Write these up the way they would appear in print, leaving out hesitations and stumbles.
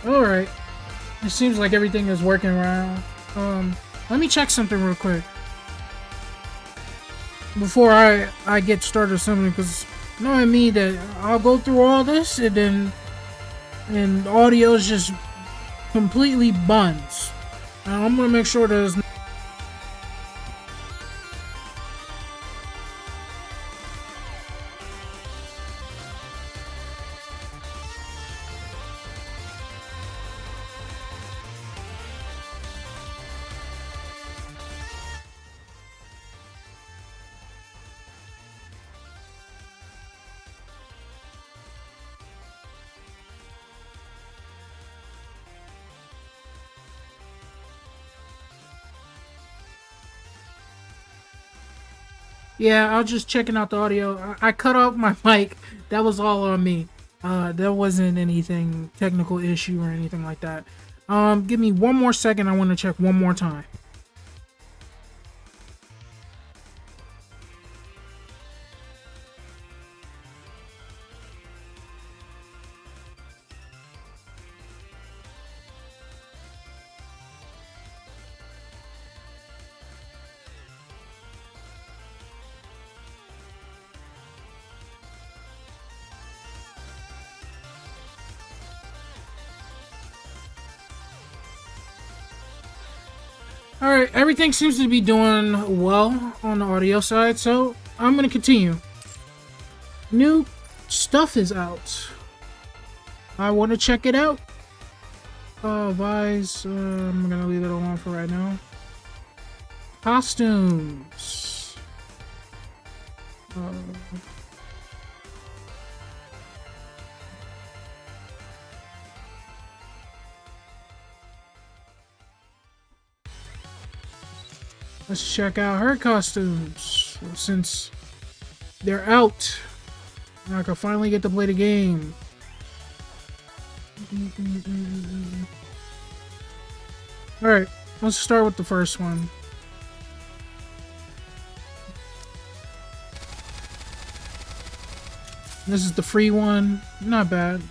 Alright. It seems like everything is working around. Let me check something real quick. Before I get started or something, because knowing me that I'll go through all this and audio's just completely buns. I'm gonna make sure there's yeah, I was just checking out the audio. I cut off my mic. That was all on me. There wasn't anything technical issue or anything like that. Give me one more second. I want to check one more time. Alright, everything seems to be doing well on the audio side, so I'm gonna continue. New stuff is out. I want to check it out. Vise, I'm gonna leave it alone for right now. Costumes. Let's check out her costumes. Since they're out, I can finally get to play the game. Alright, let's start with the first one. This is the free one. Not bad.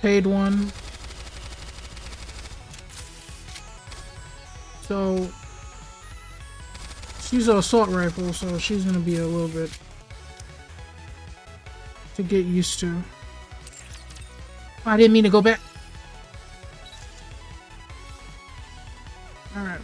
Paid one. So she's an assault rifle, so she's gonna be a little bit to get used to. I didn't mean to go back. Alright.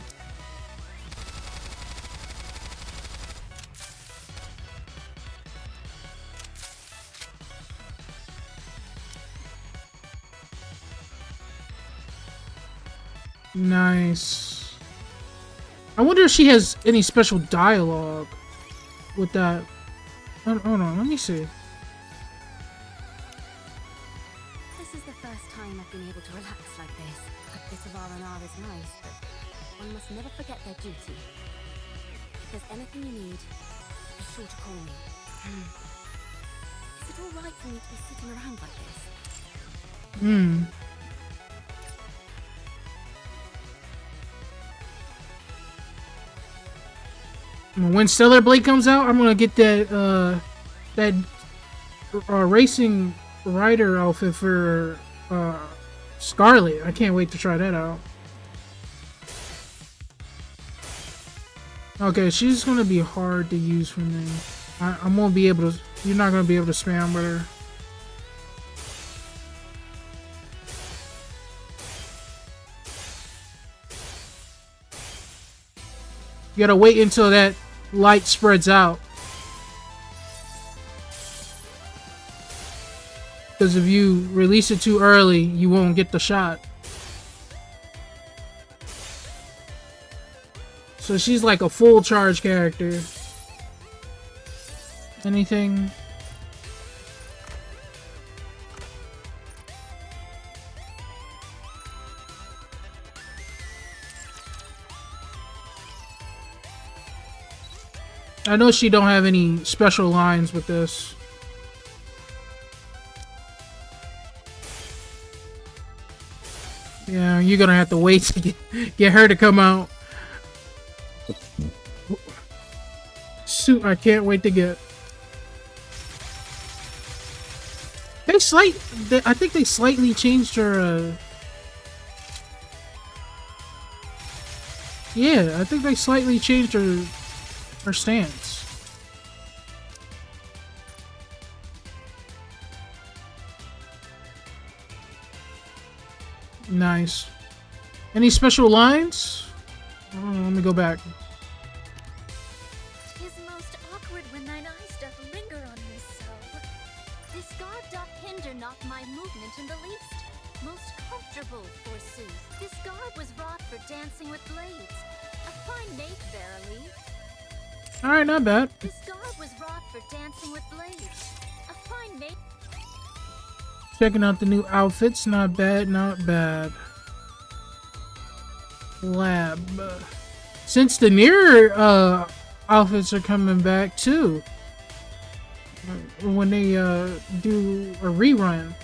Nice. I wonder if she has any special dialogue with that. Hold on, let me see. This is the first time I've been able to relax like this. A bit of R&R is nice, but one must never forget their duty. If there's anything you need, be sure to call me. Is it all right for me to be sitting around like this? When Stellar Blade comes out, I'm gonna get that racing rider outfit for Scarlet. I can't wait to try that out. Okay, she's gonna be hard to use for me. I won't be able to. You're not gonna be able to spam with her. You gotta wait until that light spreads out. Because if you release it too early, you won't get the shot. So she's like a full charge character. Anything? I know she don't have any special lines with this. Yeah, you're gonna have to wait to get her to come out. Shoot, I can't wait to get. I think they slightly changed her. Yeah, I think they slightly changed her stance. Nice. Any special lines? Let me go back. Tis most awkward when thine eyes doth linger on me so. This garb doth hinder not my movement in the least. Most comfortable, forsooth. This garb was wrought for dancing with blades. A fine nape, verily. Alright, not bad. This garb was wrought for dancing with blades. A fine nape. Checking out the new outfits. Not bad, not bad. Lab. Since the nearer outfits are coming back too. When they do a rerun.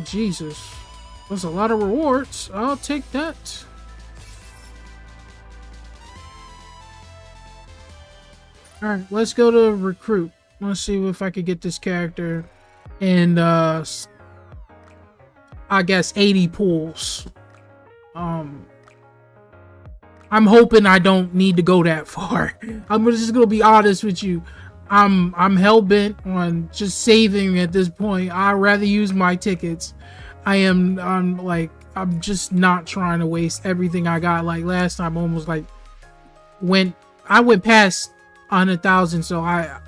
Jesus. There's a lot of rewards. I'll take that. Alright, let's go to recruit. Let's see if I could get this character in I guess 80 pools. I'm hoping I don't need to go that far. I'm just gonna be honest with you. I'm hell-bent on just saving at this point. I'd rather use my tickets. I'm just not trying to waste everything I got. Like last time, almost like I went past 100,000, so I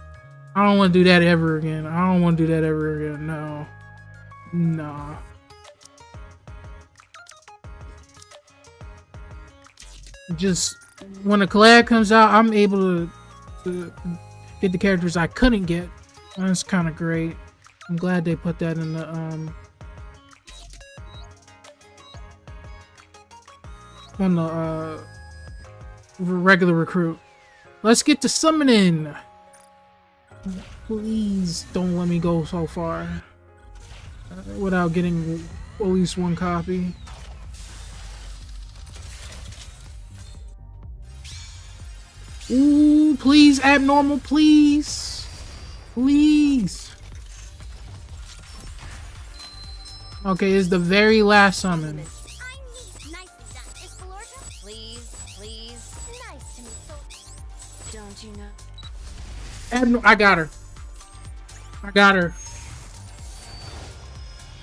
don't want to do that ever again. I don't want to do that ever again. No. Nah. Just when a collab comes out, I'm able to get the characters I couldn't get. That's kind of great. I'm glad they put that in the on the regular recruit. Let's get to summoning. Please don't let me go so far without getting at least one copy. Ooh, please, abnormal, please. Please. Okay, it's the very last summon. I got her. I got her.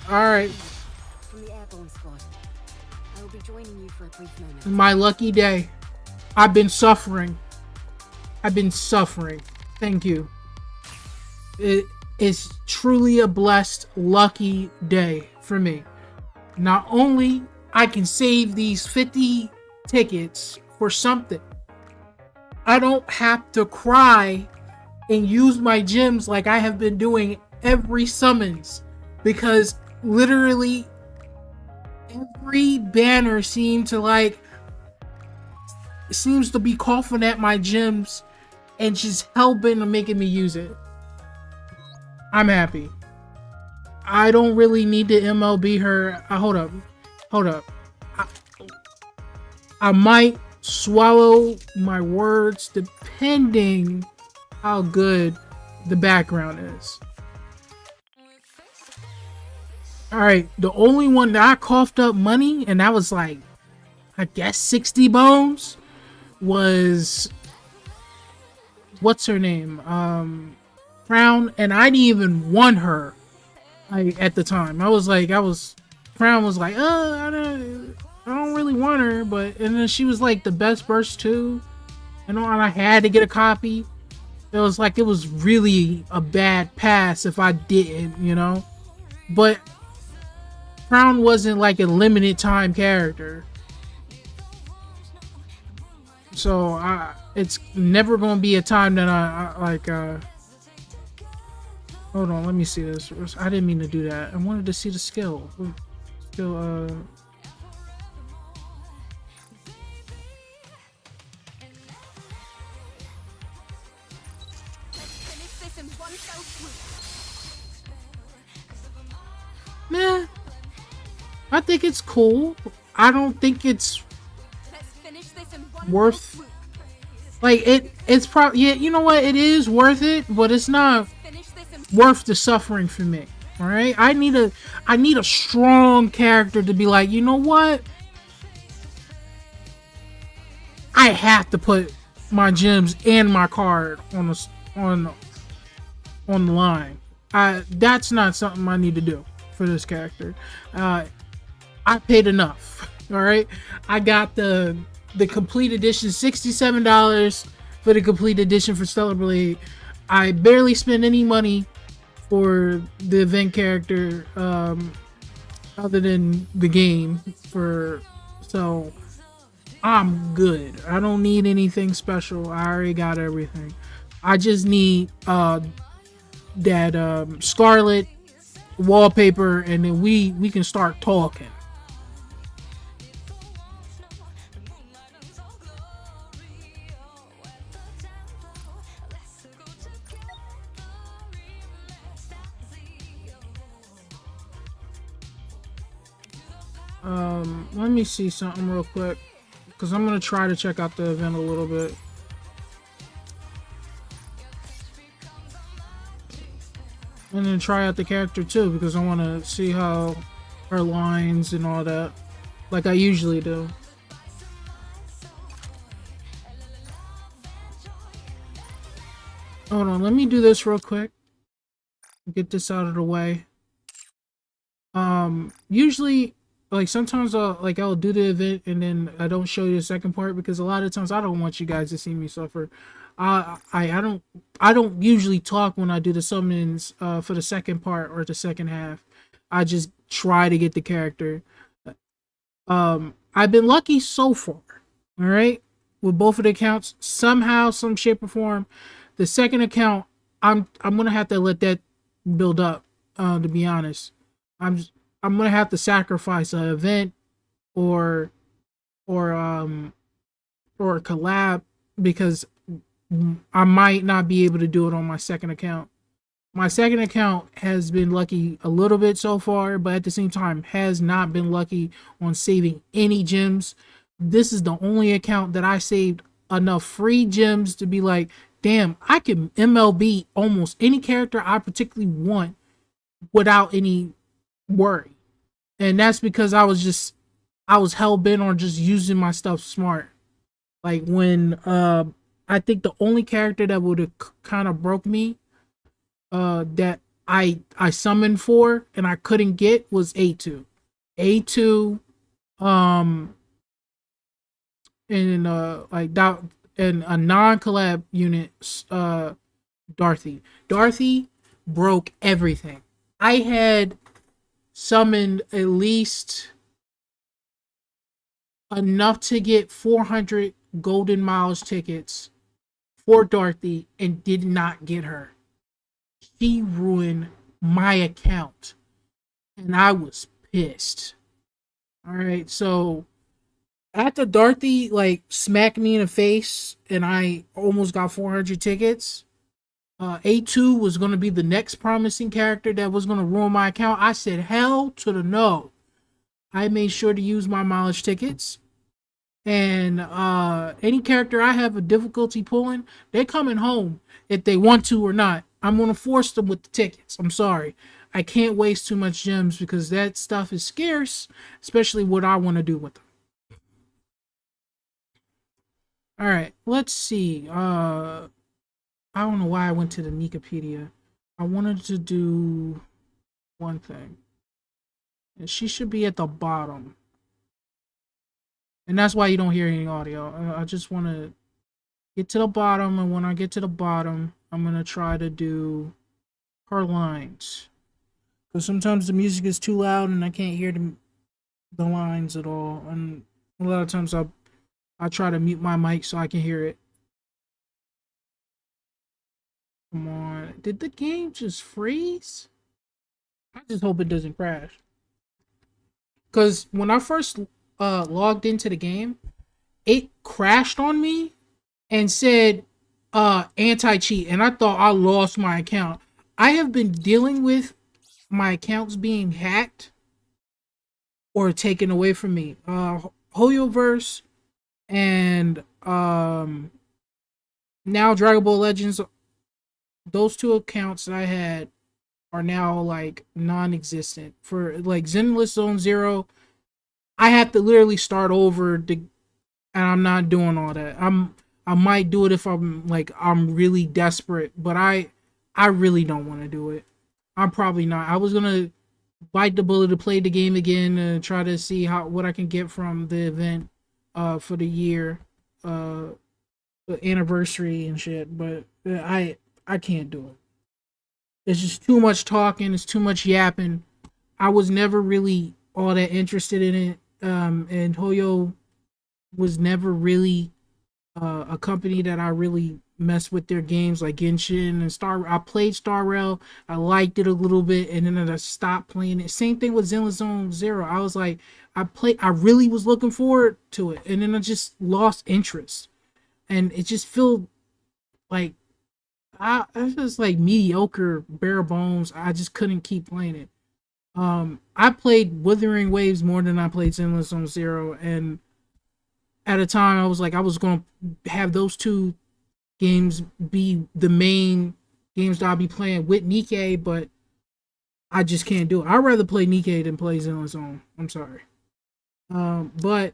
Alright. From the airborne squad. I will be joining you for a brief moment. My lucky day. I've been suffering. I've been suffering. Thank you. It is truly a blessed, lucky day for me. Not only I can save these 50 tickets for something, I don't have to cry and use my gems like I have been doing every summons, because literally every banner seems to be coughing at my gems and just hell-bent on making me use it. I'm happy. I don't really need to MLB her. Hold up. I might swallow my words depending how good the background is. Alright, the only one that I coughed up money, and that was like, I guess 60 bones, was, what's her name? Crown, and I didn't even want her at the time. Crown was like, I don't really want her, and then she was like the best burst too, and I had to get a copy. It was really a bad pass if I didn't, but Crown wasn't like a limited time character, so it's never gonna be a time that I hold on, let me see this. I didn't mean to do that. I wanted to see the skill. Meh. I think it's cool. I don't think it's Let's finish this in one worth swoop. like it's probably, yeah, you know what, it is worth it, but it's not Finish this in worth the suffering for me. All right, I need a strong character to be like, you know what, I have to put my gems and my card on the line. That's not something I need to do for this character. I paid enough. All right, I got the complete edition, $67 for the complete edition for Stellar Blade. I barely spent any money for the event character, other than the game. So I'm good. I don't need anything special. I already got everything. I just need that Scarlet wallpaper, and then we can start talking. Let me see something real quick, because I'm gonna try to check out the event a little bit. And then try out the character too, because I want to see how her lines and all that, like I usually do. Hold on, let me do this real quick. Get this out of the way. Usually, like sometimes I'll do the event and then I don't show you the second part, because a lot of times I don't want you guys to see me suffer. I don't usually talk when I do the summons for the second part or the second half. I just try to get the character. I've been lucky so far. All right, with both of the accounts, somehow, some shape or form. The second account, I'm gonna have to let that build up. To be honest, I'm gonna have to sacrifice an event or or a collab, because I might not be able to do it on my second account. My second account has been lucky a little bit so far, but at the same time has not been lucky on saving any gems. This is the only account that I saved enough free gems to be like, damn, I can MLB almost any character I particularly want without any worry. And that's because I was hell bent on just using my stuff smart. Like when I think the only character that would have kind of broke me, that I summoned for and I couldn't get, was A2. A2 and like that, and a non-collab unit, Dorothy. Dorothy broke everything. I had summoned at least enough to get 400 golden miles tickets for Dorothy and did not get her. She ruined my account and I was pissed. All right, so after Dorothy like smacked me in the face and I almost got 400 tickets, A2 was going to be the next promising character that was going to ruin my account. I said hell to the no. I made sure to use my mileage tickets. And any character I have a difficulty pulling, they're coming home if they want to or not. I'm going to force them with the tickets. I'm sorry. I can't waste too much gems because that stuff is scarce, especially what I want to do with them. All right, let's see. I don't know why I went to the Nikkepedia. I wanted to do one thing. And she should be at the bottom. And that's why you don't hear any audio. I just want to get to the bottom, and when I get to the bottom, I'm going to try to do her lines. Because sometimes the music is too loud and I can't hear the lines at all. And a lot of times I try to mute my mic so I can hear it. Come on. Did the game just freeze? I just hope it doesn't crash. Because when I first logged into the game, it crashed on me and said anti-cheat, and I thought I lost my account. I have been dealing with my accounts being hacked or taken away from me. Hoyoverse and now Dragon Ball Legends, those two accounts that I had are now like non-existent. For like Zenless Zone Zero, I have to literally start over to, and I'm not doing all that. I might do it if I'm really desperate, but I really don't want to do it. I'm probably not. I was gonna bite the bullet to play the game again and try to see what I can get from the event for the year uh the anniversary and shit, but I can't do it. It's just too much talking, it's too much yapping. I was never really all that interested in it. And Hoyo was never really a company that I really messed with their games like Genshin and Star. I played Star Rail, I liked it a little bit, and then I stopped playing it. Same thing with Zenless Zone Zero. I was like, I really was looking forward to it, and then I just lost interest, and it just felt like I just like mediocre, bare bones. I just couldn't keep playing it. I played Wuthering Waves more than I played Zenless Zone Zero, and at a time I was like, I was gonna have those two games be the main games that I'll be playing with Nikke, but I just can't do it. I'd rather play Nikke than play Zenless Zone. I'm sorry. But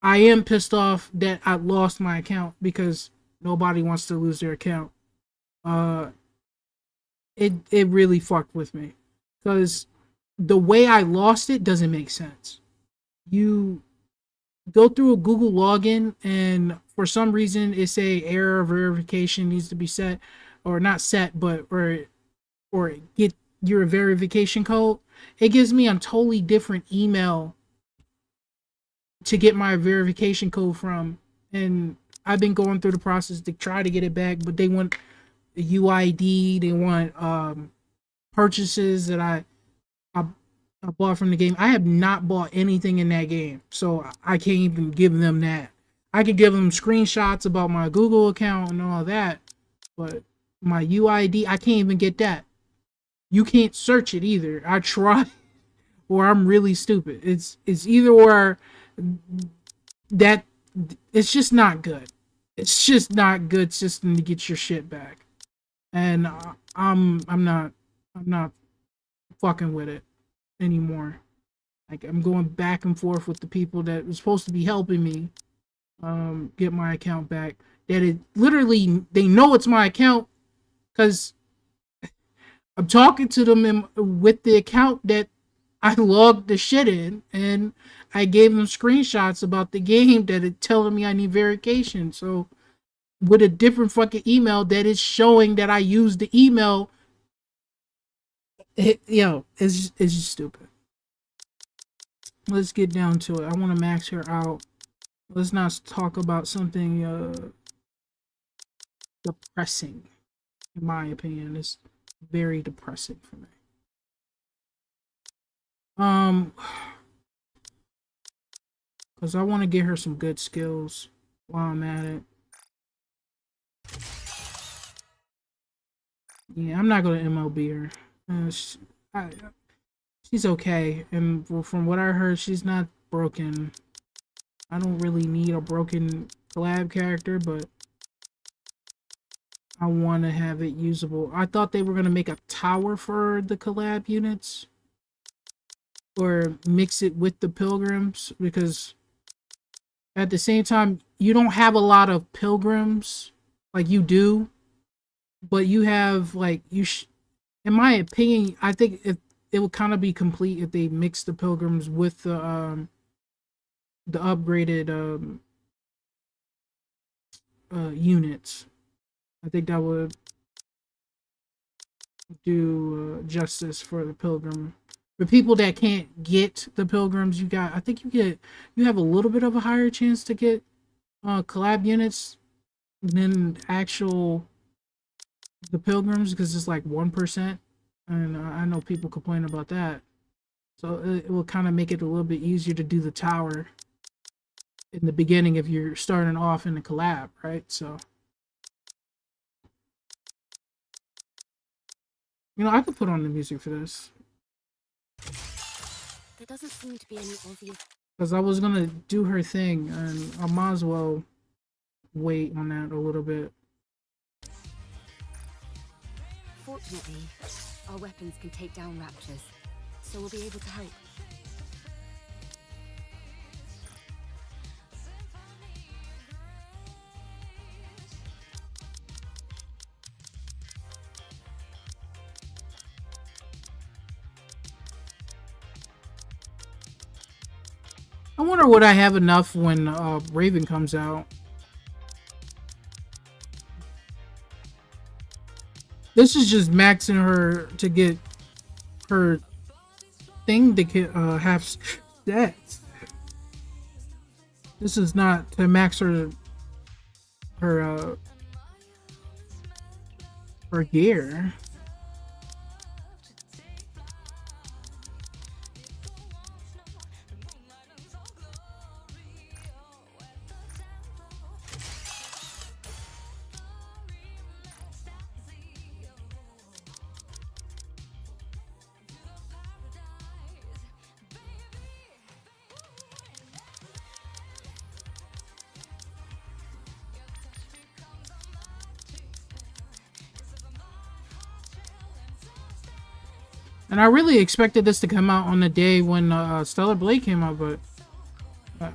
I am pissed off that I lost my account because nobody wants to lose their account. Uh, it really fucked with me because the way I lost it doesn't make sense. You go through a Google login and for some reason it say error verification needs to be set or not set but or get your verification code. It gives me a totally different email to get my verification code from, and I've been going through the process to try to get it back, but they want the UID, they want purchases that I I bought from the game. I have not bought anything in that game, so I can't even give them that. I could give them screenshots about my Google account and all that, but my UID, I can't even get that. You can't search it either. I tried, or I'm really stupid. It's either or that it's just not good. It's just not good system to get your shit back, and I'm not fucking with it anymore. Like I'm going back and forth with the people that was supposed to be helping me get my account back. That it literally they know it's my account because I'm talking to them with the account that I logged the shit in, and I gave them screenshots about the game that it telling me I need verification. So with a different fucking email that is showing that I used the email, it's just stupid. Let's get down to it. I want to max her out. Let's not talk about something depressing. In my opinion, it's very depressing for me. Because I want to get her some good skills while I'm at it. Yeah, I'm not going to MLB her. She's okay, and from what I heard, she's not broken. I don't really need a broken collab character, but I want to have it usable. I thought they were going to make a tower for the collab units, or mix it with the pilgrims, because at the same time, you don't have a lot of pilgrims like you do, but you have like in my opinion, I think it would kind of be complete if they mix the pilgrims with the upgraded units. I think that would do justice for the pilgrim. For people that can't get the pilgrims, I think you have a little bit of a higher chance to get collab units than the pilgrims, because it's like 1%, and I know people complain about that. So it will kind of make it a little bit easier to do the tower in the beginning if you're starting off in the collab, right? So, I could put on the music for this. The There doesn't seem to be any obvious. Because I was gonna do her thing, and I might as well wait on that a little bit. Fortunately, our weapons can take down raptors, so we'll be able to help. I wonder would I have enough when Raven comes out. This is just maxing her to get her thing to get, have stats. This is not to max her her gear. And I really expected this to come out on the day when Stellar Blade came out, but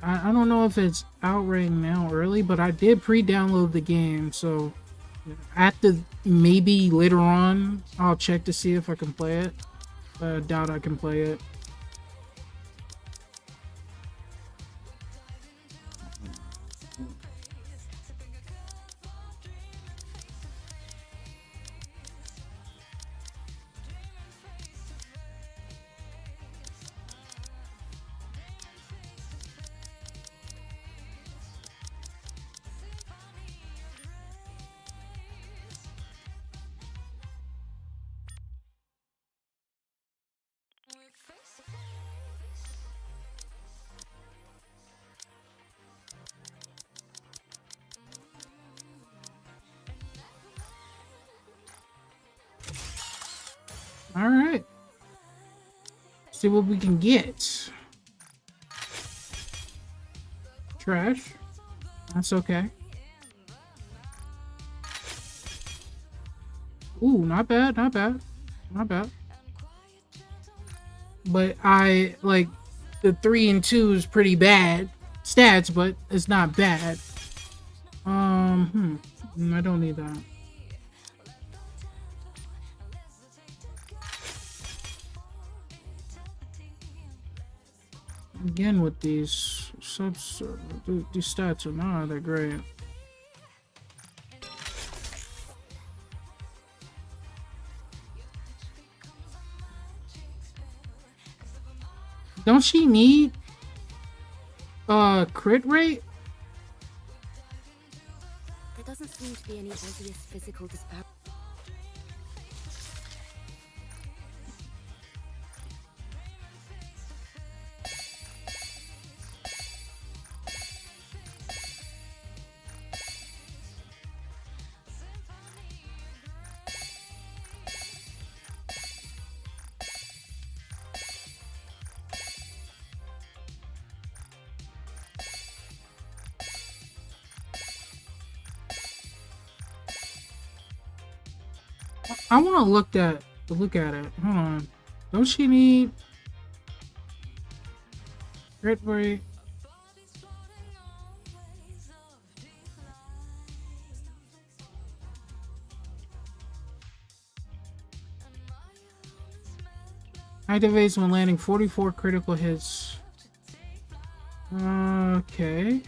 I don't know if it's out right now early, but I did pre-download the game, so maybe later on I'll check to see if I can play it. I doubt I can play it. All right. See what we can get. Trash. That's okay. Ooh, not bad, not bad. Not bad. But I like the 3 and 2 is pretty bad stats, but it's not bad. I don't need that. Again with these subs, these stats are not that great. Don't she need crit rate? There doesn't seem to be any obvious physical disparity. I want to look at it. Hold on. Don't she need crit rate? Activates when landing 44 critical hits. Okay.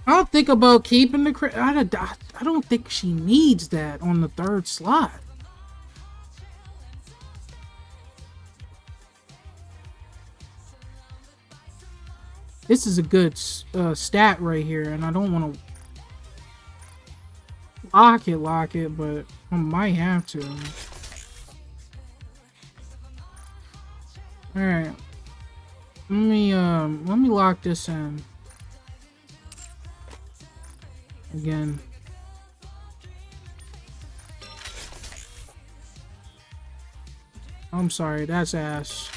I'll think about keeping the crit. I don't think she needs that on the 3rd slot. This is a good stat right here, and I don't want to lock it, but I might have to. All right. Let me lock this in again. I'm sorry, that's ass.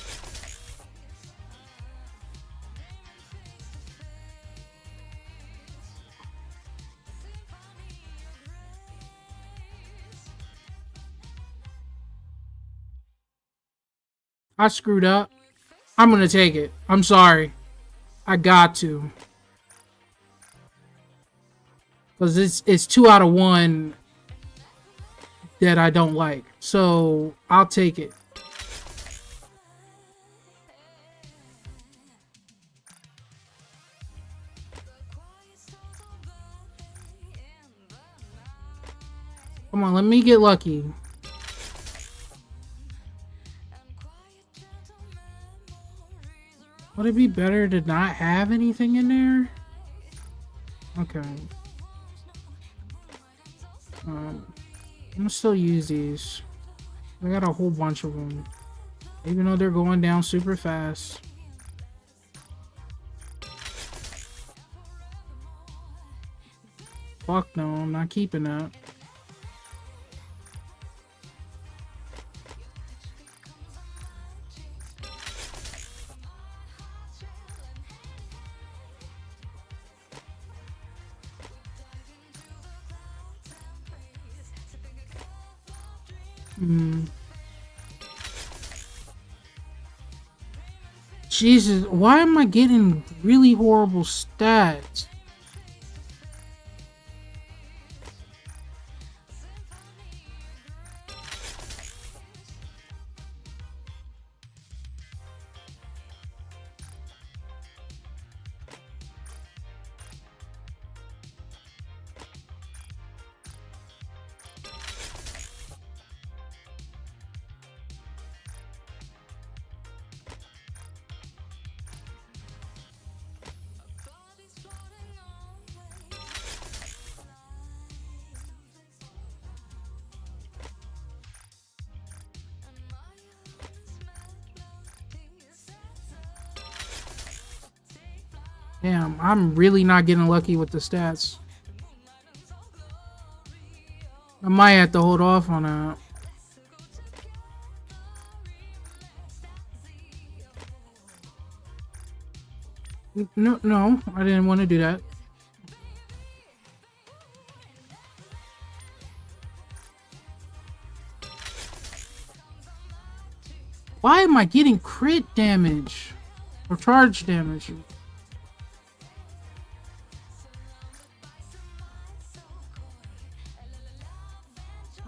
I screwed up. I'm gonna take it. I'm sorry. I got to. Because it's 2 out of 1 that I don't like. So I'll take it. Come on, let me get lucky. Would it be better to not have anything in there? Okay. I'm gonna still use these. I got a whole bunch of them. Even though they're going down super fast. Fuck no, I'm not keeping that. Jesus, why am I getting really horrible stats? Damn, I'm really not getting lucky with the stats. I might have to hold off on that. No, I didn't want to do that. Why am I getting crit damage? Or charge damage?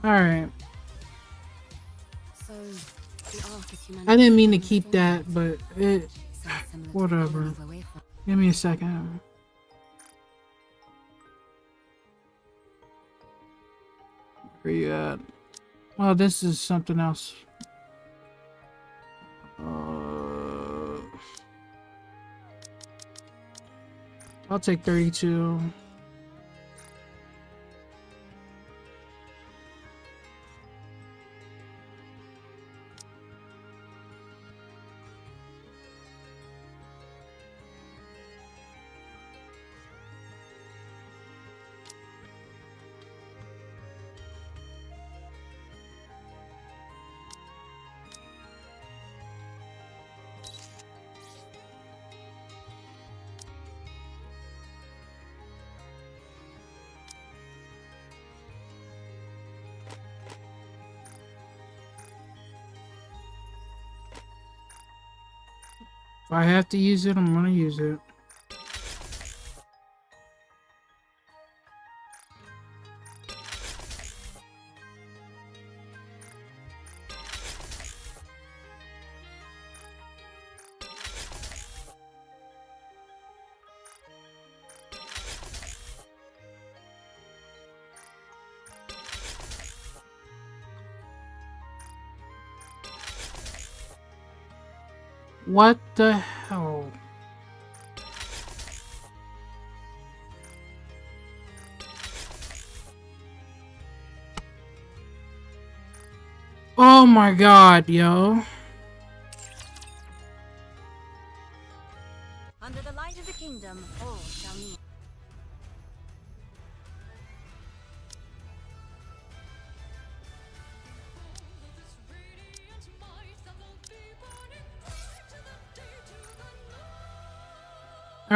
Alright. So, the arc is I didn't mean to keep that, but it... similar to Whatever. the away from. Give me a second. Where you at? Oh, this is something else. I'll take 32. If I have to use it, I'm gonna use it. What the hell? Oh my god, yo.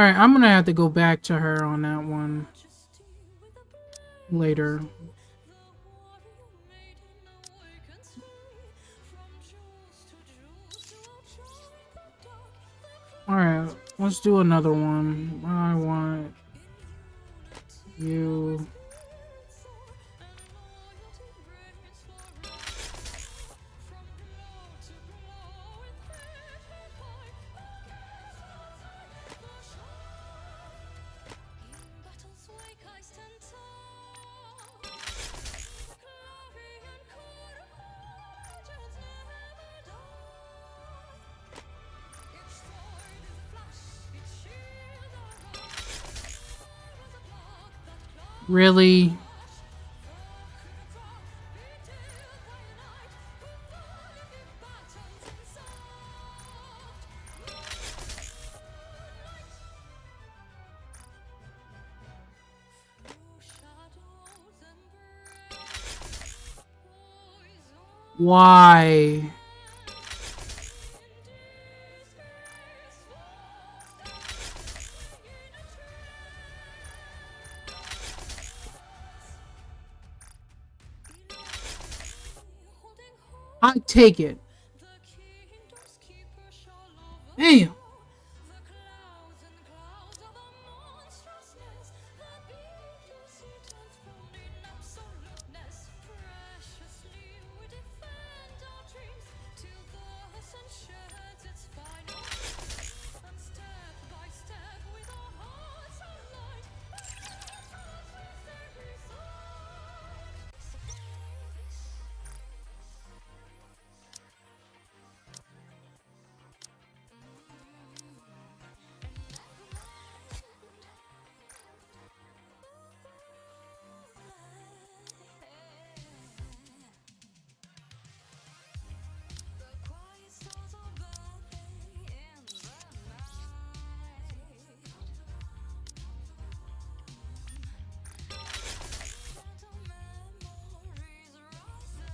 Alright, I'm gonna have to go back to her on that one later. Alright, let's do another one. I want you. Really? Why? I take it. Damn.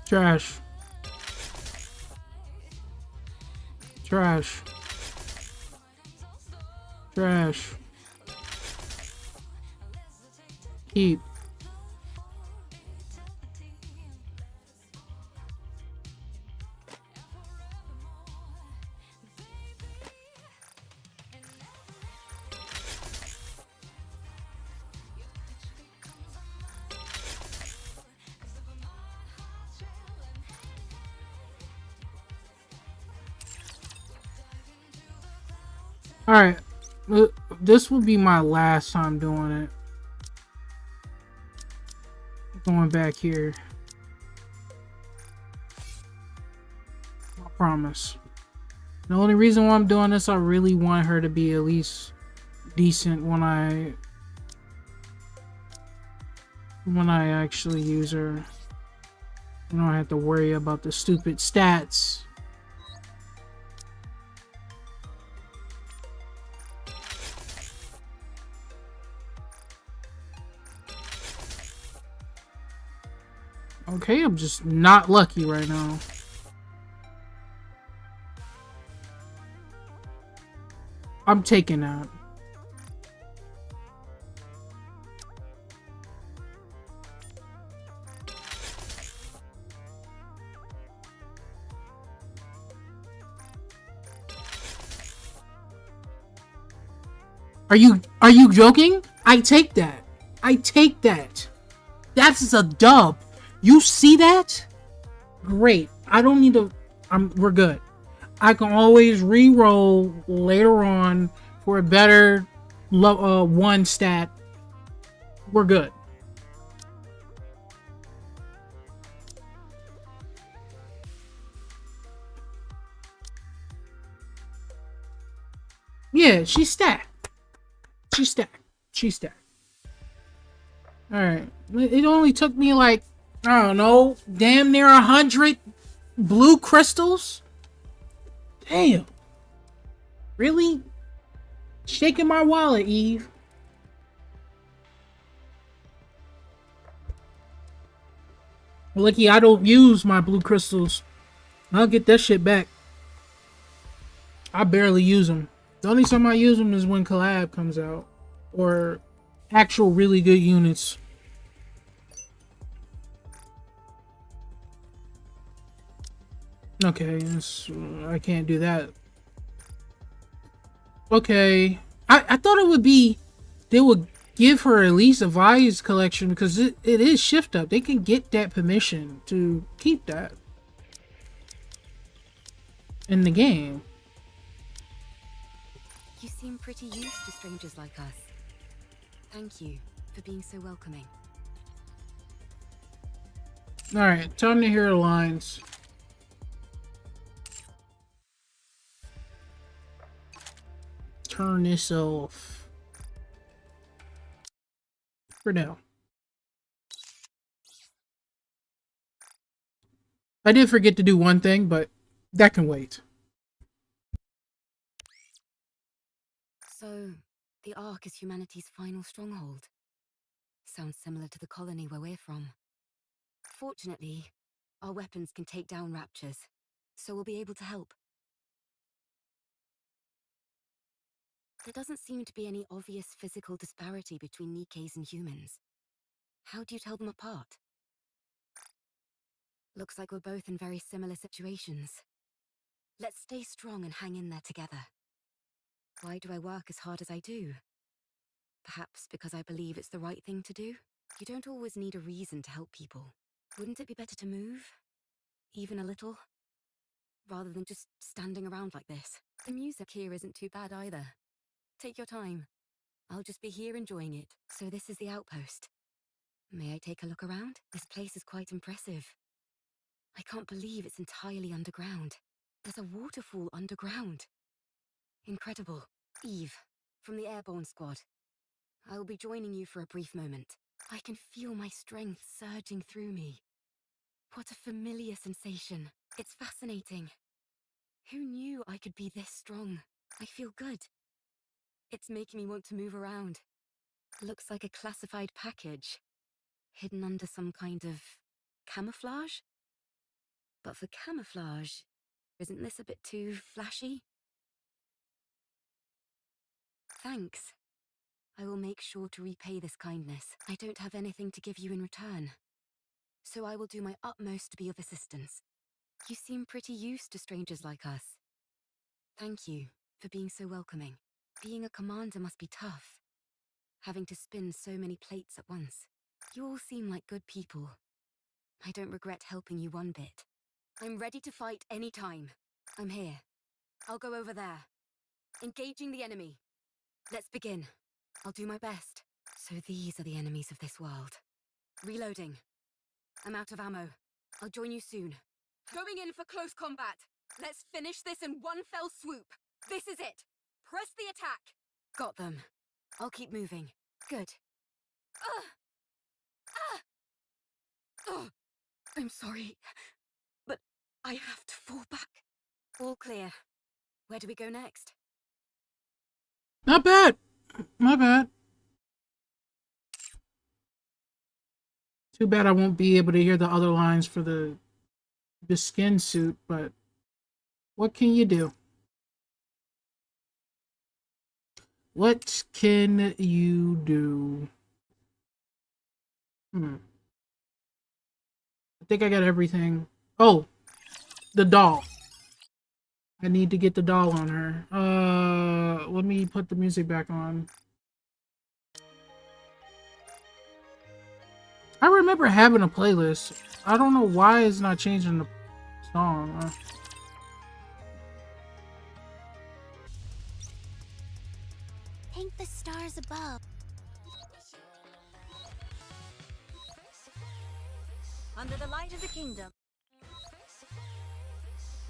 Trash. Trash. Trash. Keep. Alright, this will be my last time doing it. Going back here. I promise. The only reason why I'm doing this, I really want her to be at least decent when I actually use her. I don't have to worry about the stupid stats. Okay, I'm just not lucky right now. I'm taking that. Are you joking? I take that. I take that. That's a dub. You see that? Great. I don't need to. We're good. I can always re-roll later on for a better one stat. We're good. Yeah, she's stacked. She's stacked. She's stacked. Alright. It only took me like, I don't know, damn near 100 blue crystals. Damn. Really? Shaking my wallet, Eve. Lucky I don't use my blue crystals. I'll get that shit back. I barely use them. The only time I use them is when collab comes out or actual really good units. Okay, I can't do that. Okay, I thought it would be they would give her at least a Vi's collection because it is shift up. They can get that permission to keep that in the game. You seem pretty used to strangers like us. Thank you for being so welcoming. All right, time to hear the lines. Turn this off for now. I did forget to do one thing, but that can wait. So, the Ark is humanity's final stronghold. Sounds similar to the colony where we're from. Fortunately, our weapons can take down raptures, so we'll be able to help. There doesn't seem to be any obvious physical disparity between Nikkes and humans. How do you tell them apart? Looks like we're both in very similar situations. Let's stay strong and hang in there together. Why do I work as hard as I do? Perhaps because I believe it's the right thing to do? You don't always need a reason to help people. Wouldn't it be better to move? Even a little? Rather than just standing around like this. The music here isn't too bad either. Take your time. I'll just be here enjoying it. So this is the outpost. May I take a look around? This place is quite impressive. I can't believe it's entirely underground. There's a waterfall underground. Incredible. Eve, from the Airborne Squad. I will be joining you for a brief moment. I can feel my strength surging through me. What a familiar sensation. It's fascinating. Who knew I could be this strong? I feel good. It's making me want to move around. Looks like a classified package. Hidden under some kind of camouflage? But for camouflage, isn't this a bit too flashy? Thanks. I will make sure to repay this kindness. I don't have anything to give you in return, so I will do my utmost to be of assistance. You seem pretty used to strangers like us. Thank you for being so welcoming. Being a commander must be tough, having to spin so many plates at once. You all seem like good people. I don't regret helping you one bit. I'm ready to fight any time. I'm here. I'll go over there. Engaging the enemy. Let's begin. I'll do my best. So these are the enemies of this world. Reloading. I'm out of ammo. I'll join you soon. Going in for close combat. Let's finish this in one fell swoop. This is it. Press the attack. Got them. I'll keep moving. Good. I'm sorry, but I have to fall back. All clear. Where do we go next? Not bad. Not bad. Too bad I won't be able to hear the other lines for the skin suit, but what can you do? What can you do? I think I got everything. Oh, the doll. I need to get the doll on her. Let me put the music back on. I remember having a playlist. I don't know why it's not changing the song. Paint the stars above. Under the light of the kingdom.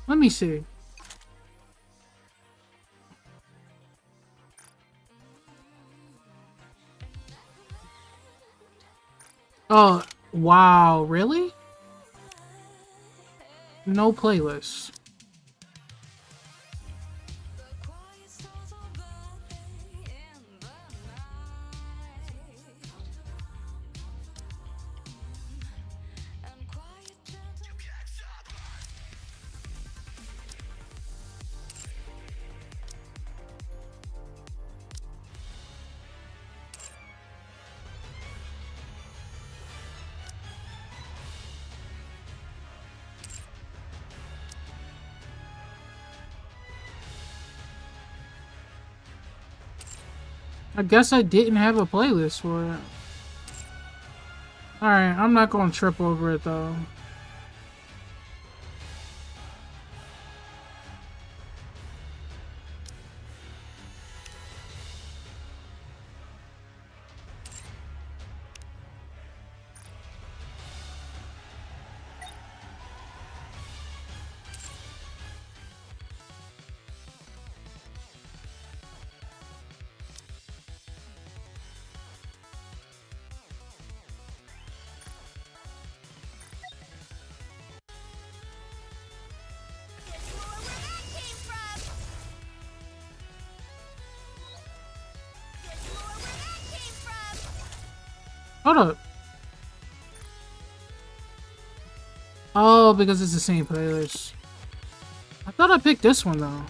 Let me see. Oh, wow, really? No playlist. I guess I didn't have a playlist for it. Alright, I'm not gonna trip over it though. Hold up. Oh, because it's the same playlist. I thought I picked this one though.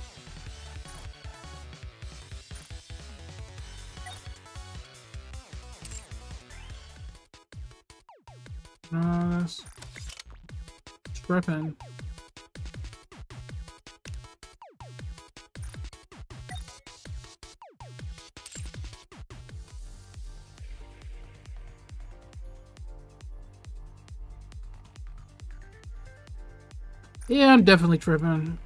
No, that's tripping. Yeah, I'm definitely tripping.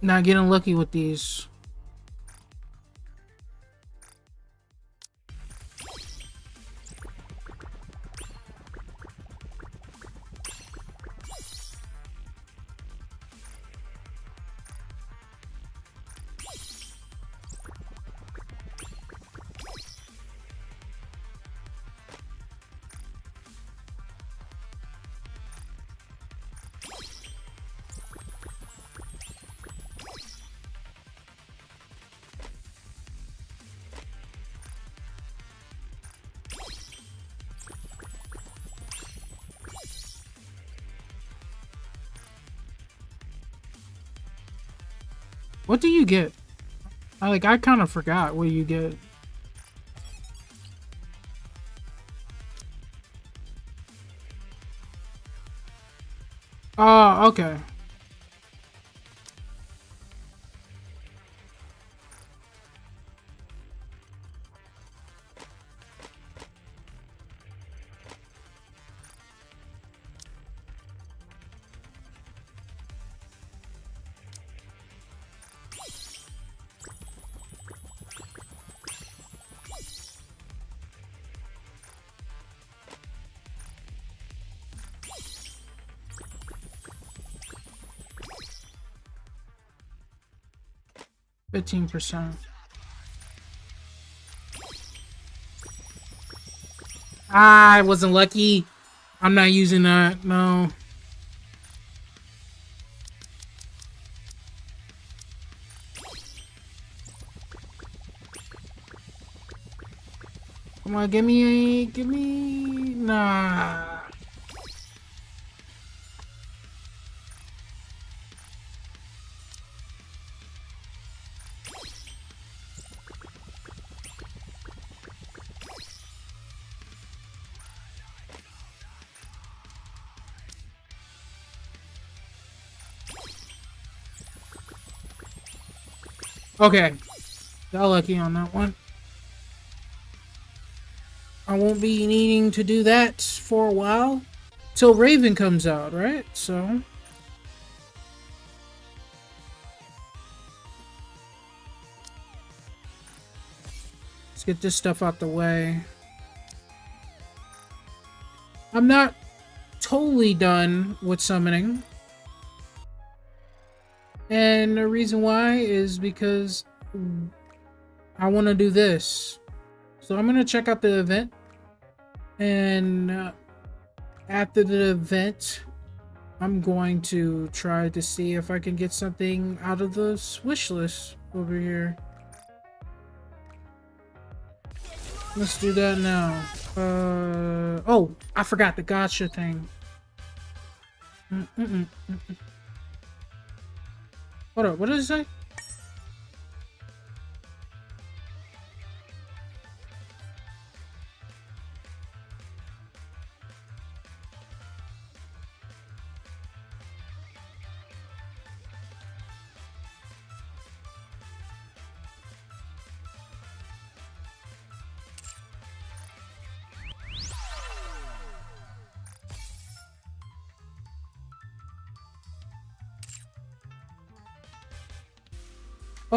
Not getting lucky with these. What do you get? I kind of forgot what you get. Oh, okay. %. I wasn't lucky. I'm not using that. No. Come on, give me. Nah. Okay. Got lucky on that one. I won't be needing to do that for a while. Till Raven comes out, right? So... let's get this stuff out the way. I'm not totally done with summoning. And the reason why is because I want to do this. So I'm going to check out the event. And after the event, I'm going to try to see if I can get something out of the wish list over here. Let's do that now. Oh, I forgot the gotcha thing. Hold up, what did it say?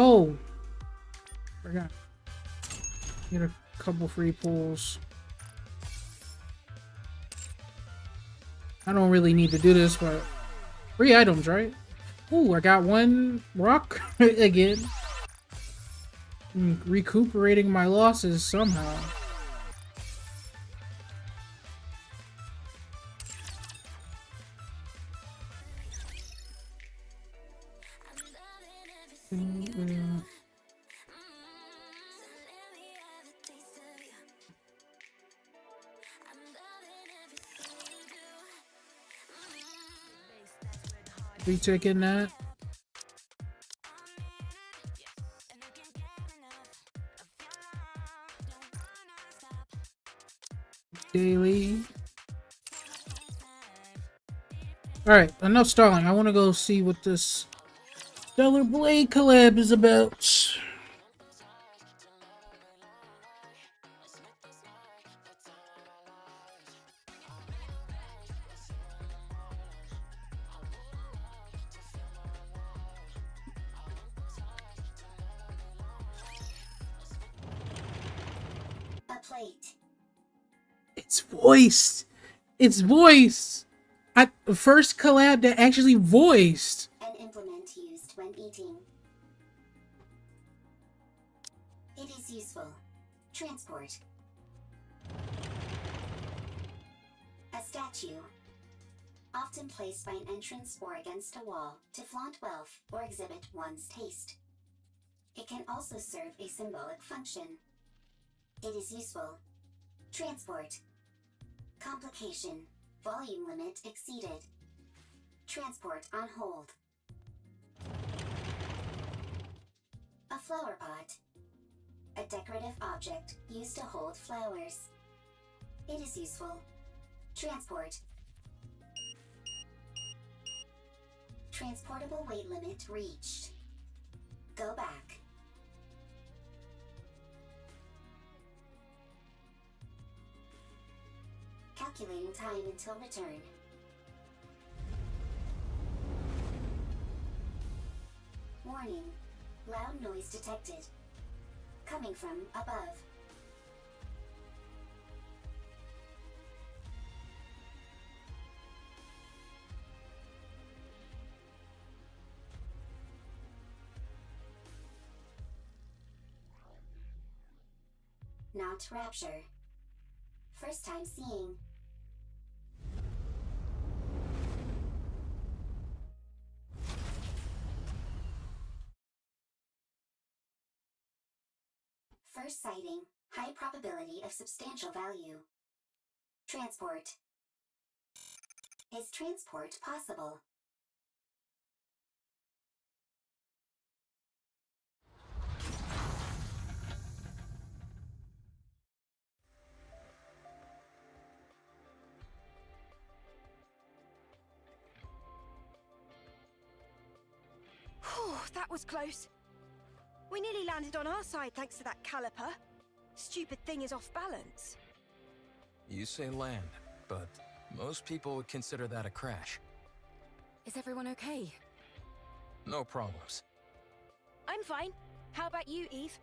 Oh, forgot. Get a couple free pulls. I don't really need to do this, but free items, right? Ooh, I got one rock again. I'm recuperating my losses somehow. We taking that? Daily. Alright, enough stalling. I want to go see what this Stellar Blade collab is about. A plate. It's voiced. It's voiced. First collab that actually voiced. An implement used when eating. It is useful. Transport. A statue. Often placed by an entrance or against a wall to flaunt wealth or exhibit one's taste. It can also serve a symbolic function. It is useful. Transport. Complication. Volume limit exceeded. Transport on hold. A flower pot. A decorative object used to hold flowers. It is useful. Transport. Transportable weight limit reached. Go back. Calculating time until return. Warning. Loud noise detected. Coming from above. Not rapture. First time seeing. First sighting, high probability of substantial value. Transport. Is transport possible? Whew, that was close. We nearly landed on our side thanks to that caliper. Stupid thing is off balance. You say land, but most people would consider that a crash. Is everyone okay? No problems. I'm fine. How about you, Eve?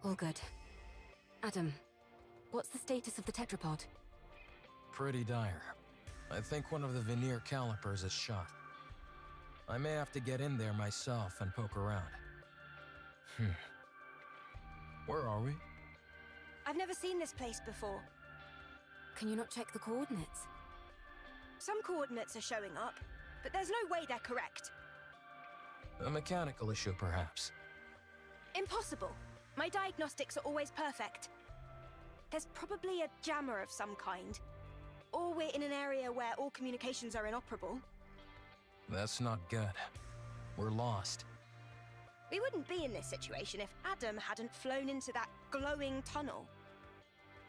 All good. Adam, what's the status of the tetrapod? Pretty dire. I think one of the veneer calipers is shot. I may have to get in there myself and poke around. Where are we? I've never seen this place before. Can you not check the coordinates? Some coordinates are showing up, but there's no way they're correct. A mechanical issue, perhaps. Impossible. My diagnostics are always perfect. There's probably a jammer of some kind. Or we're in an area where all communications are inoperable. That's not good. We're lost. We wouldn't be in this situation if Adam hadn't flown into that glowing tunnel.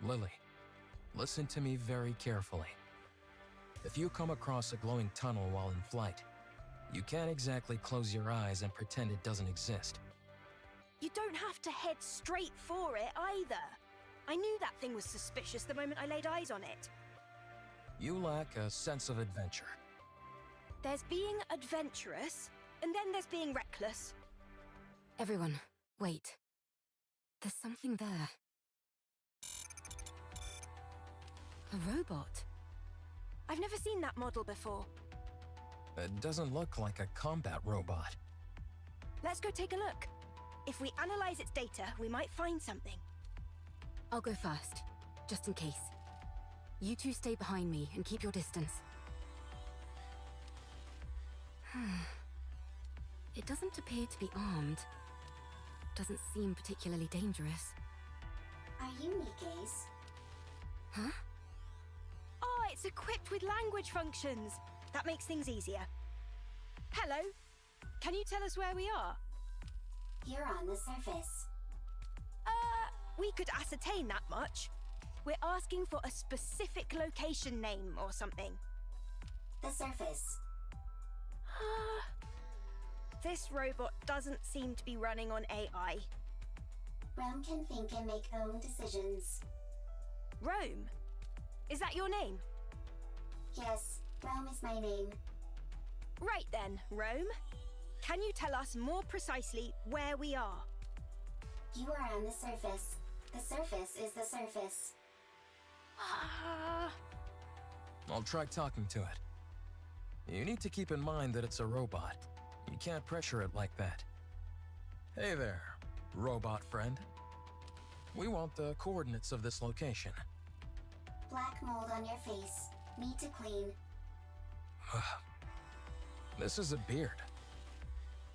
Lily, listen to me very carefully. If you come across a glowing tunnel while in flight, you can't exactly close your eyes and pretend it doesn't exist. You don't have to head straight for it either. I knew that thing was suspicious the moment I laid eyes on it. You lack a sense of adventure. There's being adventurous, and then there's being reckless. Everyone, wait. There's something there. A robot. I've never seen that model before. It doesn't look like a combat robot. Let's go take a look. If we analyze its data, we might find something. I'll go first, just in case. You two stay behind me and keep your distance. It doesn't appear to be armed. Doesn't seem particularly dangerous. Are you Nikke's? Huh? Oh, it's equipped with language functions. That makes things easier. Hello. Can you tell us where we are? You're on the surface. We could ascertain that much. We're asking for a specific location name or something. The surface. This robot doesn't seem to be running on AI. Rome can think and make own decisions. Rome? Is that your name? Yes, Rome is my name. Right then, Rome. Can you tell us more precisely where we are? You are on the surface. The surface is the surface. I'll try talking to it. You need to keep in mind that it's a robot. You can't pressure it like that. Hey there, robot friend. We want the coordinates of this location. Black mold on your face. Need to clean. This is a beard.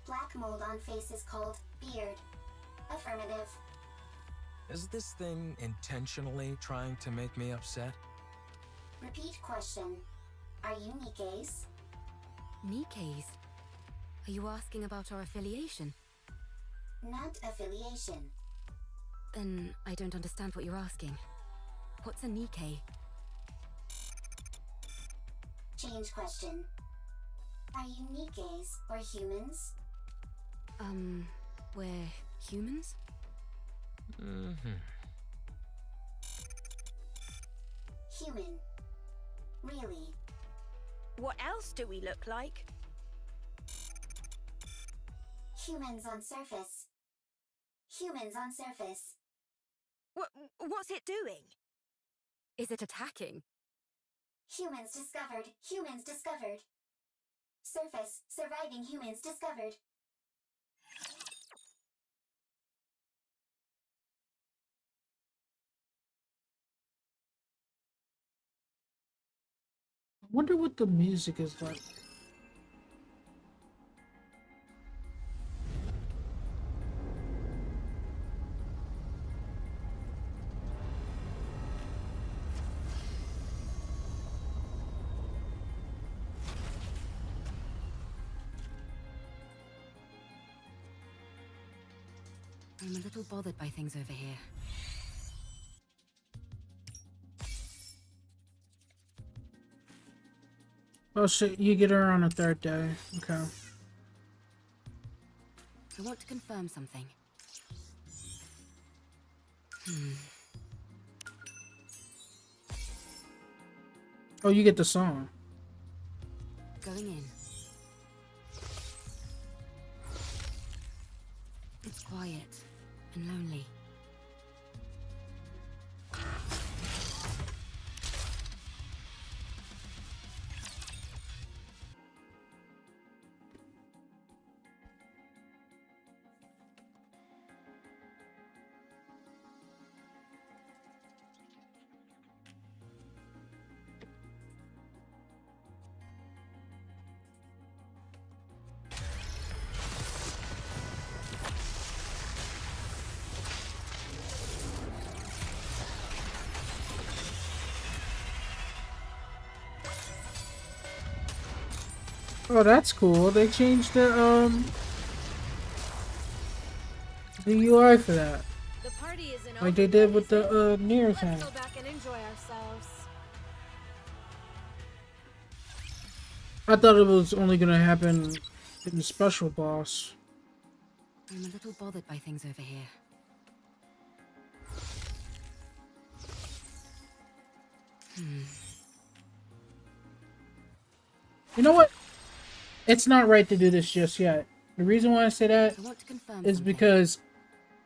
Black mold on face is called beard. Affirmative. Is this thing intentionally trying to make me upset? Repeat question. Are you Nikke's? Nikke's? Are you asking about our affiliation? Not affiliation. Then I don't understand what you're asking. What's a Nikke? Change question. Are you Nikke's or humans? We're humans? Human. Really? What else do we look like? Humans on surface. Humans on surface. What's it doing? Is it attacking? Humans discovered. Humans discovered. Surface. Surviving humans discovered. I wonder what the music is like. I'm a little bothered by things over here. Oh shit, you get her on a third day. Okay. I want to confirm something. Oh, you get the song. Going in. It's quiet and lonely. Oh, that's cool. They changed the UI for that. The party isn't Like they did with the Nier thing. Let's go back and enjoy ourselves. I thought it was only gonna happen in the special boss. I'm a little bothered by things over here. You know what? It's not right to do this just yet. The reason why I say that I want to confirm is something. because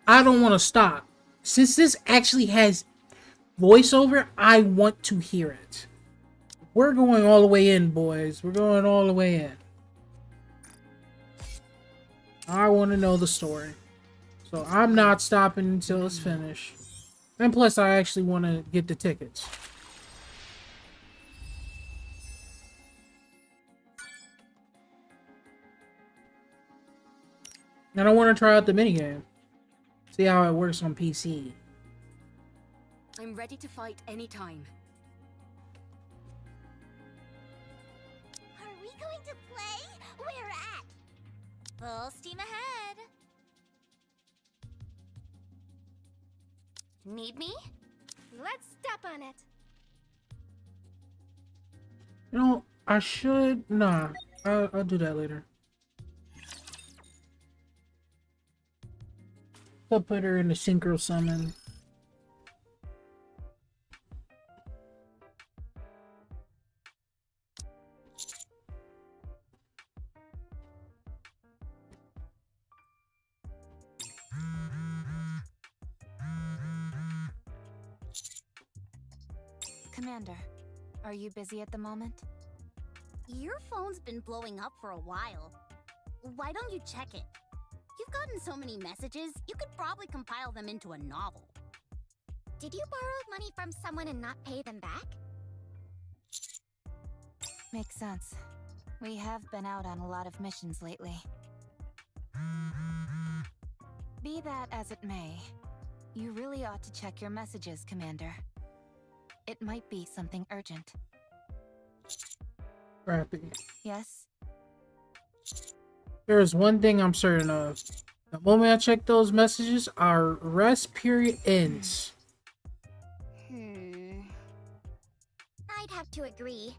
I don't want to stop. Since this actually has voiceover, I want to hear it. We're going all the way in, boys. We're going all the way in. I want to know the story. So I'm not stopping until it's finished. And plus, I actually want to get the tickets. And I want to try out the minigame. See how it works on PC. I'm ready to fight anytime. Are we going to play? Where at? Full steam ahead. Need me? Let's step on it. You know, I should... Nah, I'll do that later. I'll put her in the synchro summon. Commander, are you busy at the moment? Your phone's been blowing up for a while. Why don't you check it? You've gotten so many messages, you could probably compile them into a novel. Did you borrow money from someone and not pay them back? Makes sense. We have been out on a lot of missions lately. Be that as it may, you really ought to check your messages, Commander. It might be something urgent. Crappy. Yes? There's one thing I'm certain of. The moment I check those messages, our rest period ends. I'd have to agree.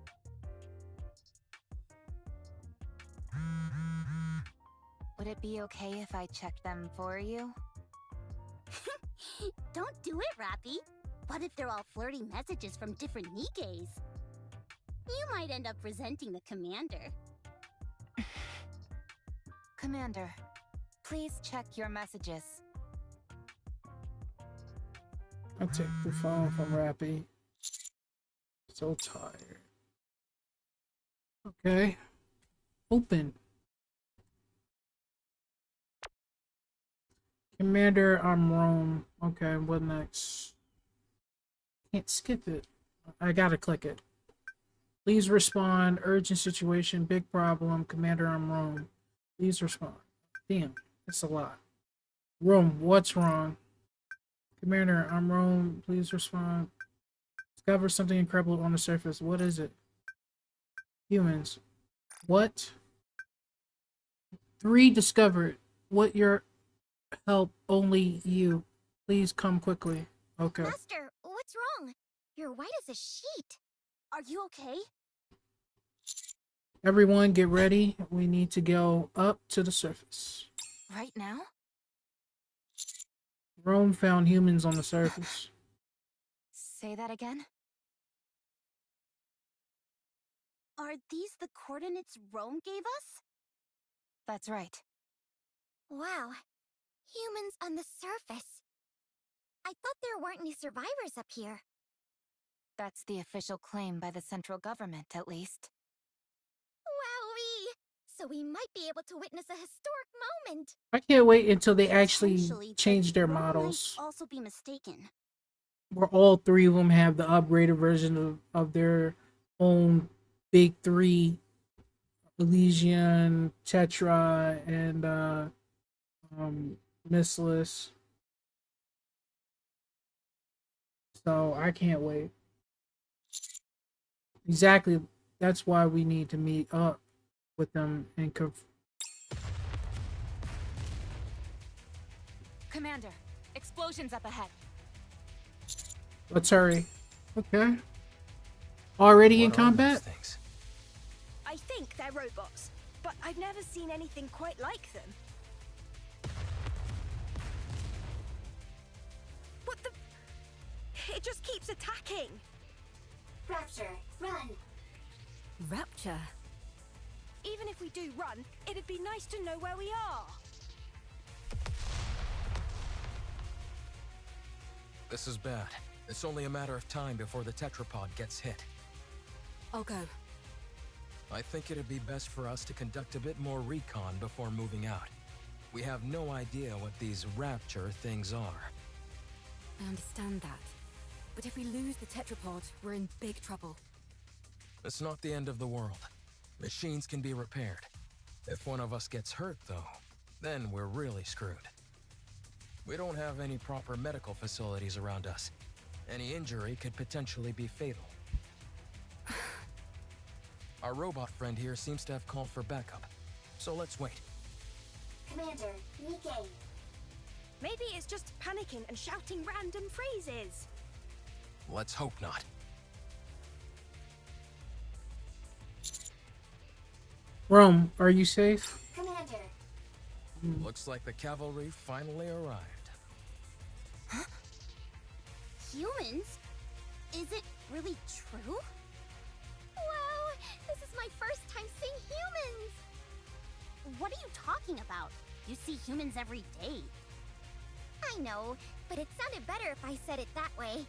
Would it be okay if I checked them for you? Don't do it, Rappy. What if they're all flirty messages from different Nikkes? You might end up resenting the commander. Commander, please check your messages. I'll take the phone from Rappy. So tired. Okay. Open. Commander, I'm Rome. Okay, what next? Can't skip it. I gotta click it. Please respond. Urgent situation. Big problem. Commander, I'm Rome. Please respond. Damn, that's a lot. Rome, what's wrong? Commander, I'm Rome. Please respond. Discover something incredible on the surface. What is it? Humans. What? 3 discovered. What your help? Only you. Please come quickly. Okay. Master, what's wrong? You're white as a sheet. Are you okay? Everyone get ready. We need to go up to the surface. Right now? Rome found humans on the surface. Say that again? Are these the coordinates Rome gave us? That's right. Wow. Humans on the surface. I thought there weren't any survivors up here. That's the official claim by the central government, at least. Wowee! So we might be able to witness a historic moment. I can't wait until they actually Potentially, change but their Rome might models. also be mistaken. Where all three of them have the upgraded version of their own big three: Elysian, Tetra, and Missless. So I can't wait. Exactly. That's why we need to meet up with them and Commander, explosions up ahead. let's hurry. Okay. Already in What are those combat? things? I think they're robots, but I've never seen anything quite like them. What the? It just keeps attacking. Rapture, run! Rapture. Even if we do run, it'd be nice to know where we are. This is bad. It's only a matter of time before the tetrapod gets hit. I'll go. I think it'd be best for us to conduct a bit more recon before moving out. We have no idea what these rapture things are. I understand that. But if we lose the tetrapod, we're in big trouble. It's not the end of the world. Machines can be repaired. If one of us gets hurt, though, then we're really screwed. We don't have any proper medical facilities around us. Any injury could potentially be fatal. Our robot friend here seems to have called for backup, so let's wait. Commander, Nikke. Maybe it's just panicking and shouting random phrases. Let's hope not. Rome, are you safe? Commander, Looks like the cavalry finally arrived. Humans? Is it really true? Wow, this is my first time seeing humans! What are you talking about? You see humans every day. I know, but it sounded better if I said it that way.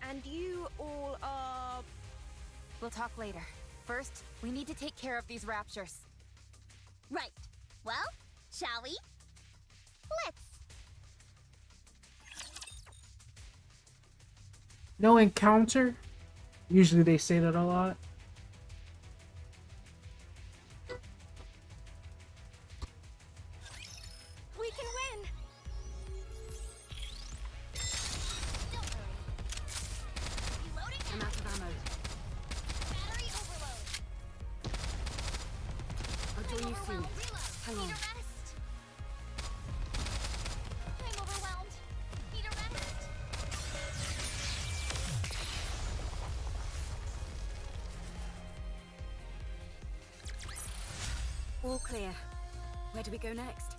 And you all are... We'll talk later. First, we need to take care of these raptures. Right. Well, shall we? Let's. No encounter? Usually they say that a lot. We can win! Don't worry. Reloading I'm out of ammo. battery overload. I'll join you soon. Hang on. Need a rest. I'm overwhelmed. Need a rest. All clear. Where do we go next?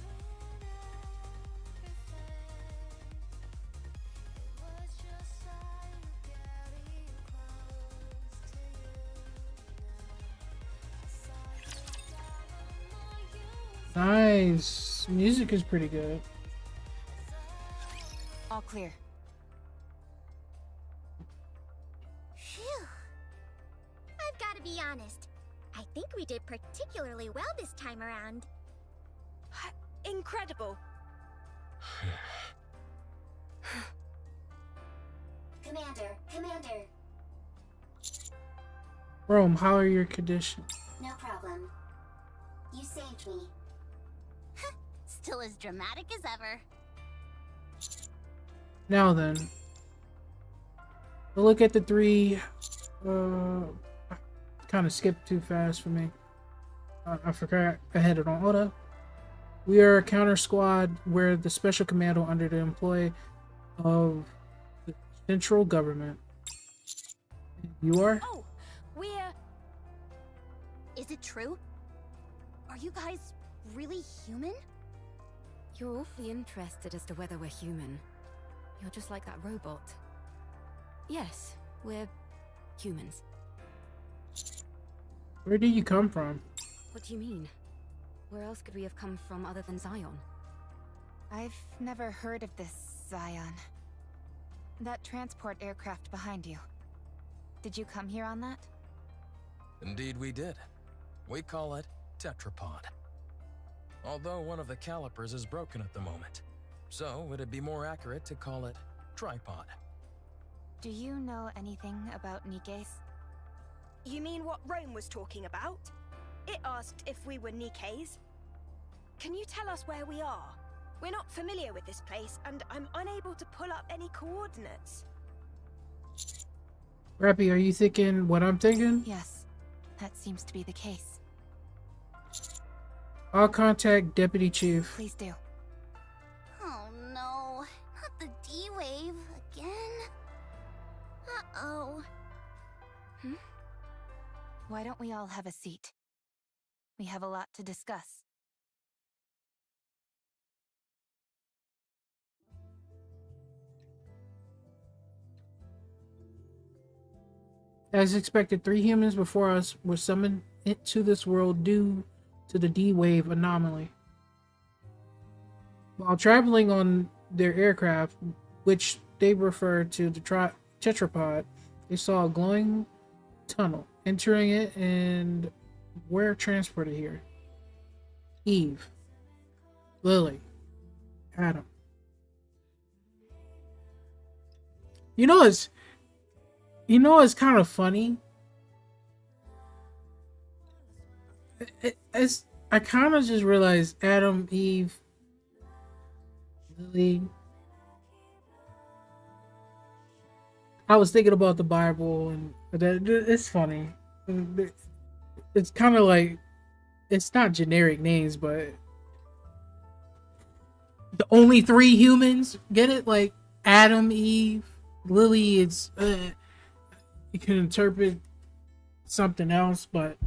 Nice. Music is pretty good. All clear. Phew. I've got to be honest. I think we did particularly well this time around. Incredible. Commander, Rome, how are your conditions? no problem. You saved me. Still as dramatic as ever. Now then, we'll look at the three. Kind of skipped too fast for me. I forgot I had it on. Hold up. We are a counter squad. We're the special commando under the employ of the central government. You are? Oh, we're... Is it true? Are you guys really human? You're awfully interested as to whether we're human. You're just like that robot. Yes, we're humans. Where did you come from? What do you mean? Where else could we have come from other than Zion? I've never heard of this Zion. That transport aircraft behind you. Did you come here on that? Indeed we did. We call it tetrapod. Although one of the calipers is broken at the moment. So it'd be more accurate to call it tripod. Do you know anything about Nikke's? You mean what Rome was talking about? It asked if we were Nikke's. Can you tell us where we are? We're not familiar with this place, and I'm unable to pull up any coordinates. Rappy, are you thinking what I'm thinking? Yes, that seems to be the case. I'll contact Deputy Chief. Please do. Oh no, not the D-Wave again. Uh-oh. Why don't we all have a seat? We have a lot to discuss. As expected, 3 humans before us were summoned into this world due to the D-Wave anomaly. While traveling on their aircraft, which they referred to the tetrapod, they saw a glowing tunnel. Entering it, and we're transported here. Eve, Lily, Adam. You know it's kind of funny. I kind of just realized Adam, Eve, Lily. I was thinking about the Bible, and it's funny. It's kind of like, it's not generic names, but the only 3 humans, get it? Like Adam, Eve, Lily. It's you can interpret something else, but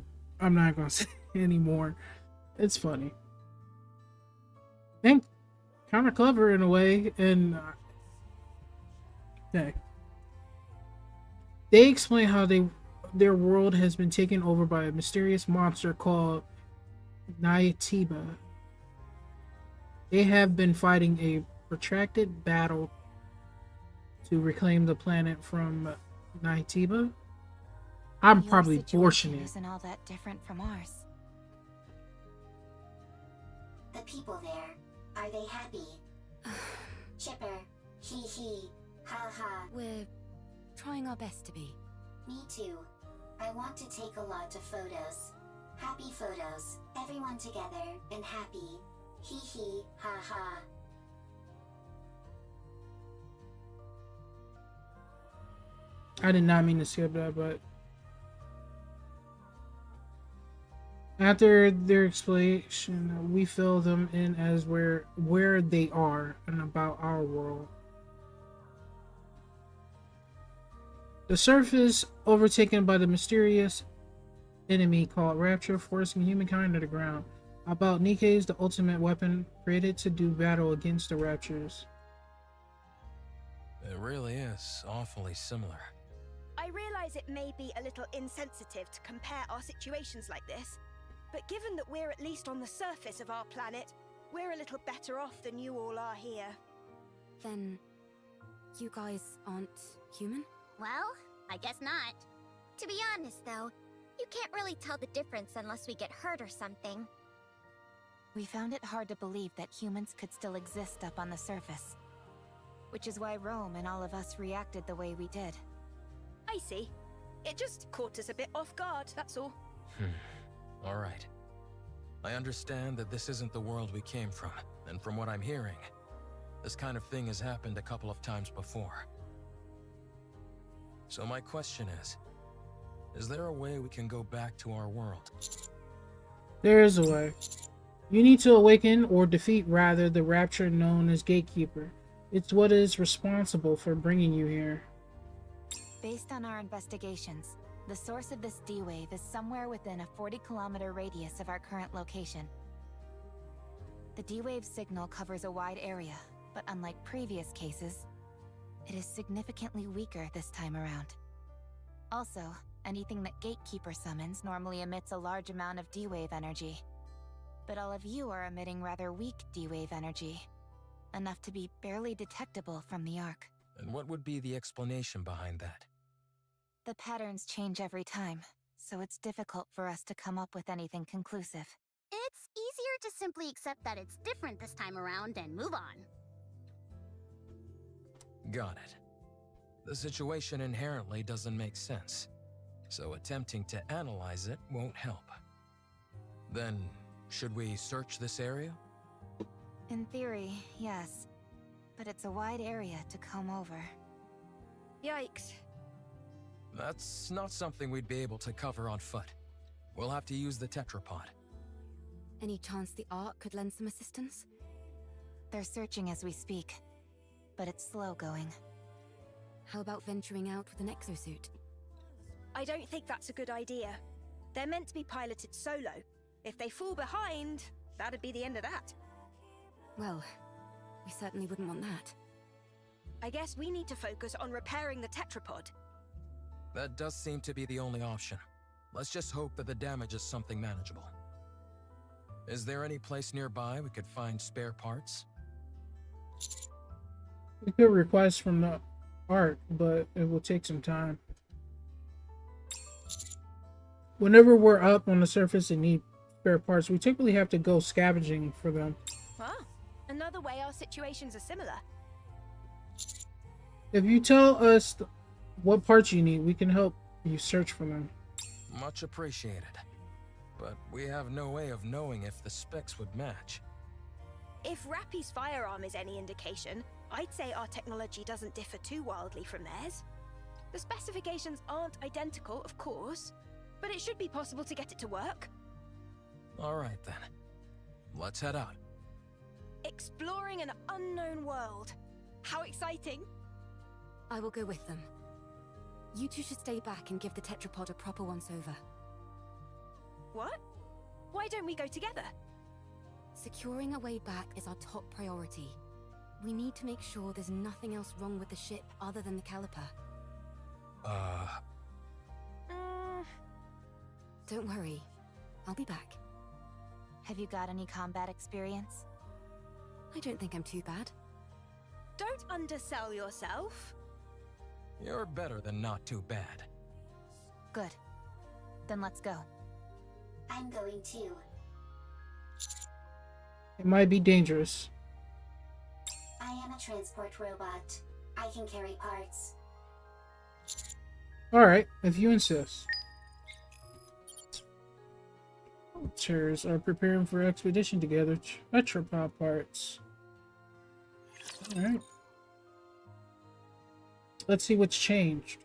I'm not gonna say anymore. It's funny and kind of clever in a way, and yeah. They explain how their world has been taken over by a mysterious monster called Nikke. They have been fighting a protracted battle to reclaim the planet from Nikke. I'm Your probably situation abortioning. isn't all that different from ours. The people there, are they happy? Chipper, hee hee, ha ha. We're trying our best to be. Me too. I want to take a lot of photos. Happy photos. Everyone together and happy. Hee hee, ha ha. I did not mean to skip that, but after their explanation, we fill them in as where they are and about our world. The surface overtaken by the mysterious enemy called Rapture, forcing humankind to the ground. About Nikke's, the ultimate weapon created to do battle against the Raptures. It really is awfully similar. I realize it may be a little insensitive to compare our situations like this, but given that we're at least on the surface of our planet, we're a little better off than you all are here. Then, you guys aren't human? Well, I guess not. To be honest, though, you can't really tell the difference unless we get hurt or something. We found it hard to believe that humans could still exist up on the surface. Which is why Rome and all of us reacted the way we did. I see. It just caught us a bit off guard, that's all. All right. I understand that this isn't the world we came from, and from what I'm hearing, this kind of thing has happened a couple of times before. So my question is there a way we can go back to our world? There is a way. You need to awaken, or defeat rather, the Rapture known as Gatekeeper. It's what is responsible for bringing you here. Based on our investigations, the source of this D-Wave is somewhere within a 40-kilometer radius of our current location. The D-Wave signal covers a wide area, but unlike previous cases, it is significantly weaker this time around. Also, anything that Gatekeeper summons normally emits a large amount of D-Wave energy. But all of you are emitting rather weak D-Wave energy, enough to be barely detectable from the Ark. And what would be the explanation behind that? The patterns change every time, so it's difficult for us to come up with anything conclusive. It's easier to simply accept that it's different this time around and move on. Got it. The situation inherently doesn't make sense, so attempting to analyze it won't help. Then, should we search this area? In theory, yes. But it's a wide area to comb over. Yikes. That's not something we'd be able to cover on foot. We'll have to use the tetrapod. Any chance the Ark could lend some assistance? They're searching as we speak, but it's slow going. How about venturing out with an exosuit? I don't think that's a good idea. They're meant to be piloted solo. If they fall behind, that'd be the end of that. Well, we certainly wouldn't want that. I guess we need to focus on repairing the tetrapod. That does seem to be the only option. Let's just hope that the damage is something manageable. Is there any place nearby we could find spare parts? We could request from the Ark, but it will take some time. Whenever we're up on the surface and need spare parts, we typically have to go scavenging for them. Ah, another way our situations are similar. If you tell us what parts you need, we can help you search for them. Much appreciated. But we have no way of knowing if the specs would match. If Rappy's firearm is any indication, I'd say our technology doesn't differ too wildly from theirs. The specifications aren't identical, of course, but it should be possible to get it to work. Alright then. Let's head out. Exploring an unknown world. How exciting! I will go with them. You two should stay back and give the tetrapod a proper once-over. What? Why don't we go together? Securing a way back is our top priority. We need to make sure there's nothing else wrong with the ship other than the caliper. Don't worry. I'll be back. Have you got any combat experience? I don't think I'm too bad. Don't undersell yourself. You're better than not too bad. Good. Then let's go. I'm going too. It might be dangerous. I am a transport robot. I can carry parts. Alright, if you insist. Vultures are preparing for expedition together. Tetrapod parts. Alright. Let's see what's changed.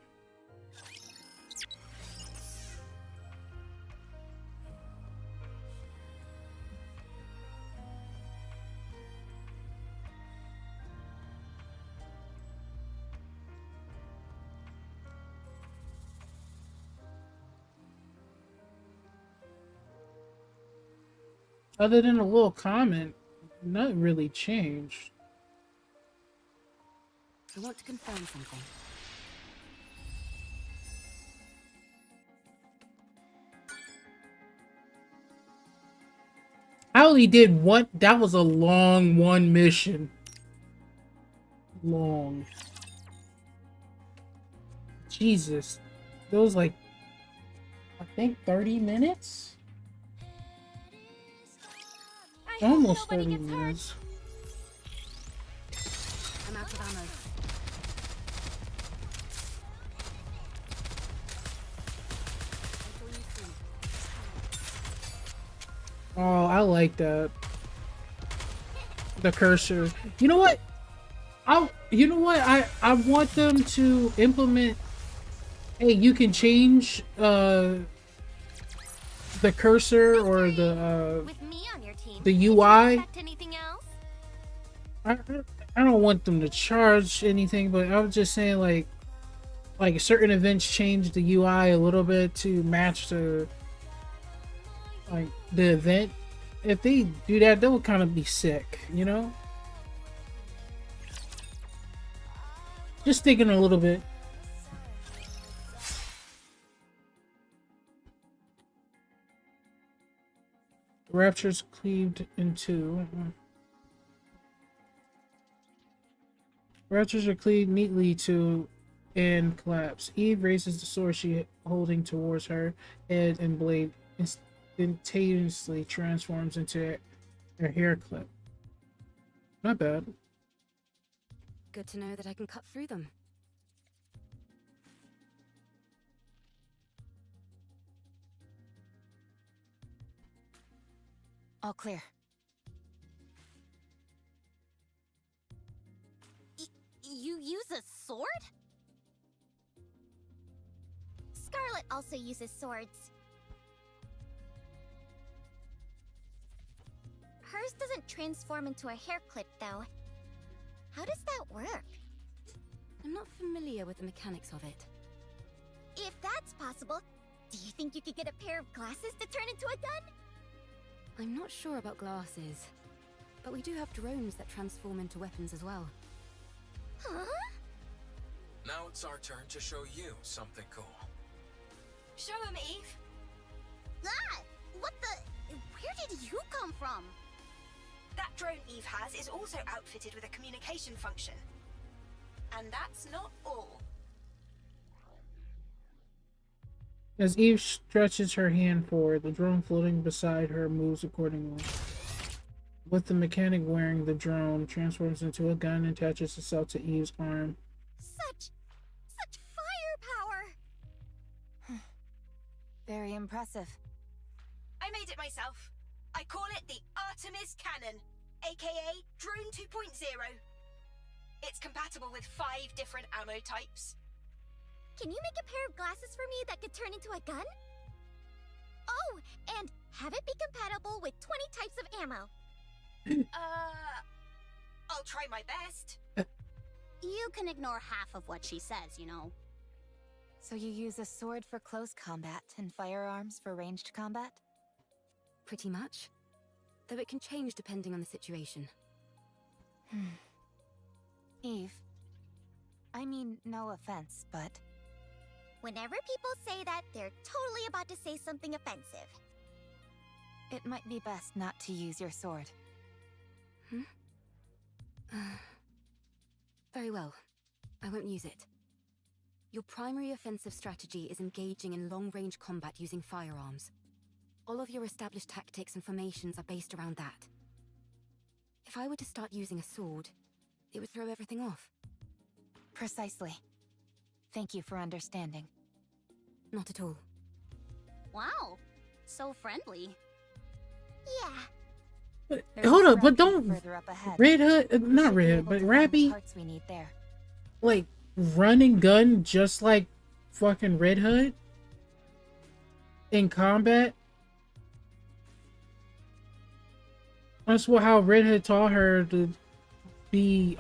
Other than a little comment, nothing really changed. I want to confirm something. I only did one. That was a long one mission. Long. Jesus. That was like, I think 30 minutes? I hope Almost nobody 30 gets hurt. minutes. I'm out of ammo. Until you soon. Oh, I like that. The cursor. You know what? I want them to implement. Hey, you can change the cursor or the With me on your team, the did you UI. expect anything else? I don't want them to charge anything, but I was just saying like certain events change the UI a little bit to match the event. if they do that, that would kind of be sick, you know? Just thinking a little bit. The raptures cleaved in two. Raptors are cleaved neatly to and collapse. Eve raises the sword she holding towards her head, and blade instantaneously transforms into a hair clip. Not bad. Good to know that I can cut through them. All clear. You use a sword? Scarlet also uses swords. Hers doesn't transform into a hair clip, though. How does that work? I'm not familiar with the mechanics of it. If that's possible, do you think you could get a pair of glasses to turn into a gun? I'm not sure about glasses, but we do have drones that transform into weapons as well. Huh? Now it's our turn to show you something cool. Show him, Eve. Ah! What the... Where did you come from? That drone Eve has is also outfitted with a communication function. And that's not all. As Eve stretches her hand forward, the drone floating beside her moves accordingly. With the mechanic wearing the drone, transforms into a gun and attaches itself to Eve's arm. Such firepower! Very impressive. I made it myself. I call it the Artemis Cannon, aka Drone 2.0. It's compatible with 5 different ammo types. Can you make a pair of glasses for me that could turn into a gun? Oh, and have it be compatible with 20 types of ammo. I'll try my best. You can ignore half of what she says, you know. So you use a sword for close combat and firearms for ranged combat? Pretty much. Though it can change depending on the situation. Eve, I mean, no offense, but... Whenever people say that, they're totally about to say something offensive. it might be best not to use your sword. Very well. I won't use it. Your primary offensive strategy is engaging in long-range combat using firearms. All of your established tactics and formations are based around that. If I were to start using a sword, it would throw everything off. Precisely. Thank you for understanding. Not at all. Wow, so friendly. Yeah. But, There's hold a up, but scrap don't further up ahead. Red Hood, We not should be Red Hood, able but to find the Rappy, parts we need there. like, run and gun just like fucking Red Hood in combat. That's what how Red Hood taught her to be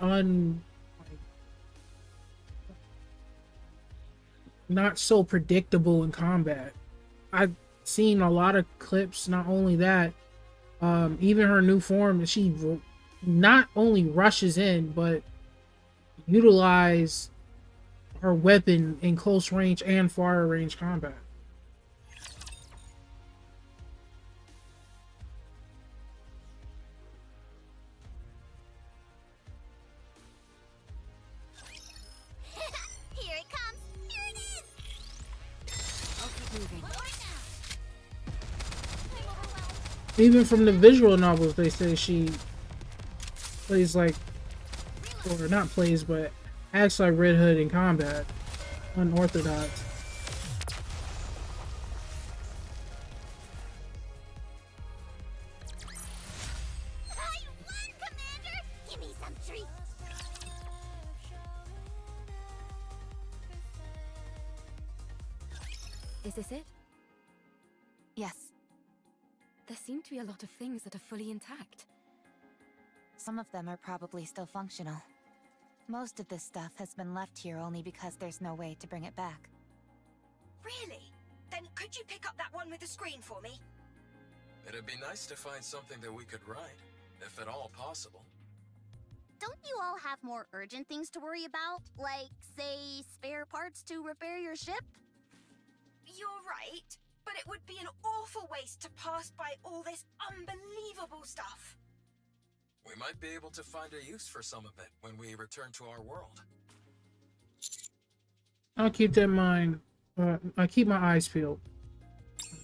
not so predictable in combat. I've seen a lot of clips. Not only that, even her new form, she not only rushes in but utilize her weapon in close range and far range combat. Here it comes! Here it is! I'll keep moving. What now? I'm overwhelmed. Even from the visual novels, they say she plays like, or not plays, but acts like Red Hood in combat. Unorthodox. I won, Commander! Give me some treats! Is this it? Yes, There seem to be a lot of things that are fully intact. some of them are probably still functional. Most of this stuff has been left here only because there's no way to bring it back. Really? Then could you pick up that one with the screen for me? It'd be nice to find something that we could ride, if at all possible. Don't you all have more urgent things to worry about? Like, say, spare parts to repair your ship? You're right, but it would be an awful waste to pass by all this unbelievable stuff. We might be able to find a use for some of it when we return to our world. I'll keep that in mind. I keep my eyes peeled.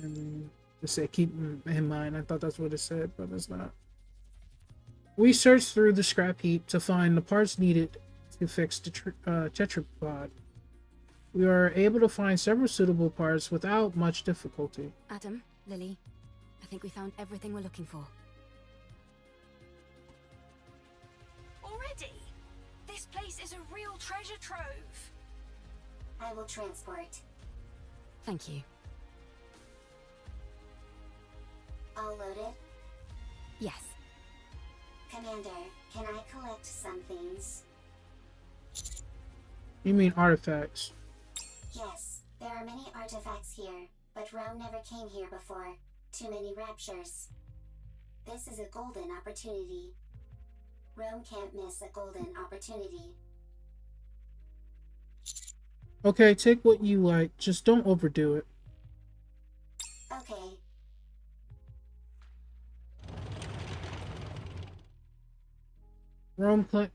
And it said keep in mind. I thought that's what it said, but it's not. We searched through the scrap heap to find the parts needed to fix the tetrapod. We are able to find several suitable parts without much difficulty. Adam, Lily, I think we found everything we're looking for. Already? This place is a real treasure trove. I will transport. Thank you. All loaded? Yes. Commander, can I collect some things? You mean artifacts? Yes, there are many artifacts here, but Rome never came here before. Too many raptures. This is a golden opportunity. Rome can't miss a golden opportunity. Okay, take what you like. Just don't overdo it. Okay. Rome clicks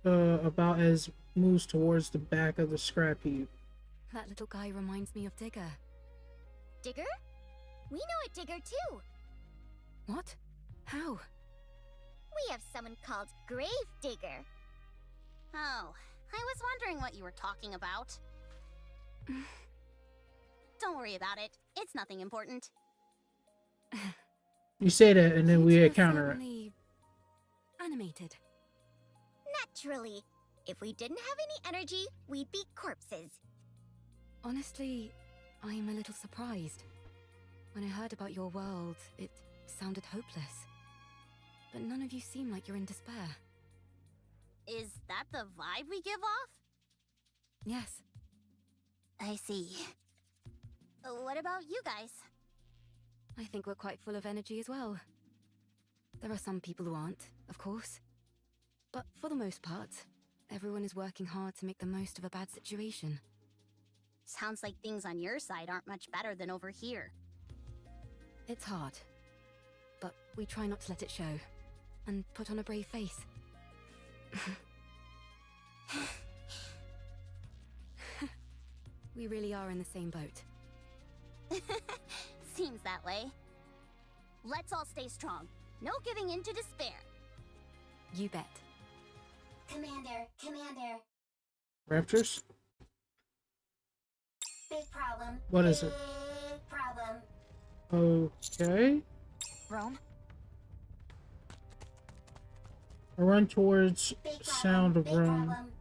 about as moves towards the back of the scrap heap. That little guy reminds me of Digger. Digger? We know a Digger too. What? How? We have someone called Grave Digger. Oh, I was wondering what you were talking about. Don't worry about it. It's nothing important. You say that, and then we Kids were encounter it. suddenly animated. Naturally. If we didn't have any energy, we'd be corpses. Honestly, I'm a little surprised. When I heard about your world, it sounded hopeless. But none of you seem like you're in despair. Is that the vibe we give off? Yes. I see. What about you guys? I think we're quite full of energy as well. There are some people who aren't, of course. But for the most part, everyone is working hard to make the most of a bad situation. Sounds like things on your side aren't much better than over here. It's hard. But we try not to let it show. And put on a brave face. We really are in the same boat. Seems that way. Let's all stay strong. No giving in to despair. You bet. Commander. Raptors? Big problem. What is it? Big problem. Okay. Rome? I run towards Big problem. sound of Big Rome. problem.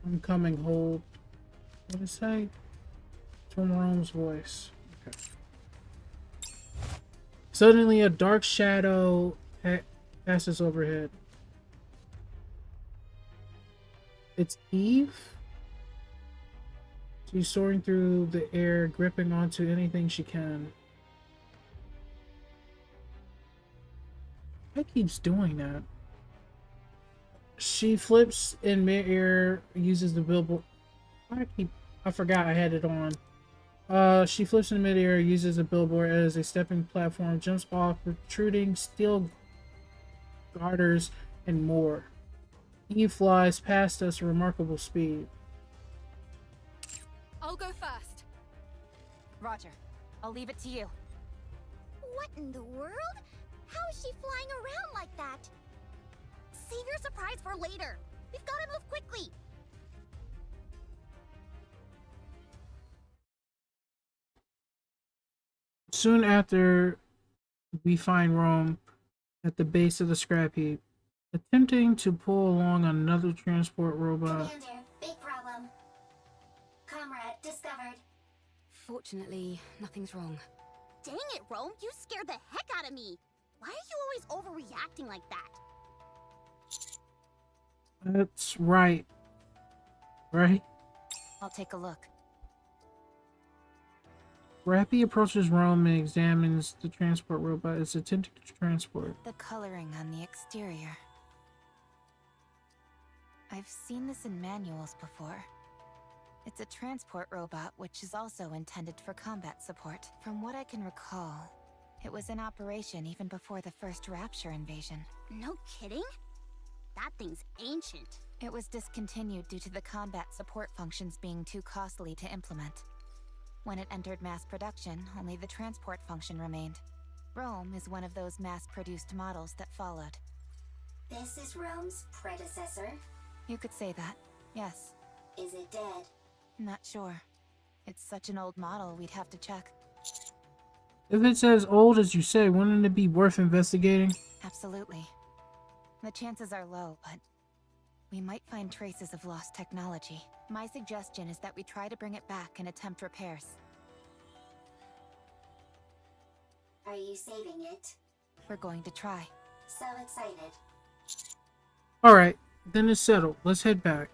I'm coming, hold. What did it say? From Rome's voice. Okay. Suddenly a dark shadow passes overhead. It's Eve? She's soaring through the air, gripping onto anything she can. It keeps doing that. She flips in midair, uses the billboard. I forgot I had it on. She flips in midair, uses a billboard as a stepping platform, jumps off, protruding steel garters, and more. Eve flies past us at remarkable speed. I'll go first. Roger. I'll leave it to you. What in the world? How is she flying around like that? Save your surprise for later. We've got to move quickly. Soon after, we find Rome at the base of the scrap heap, attempting to pull along another transport robot. Commander, big problem. Comrade discovered. Fortunately, nothing's wrong. Dang it, Rome. You scared the heck out of me. Why are you always overreacting like that? That's right. Right? I'll take a look. Rappy approaches Rome and examines the transport robot it's attempting to transport. The coloring on the exterior. I've seen this in manuals before. It's a transport robot which is also intended for combat support. From what I can recall, it was in operation even before the first Rapture invasion. No kidding? That thing's ancient. It was discontinued due to the combat support functions being too costly to implement. When it entered mass production, only the transport function remained. Rome is one of those mass-produced models that followed. This is Rome's predecessor? You could say that, yes. Is it dead? Not sure. It's such an old model, we'd have to check. If it's as old as you say, wouldn't it be worth investigating? Absolutely. The chances are low, but we might find traces of lost technology. My suggestion is that we try to bring it back and attempt repairs. Are you saving it? We're going to try. So excited. Alright, then it's settled. Let's head back.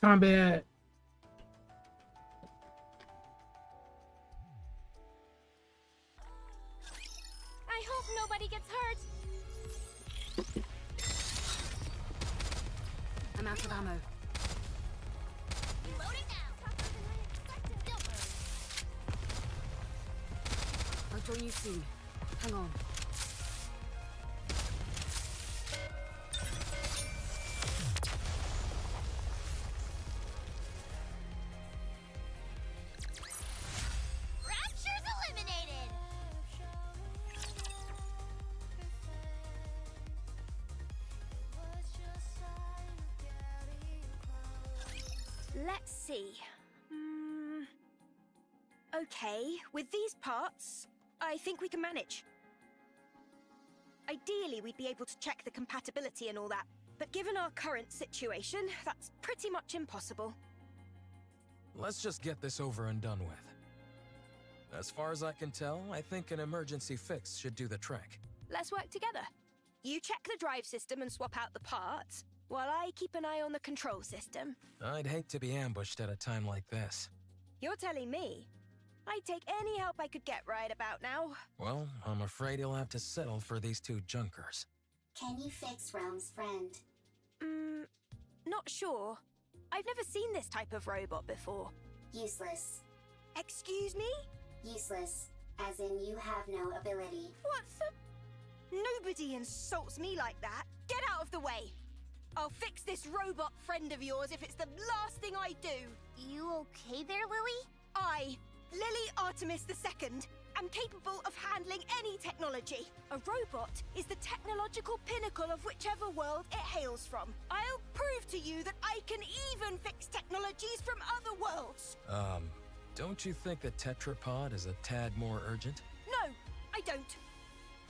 Combat. I hope nobody gets hurt. I'm out of ammo. Reloading now. I'll join you soon. Hang on. Rapture's eliminated. Let's see. Okay, with these parts, I think we can manage. Ideally, we'd be able to check the compatibility and all that, but given our current situation, that's pretty much impossible. Let's just get this over and done with. As far as I can tell, I think an emergency fix should do the trick. Let's work together. You check the drive system and swap out the parts, while I keep an eye on the control system. I'd hate to be ambushed at a time like this. You're telling me? I'd take any help I could get right about now. Well, I'm afraid you'll have to settle for these two junkers. Can you fix Rome's friend? Not sure. I've never seen this type of robot before. Useless. Excuse me? Useless. As in you have no ability. What the? Nobody insults me like that. Get out of the way. I'll fix this robot friend of yours if it's the last thing I do. You okay there, Lily? I, Lily Artemis II, am capable of handling any technology. A robot is the technological pinnacle of whichever world it hails from. I'll prove to you that I can even fix technologies from other worlds. Don't you think the tetrapod is a tad more urgent? No, I don't.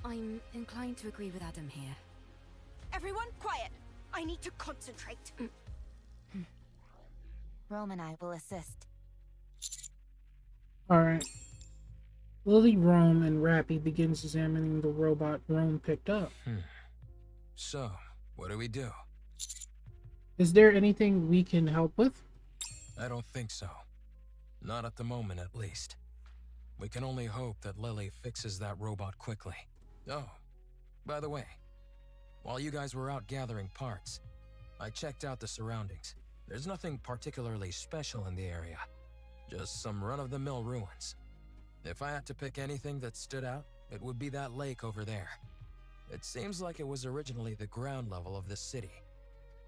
I'm inclined to agree with Adam here. Everyone, quiet. I need to concentrate. Rome and I will assist. Alright. Lily, Rome, and Rappy begins examining the robot Rome picked up. So, what do we do? Is there anything we can help with? I don't think so. Not at the moment, at least. We can only hope that Lily fixes that robot quickly. Oh, by the way, while you guys were out gathering parts, I checked out the surroundings. There's nothing particularly special in the area. Just some run-of-the-mill ruins. If I had to pick anything that stood out, it would be that lake over there. It seems like it was originally the ground level of this city.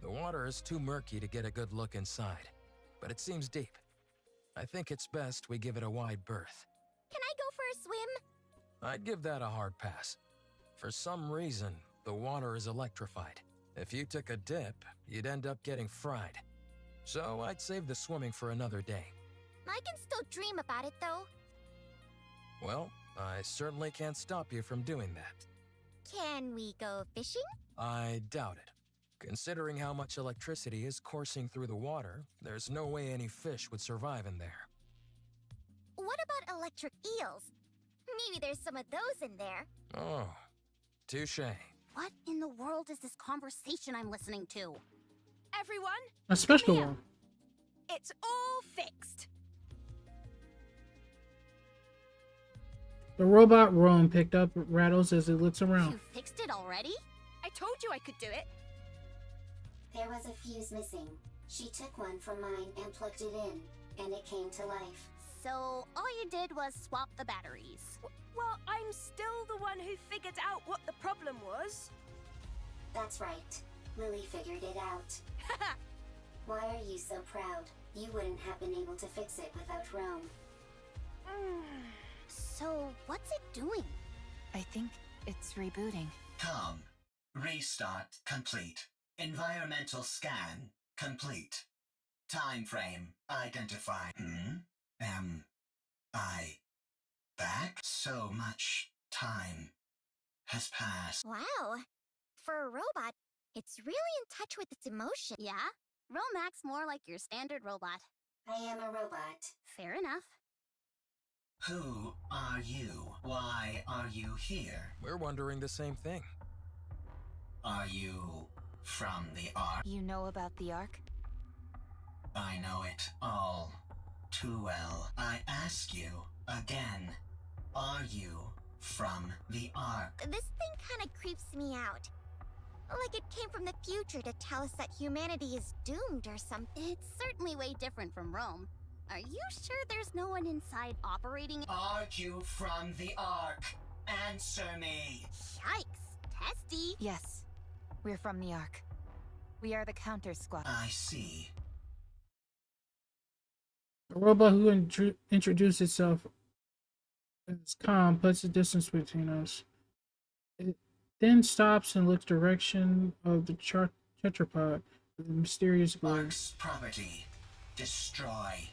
The water is too murky to get a good look inside, but it seems deep. I think it's best we give it a wide berth. Can I go for a swim? I'd give that a hard pass. For some reason, the water is electrified. If you took a dip, you'd end up getting fried. So I'd save the swimming for another day. I can still dream about it, though. Well, I certainly can't stop you from doing that. Can we go fishing? I doubt it. Considering how much electricity is coursing through the water, there's no way any fish would survive in there. What about electric eels? Maybe there's some of those in there. Oh, touché. What in the world is this conversation I'm listening to? Everyone, A special here. one. It's all fixed. The robot Rome picked up rattles as it looks around. You fixed it already? I told you I could do it. There was a fuse missing. She took one from mine and plugged it in, and it came to life. So all you did was swap the batteries. Well, I'm still the one who figured out what the problem was. That's right. Lily figured it out. Why are you so proud? You wouldn't have been able to fix it without Rome. So what's it doing? I think it's rebooting. Com. Restart complete. Environmental scan complete. Time frame identified. Am I back? So much time has passed. Wow. For a robot, it's really in touch with its emotion. Yeah? Rome acts more like your standard robot. I am a robot. Fair enough. Who are you? Why are you here? We're wondering the same thing. Are you from the Ark? You know about the Ark? I know it all too well. I ask you again. Are you from the Ark? This thing kind of creeps me out. Like it came from the future to tell us that humanity is doomed or something. It's certainly way different from Rome. Are you sure there's no one inside operating? Are you from the Ark? Answer me. Yikes! Testy! Yes. We're from the Ark. We are the counter squad. I see. The robot who introduced itself as calm puts a distance between us. It then stops and looks direction of the tetrapod with a mysterious glare. Ark's property. Destroy.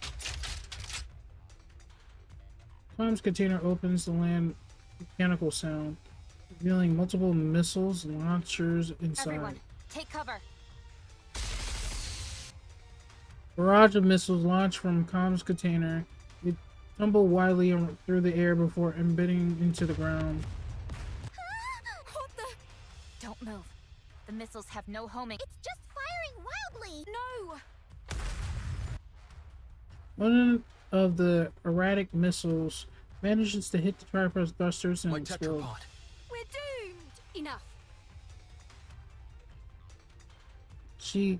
Comms container opens the land mechanical sound, revealing multiple missiles launchers inside. Everyone, take cover. Barrage of missiles launch from comms container. They tumble wildly through the air before embedding into the ground. What the? Don't move. The missiles have no homing. It's just firing wildly! No! One of the erratic missiles manages to hit the tripod thrusters and Like explode. tetrapod. We're doomed! Enough. She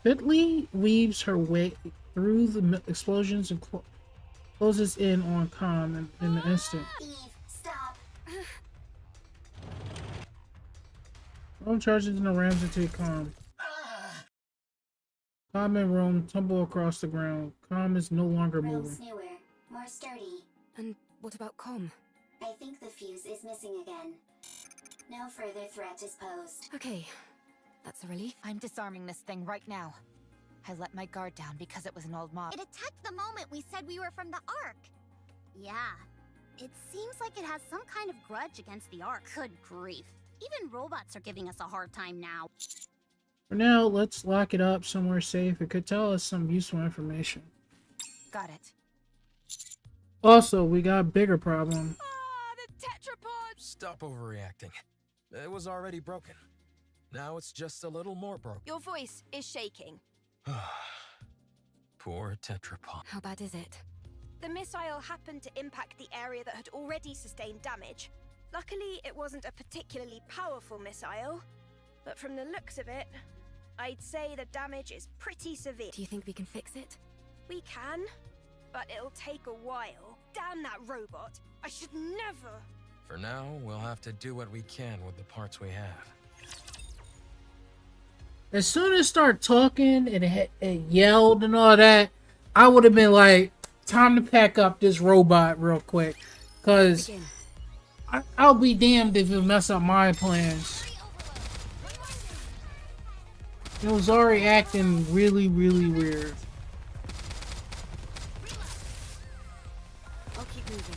fitly weaves her way through the explosions and closes in on comm in an instant. Eve, stop. Rome charges and rams into comm. Comm and Rome tumble across the ground. Comm is no longer Rome's moving. newer, more sturdy. And what about Com? I think the fuse is missing again. No further threat is posed. Okay, that's a relief. I'm disarming this thing right now. I let my guard down because it was an old mob. It attacked the moment we said we were from the Ark. Yeah. It seems like it has some kind of grudge against the Ark. Good grief. Even robots are giving us a hard time now. For now, let's lock it up somewhere safe. It could tell us some useful information. Got it. Also, we got a bigger problem. Ah, the tetrapod! Stop overreacting. It was already broken. Now it's just a little more broken. Your voice is shaking. Poor tetrapod. How bad is it? The missile happened to impact the area that had already sustained damage. Luckily, it wasn't a particularly powerful missile, but from the looks of it, I'd say the damage is pretty severe. Do you think we can fix it? We can, but it'll take a while. Damn that robot! I should never! For now, we'll have to do what we can with the parts we have. As soon as it started talking and it yelled and all that, I would have been like, time to pack up this robot real quick. Because I'll be damned if it mess up my plans. It was already acting really, really weird. I'll keep moving.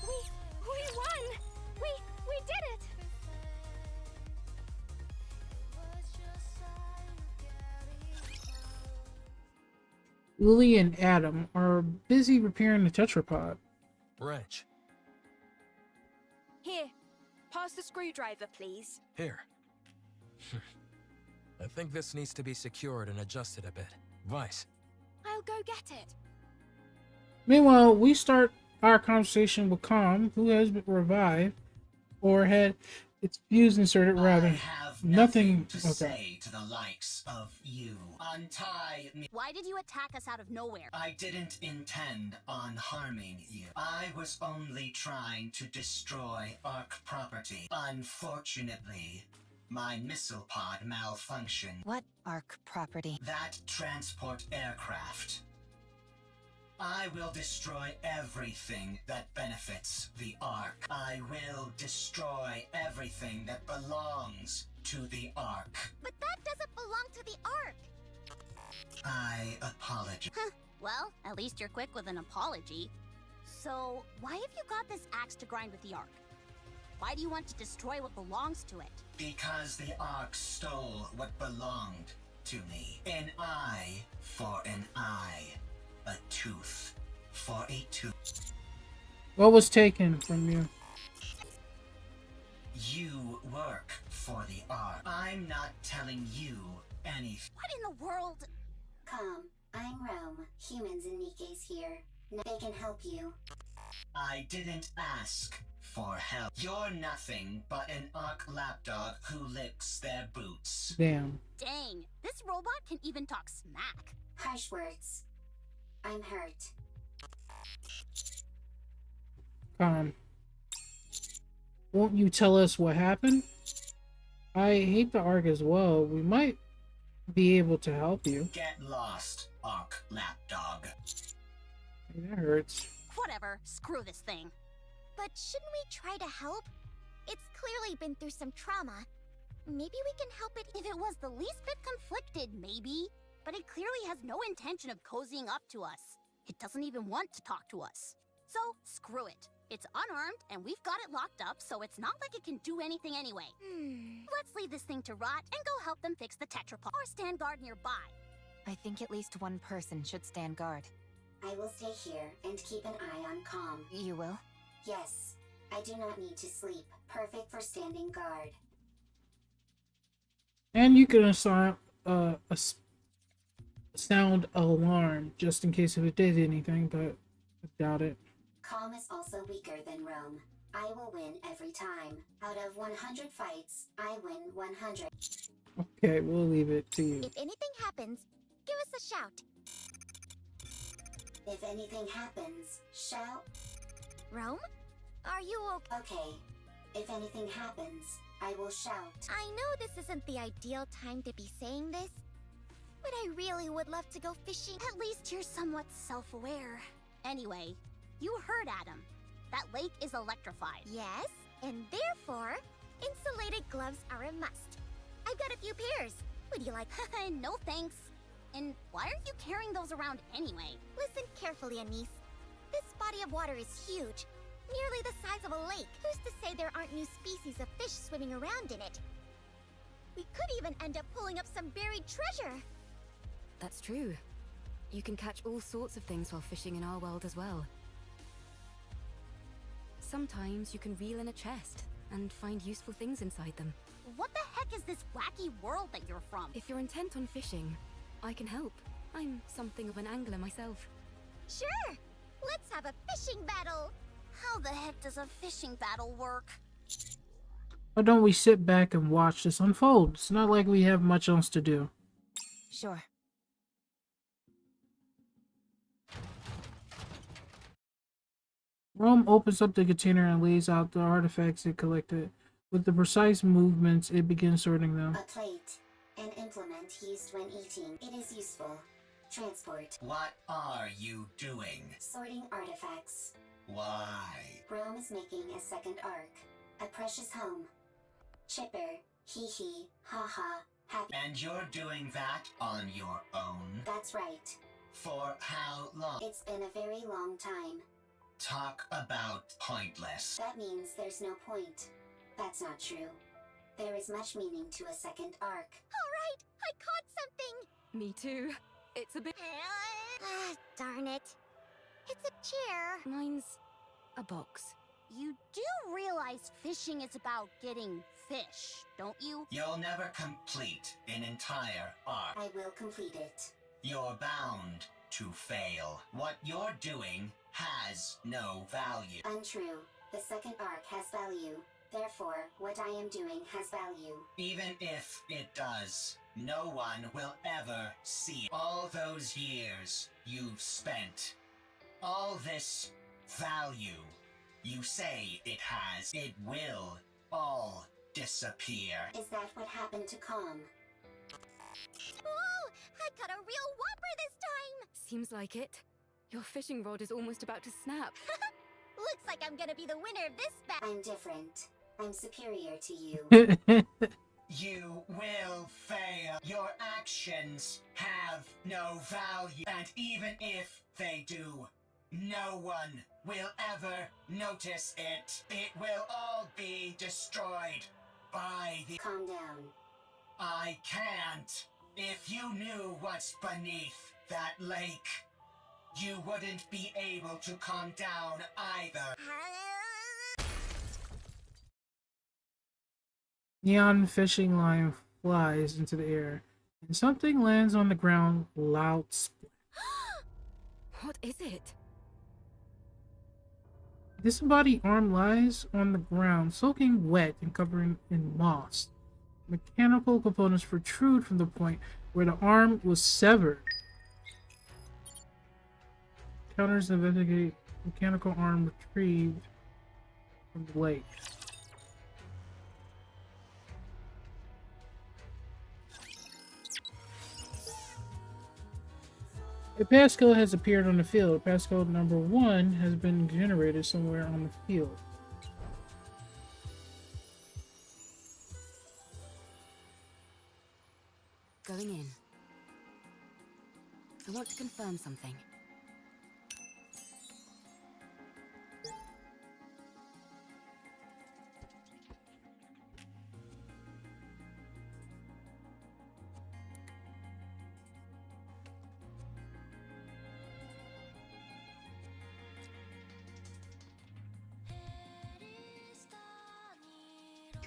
We won! We did it! Lily and Adam are busy repairing the tetrapod. Wrench. Here, pass the screwdriver, please. Here. I think this needs to be secured and adjusted a bit. Vice. I'll go get it. Meanwhile, we start our conversation with Calm, who has been revived or had its fuse inserted rather. I have Nothing. to Okay. say to the likes of you. Untie me. Why did you attack us out of nowhere? I didn't intend on harming you. I was only trying to destroy Ark property. Unfortunately, my missile pod malfunctioned. What Ark property? That transport aircraft. I will destroy everything that benefits the Ark. I will destroy everything that belongs to the Ark. But that doesn't belong to the Ark. I apologize. Well, at least you're quick with an apology. So, why have you got this axe to grind with the Ark? Why do you want to destroy what belongs to it? Because the Ark stole what belonged to me. An eye for an eye. A tooth for a tooth. What was taken from you? You work for the Ark. I'm not telling you anything. What in the world? Calm. I'm Rome. Humans and Nikke's here. They can help you. I didn't ask for help. You're nothing but an Ark lapdog who licks their boots. Damn. Dang, this robot can even talk smack. Harsh words. I'm hurt. Calm. Won't you tell us what happened? I hate the Ark as well. We might be able to help you. Get lost, Ark lapdog. That hurts. Whatever, screw this thing. But shouldn't we try to help? It's clearly been through some trauma. Maybe we can help it. If it was the least bit conflicted, maybe. But it clearly has no intention of cozying up to us. It doesn't even want to talk to us. So, screw it. It's unarmed, and we've got it locked up, so it's not like it can do anything anyway. Let's leave this thing to rot and go help them fix the tetrapod. Or stand guard nearby. I think at least one person should stand guard. I will stay here and keep an eye on Calm. You will? Yes. I do not need to sleep. Perfect for standing guard. And you can assign sound alarm just in case if it did anything, but I doubt it. Calm is also weaker than Rome. I will win every time. Out of 100 fights, I win 100. Okay, we'll leave it to you. If anything happens, give us a shout. If anything happens, shout. Rome? Are you okay? Okay. If anything happens, I will shout. I know this isn't the ideal time to be saying this, but I really would love to go fishing. At least you're somewhat self-aware. Anyway, you heard Adam. That lake is electrified. Yes, and therefore, insulated gloves are a must. I've got a few pairs. Would you like? No thanks. And why are you carrying those around anyway? Listen carefully, Anise. This body of water is huge, nearly the size of a lake. Who's to say there aren't new species of fish swimming around in it? We could even end up pulling up some buried treasure. That's true. You can catch all sorts of things while fishing in our world as well. Sometimes you can reel in a chest and find useful things inside them. What the heck is this wacky world that you're from? If you're intent on fishing, I can help. I'm something of an angler myself. Sure! Let's have a fishing battle! How the heck does a fishing battle work? Why don't we sit back and watch this unfold? It's not like we have much else to do. Sure. Rome opens up the container and lays out the artifacts it collected. With the precise movements, it begins sorting them. A plate. An implement used when eating. It is useful. Transport. What are you doing? Sorting artifacts. Why? Rome is making a second arc. A precious home. Chipper. Hee hee. Ha ha. Happy. And you're doing that on your own? That's right. For how long? It's been a very long time. Talk about pointless. That means there's no point. That's not true. There is much meaning to a second arc. Alright, I caught something! Me too. It's a bit... Darn it. It's a chair. Mine's a box. You do realize fishing is about getting fish, don't you? You'll never complete an entire arc. I will complete it. You're bound to fail. What you're doing has no value. Untrue. The second arc has value. Therefore, what I am doing has value. Even if it does, no one will ever see all those years you've spent. All this value you say it has, it will all disappear. Is that what happened to Calm? Oh, I got a real whopper this time! Seems like it. Your fishing rod is almost about to snap. Looks like I'm gonna be the winner of this battle. I'm different. I'm superior to you. You will fail. Your actions have no value. And even if they do, no one will ever notice it. It will all be destroyed by the... Calm down. I can't. If you knew what's beneath that lake, you wouldn't be able to calm down either. Neon fishing line flies into the air, and something lands on the ground. Loud splat. What is it? Disembodied arm lies on the ground, soaking wet and covered in moss. Mechanical components protrude from the point where the arm was severed. Counters investigate mechanical arm retrieved from the lake. A passcode has appeared on the field. Passcode number 1 has been generated somewhere on the field. Going in. I want to confirm something.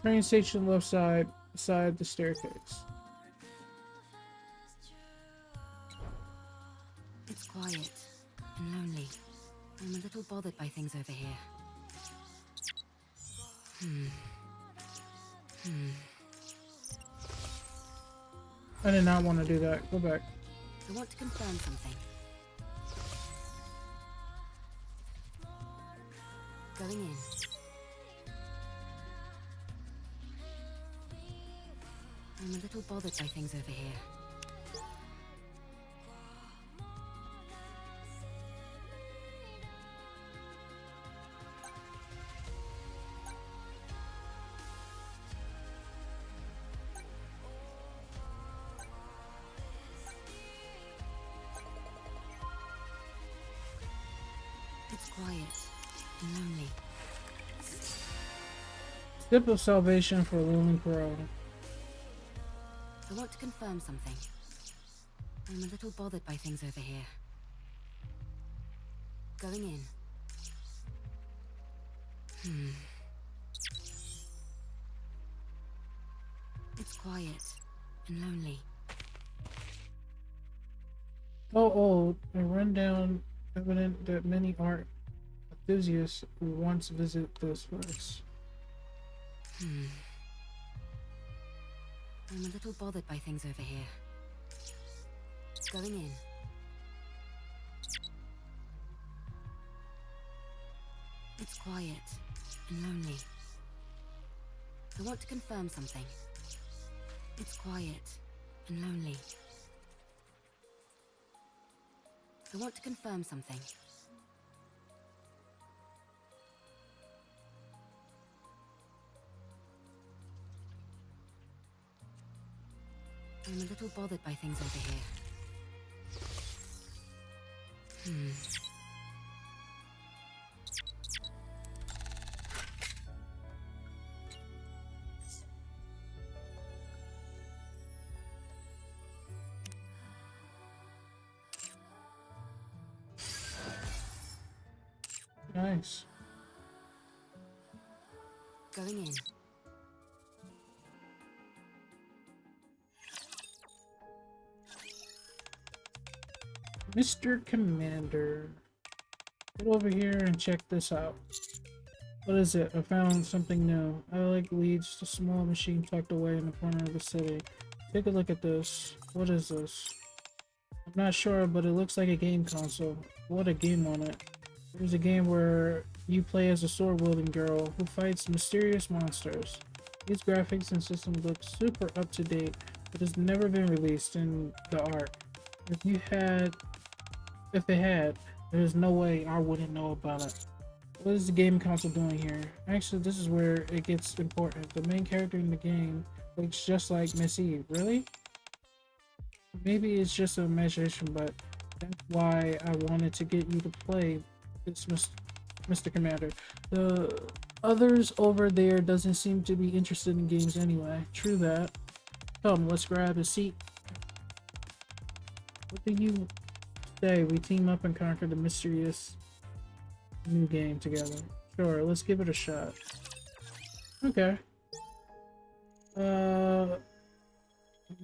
Train station left side, beside the staircase. It's quiet and lonely. I'm a little bothered by things over here. I did not want to do that. Go back. I want to confirm something. Going in. I'm a little bothered by things over here. It's quiet and lonely. Sip of salvation for Lumen Pro. I want to confirm something. I'm a little bothered by things over here. Going in. It's quiet and lonely. Oh, old and run down, evident that many art enthusiasts who once visit this place. I'm a little bothered by things over here. Going in. It's quiet and lonely. I want to confirm something. It's quiet and lonely. I want to confirm something. I'm a little bothered by things over here. Nice. going in. Mr. Commander. Get over here and check this out. What is it? I found something new. Alec leads to a small machine tucked away in the corner of the city. Take a look at this. What is this? I'm not sure, but it looks like a game console. What a game on it. There's a game where you play as a sword-wielding girl who fights mysterious monsters. These graphics and system look super up-to-date, but it's never been released in the Ark. If it had, there's no way I wouldn't know about it. What is the game console doing here? Actually, this is where it gets important. The main character in the game looks just like Miss Eve. Really? Maybe it's just an imagination, but that's why I wanted to get you to play this, Mr. Commander. The others over there doesn't seem to be interested in games anyway. True that. Come, let's grab a seat. What do you say we team up and conquer the mysterious new game together? Sure, let's give it a shot. Okay.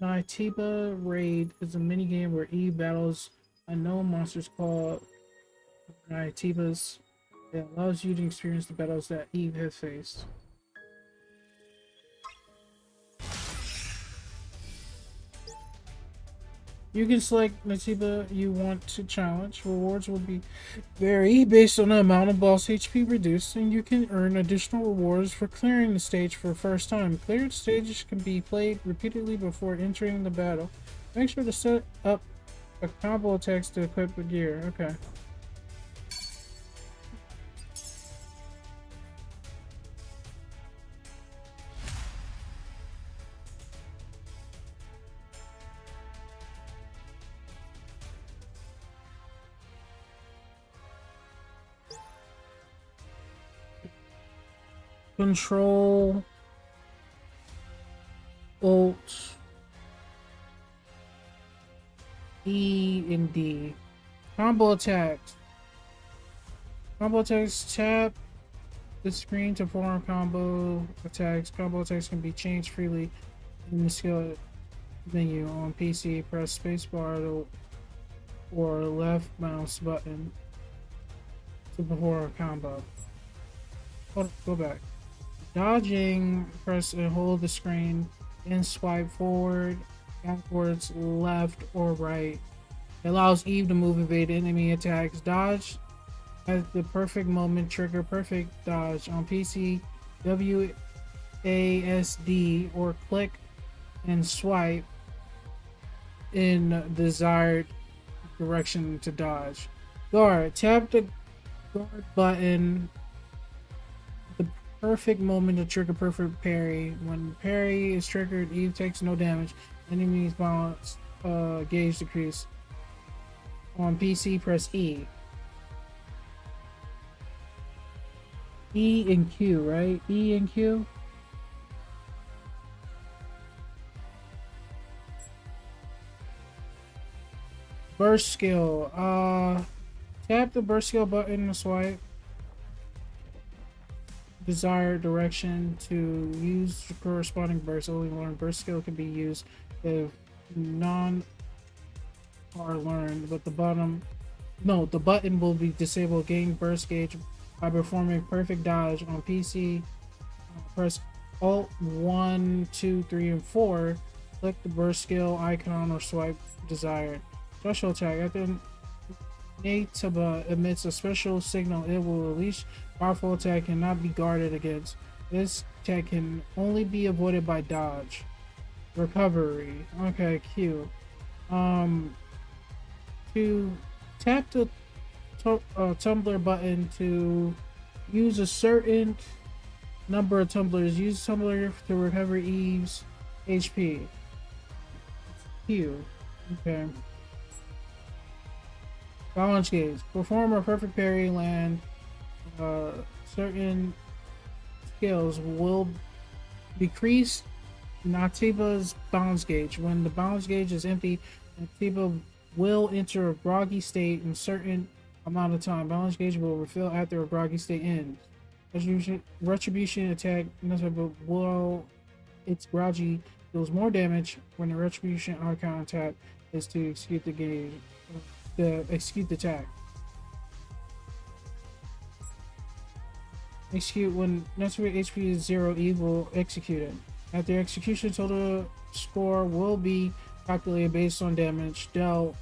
Nikke Raid is a minigame where Eve battles unknown monsters called Nikkes. It allows you to experience the battles that Eve has faced. You can select Nikke you want to challenge. Rewards will be vary based on the amount of boss HP reduced, and you can earn additional rewards for clearing the stage for the first time. Cleared stages can be played repeatedly before entering the battle. Make sure to set up a combo attacks to equip the gear. Okay. Control Alt E and D. Combo attacks. Combo attacks, tap the screen to perform combo attacks. Combo attacks can be changed freely in the skill menu. On PC, press spacebar or left mouse button to perform a combo. Go back. Dodging, press and hold the screen and swipe forward, backwards, left, or right. It allows Eve to move, evade enemy attacks. Dodge at the perfect moment, trigger perfect dodge. On PC, WASD or click and swipe in desired direction to dodge. Guard, tap the guard button. Perfect moment to trigger perfect parry. When parry is triggered, Eve takes no damage. Enemy's balance gauge decrease. On PC, press E. E and Q, right? E and Q. Burst skill. Tap the burst skill button to swipe desired direction to use the corresponding burst. Only learn burst skill can be used if none are learned, but the button will be disabled. Gain burst gauge by performing perfect dodge. On PC, press Alt 1, 2, 3, and 4. Click the burst skill icon or swipe desired. Special attack. After Nikke emits a special signal, it will release powerful attack cannot be guarded against. This attack can only be avoided by dodge. Recovery. Okay, Q. To tap the tumbler button to use a certain number of tumblers. Use tumbler to recover Eve's HP. Q. Okay. Balance gauge. Perform a perfect parry land. Certain skills will decrease Nikke's balance gauge. When the balance gauge is empty, Nikke will enter a groggy state in certain amount of time. Balance gauge will refill after a groggy state ends. Retribution attack, nothing but while it's grouchy, deals more damage when the retribution icon attack is to execute the game. Execute the attack. Execute when necessary HP is 0, evil executed. After execution, total score will be calculated based on damage dealt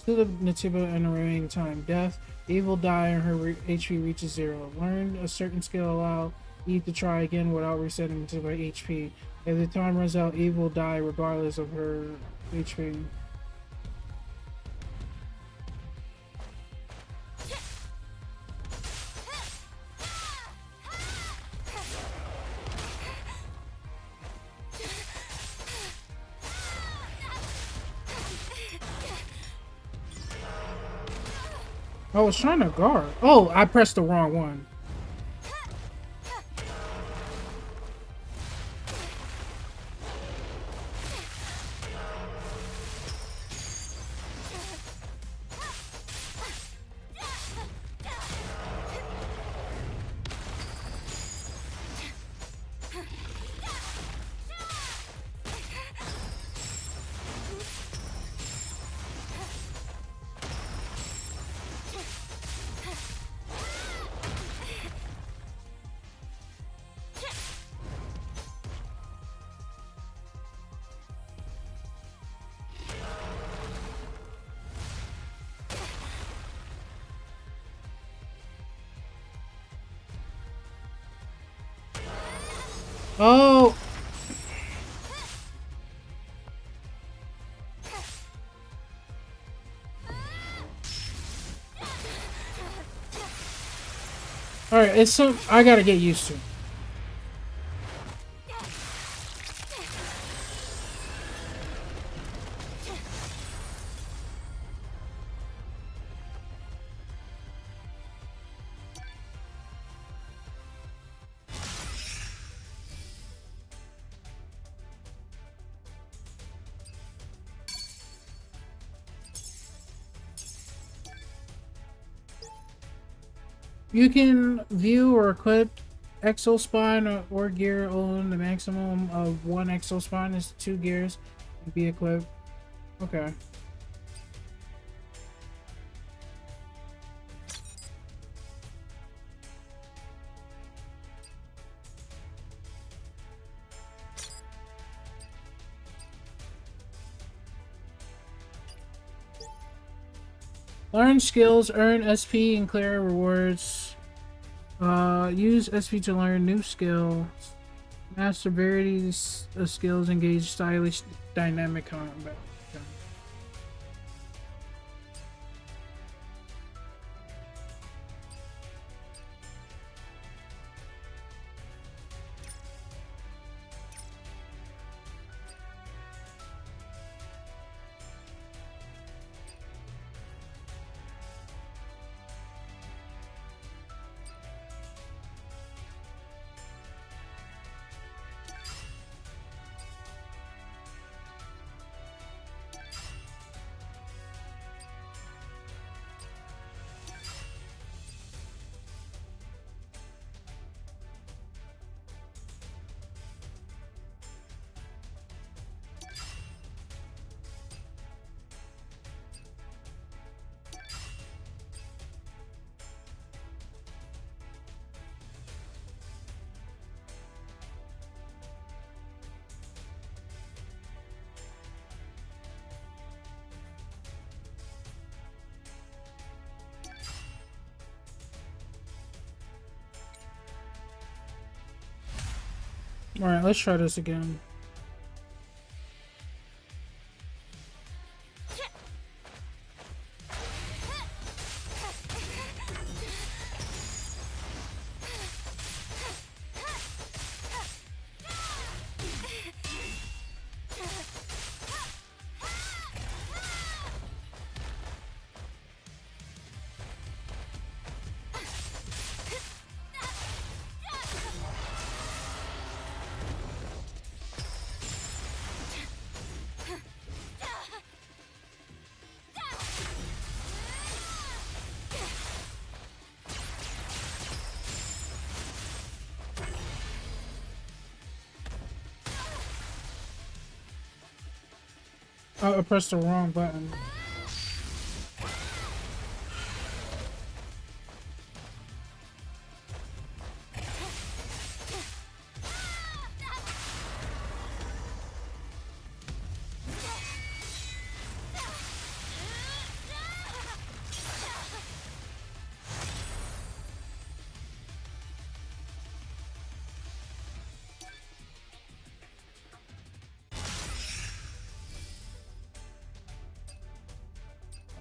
to the Natiba and the remaining time. Death, evil die and her HP reaches 0. Learn a certain skill allow Eve to try again without resetting to her HP. If the time runs out, Eve will die regardless of her HP. I was trying to guard. Oh, I pressed the wrong one. Oh! Alright, it's some I gotta get used to. You can view or equip exospine or gear on the maximum of 1 exospine is 2 gears to be equipped. Okay. Learn skills, earn SP and clear rewards. Use SP to learn new skills. Master varieties of skills, engage stylish dynamic combat. Okay. Alright, let's try this again. I pressed the wrong button.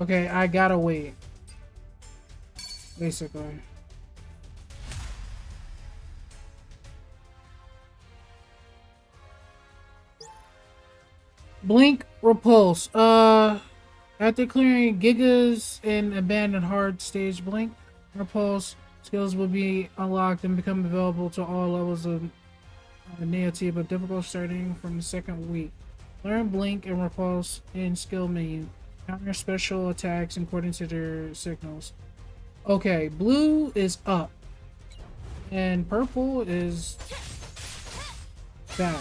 Okay, I gotta wait. Basically. Blink repulse. After clearing Gigas and abandoned hard stage, Blink repulse skills will be unlocked and become available to all levels of Neotee, but difficult starting from the second week. Learn Blink and repulse in skill menu. Counter special attacks according to their signals. Okay, blue is up. And purple is back.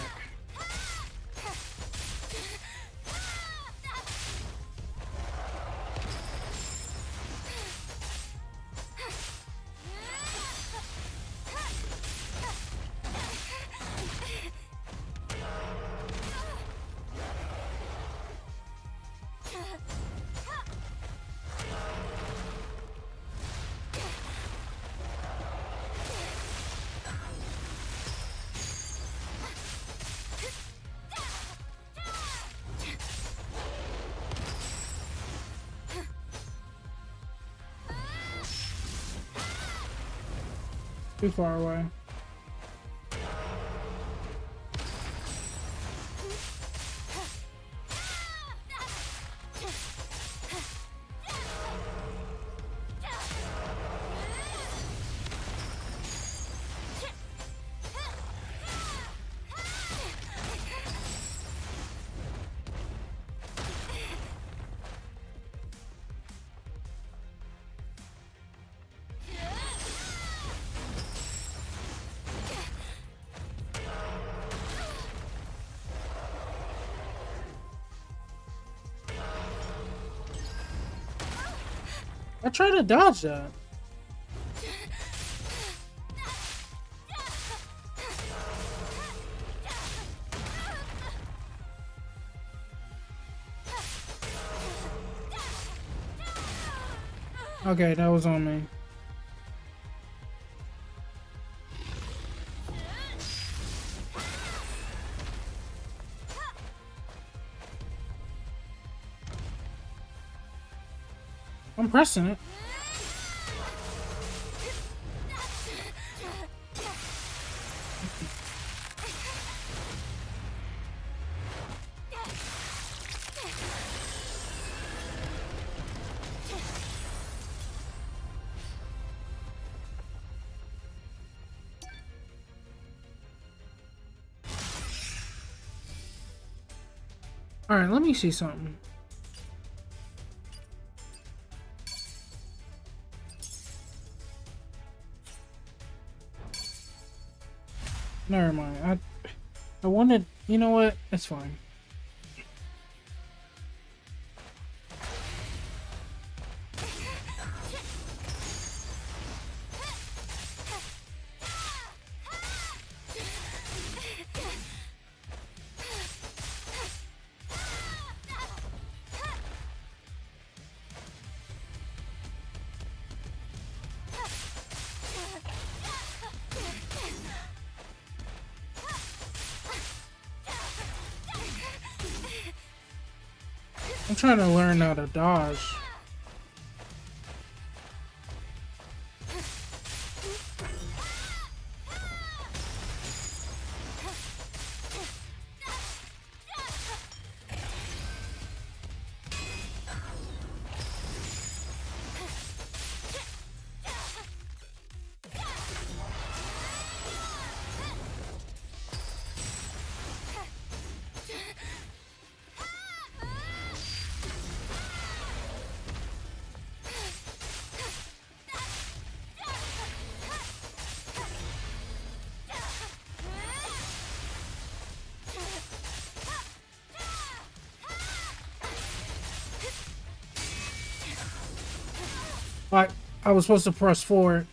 Too far away. I tried to dodge that. Okay, that was on me. I'm pressing it. All right, let me see something. Never mind. I wanted, you know what? It's fine. I'm trying to learn how to dodge. Like, I was supposed to press forward.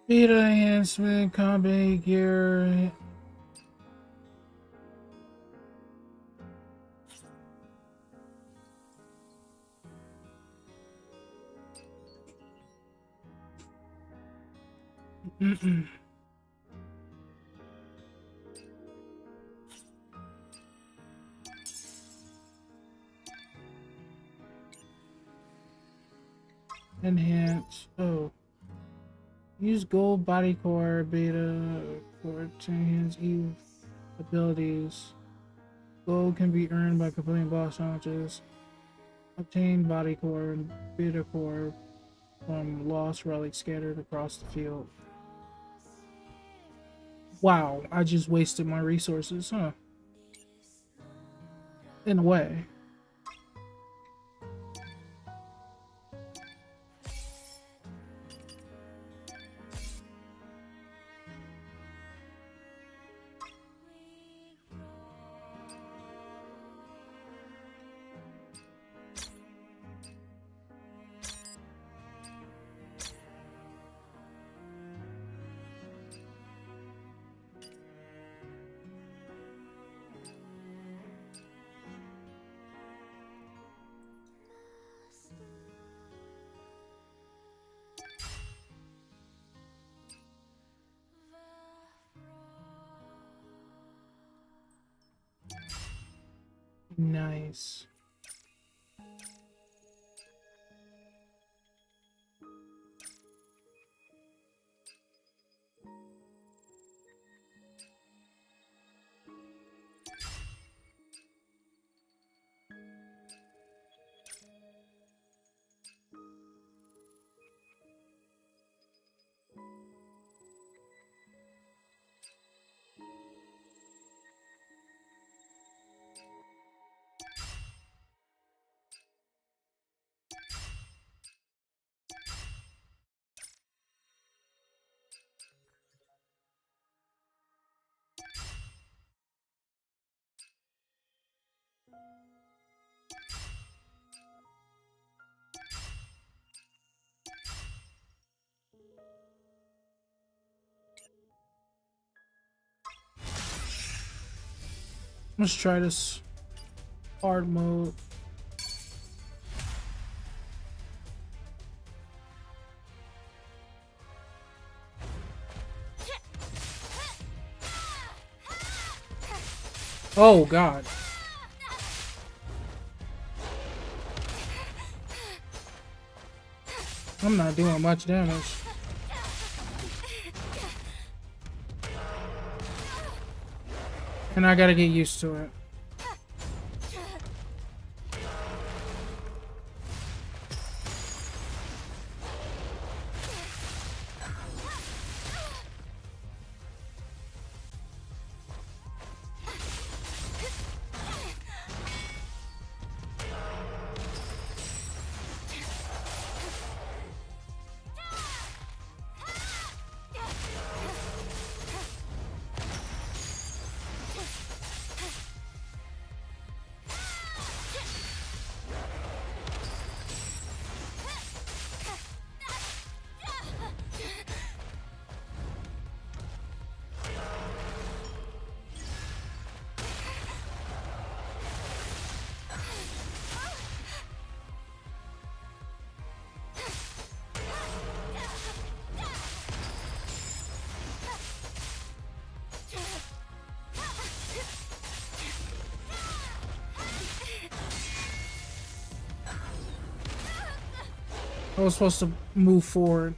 Beta enhancement, combat gear. Enhance. Oh. Use gold body core beta core to enhance Eve abilities. Gold can be earned by completing boss challenges. Obtain body core and beta core from lost relics scattered across the field. Wow, I just wasted my resources, huh? In a way. Nice. Let's try this hard mode. Oh god. I'm not doing much damage. And I gotta get used to it. I was supposed to move forward.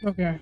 Okay.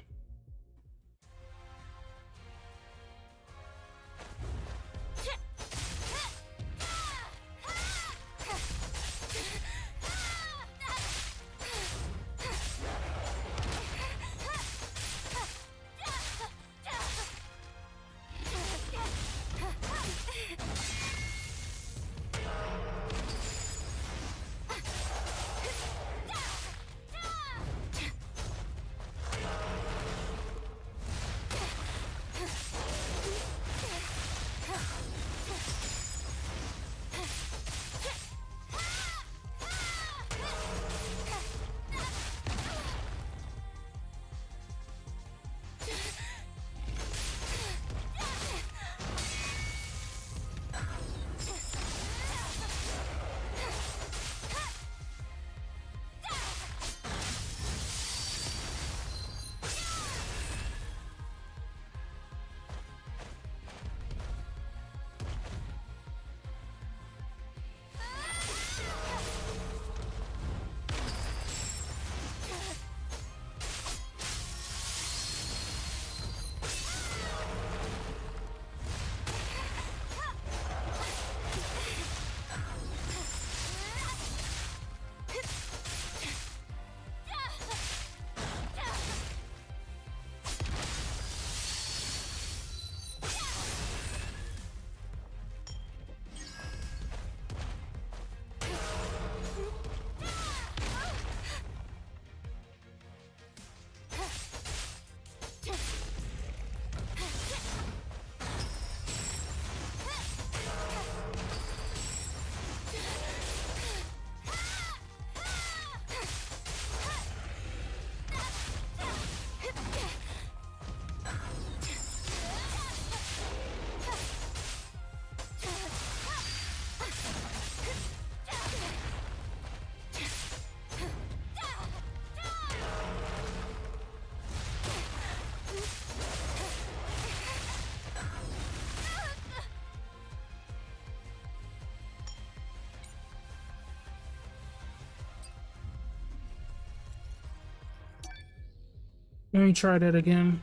Let me try that again.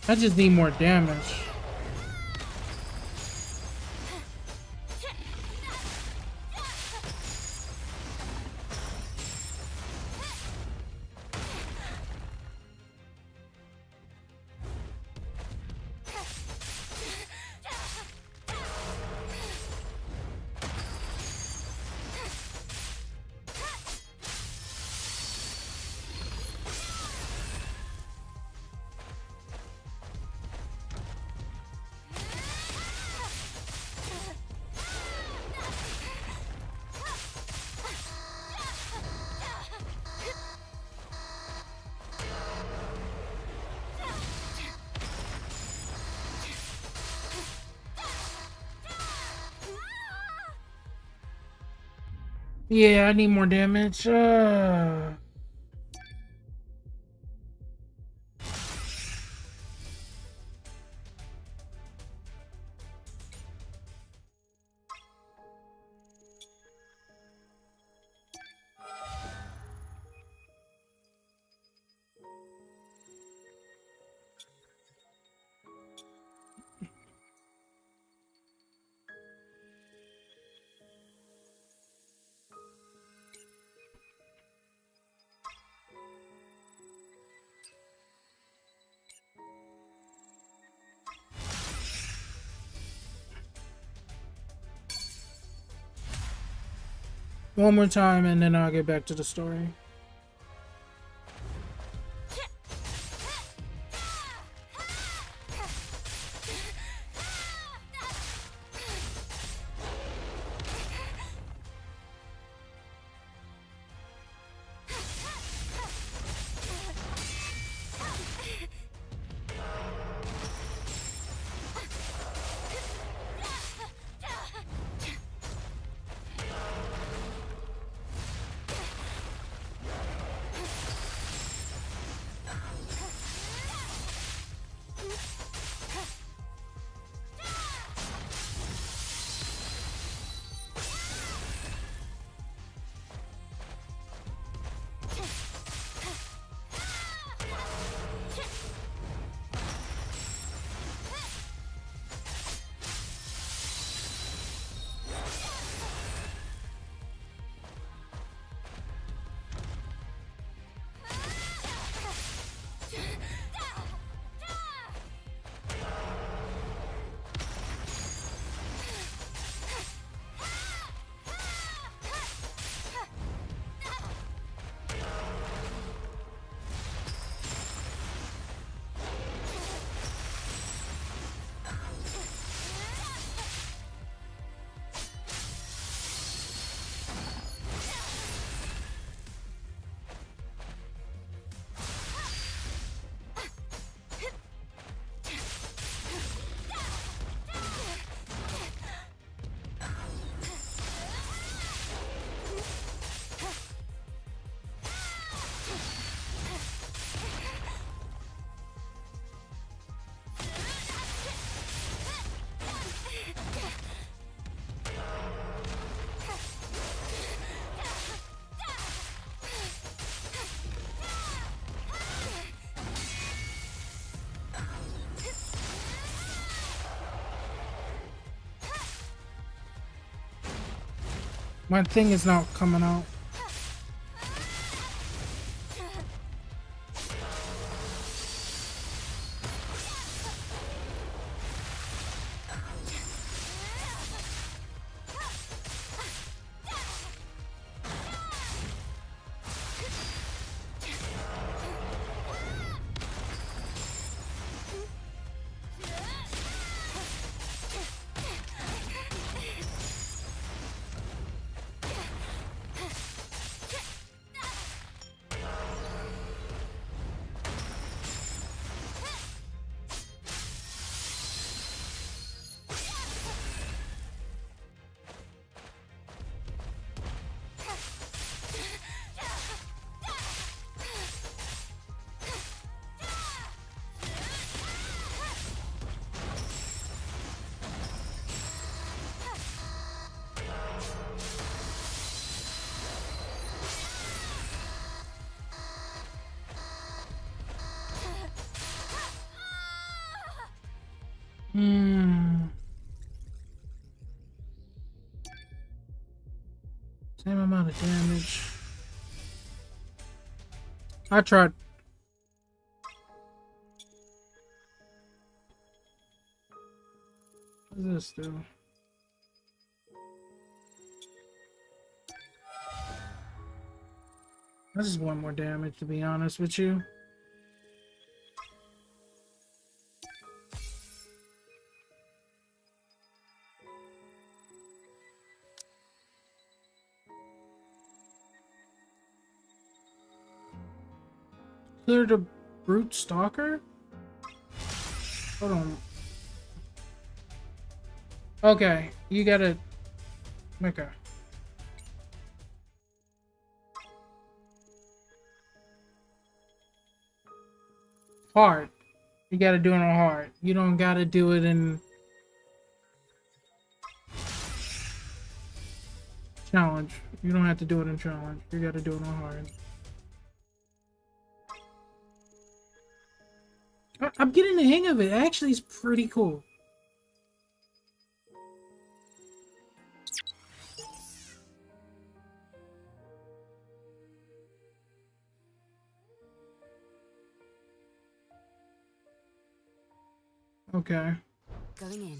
I just need more damage. Yeah, I need more damage. One more time and then I'll get back to the story. My thing is not coming out. Same amount of damage. I tried. What does this do? This is one more damage, to be honest with you. Clear the brute stalker? Hold on. Okay, you gotta... Okay. Hard. You gotta do it on hard. You don't gotta do it in... challenge. You don't have to do it in challenge. You gotta do it on hard. I'm getting the hang of it. Actually, it's pretty cool. Okay. Going in.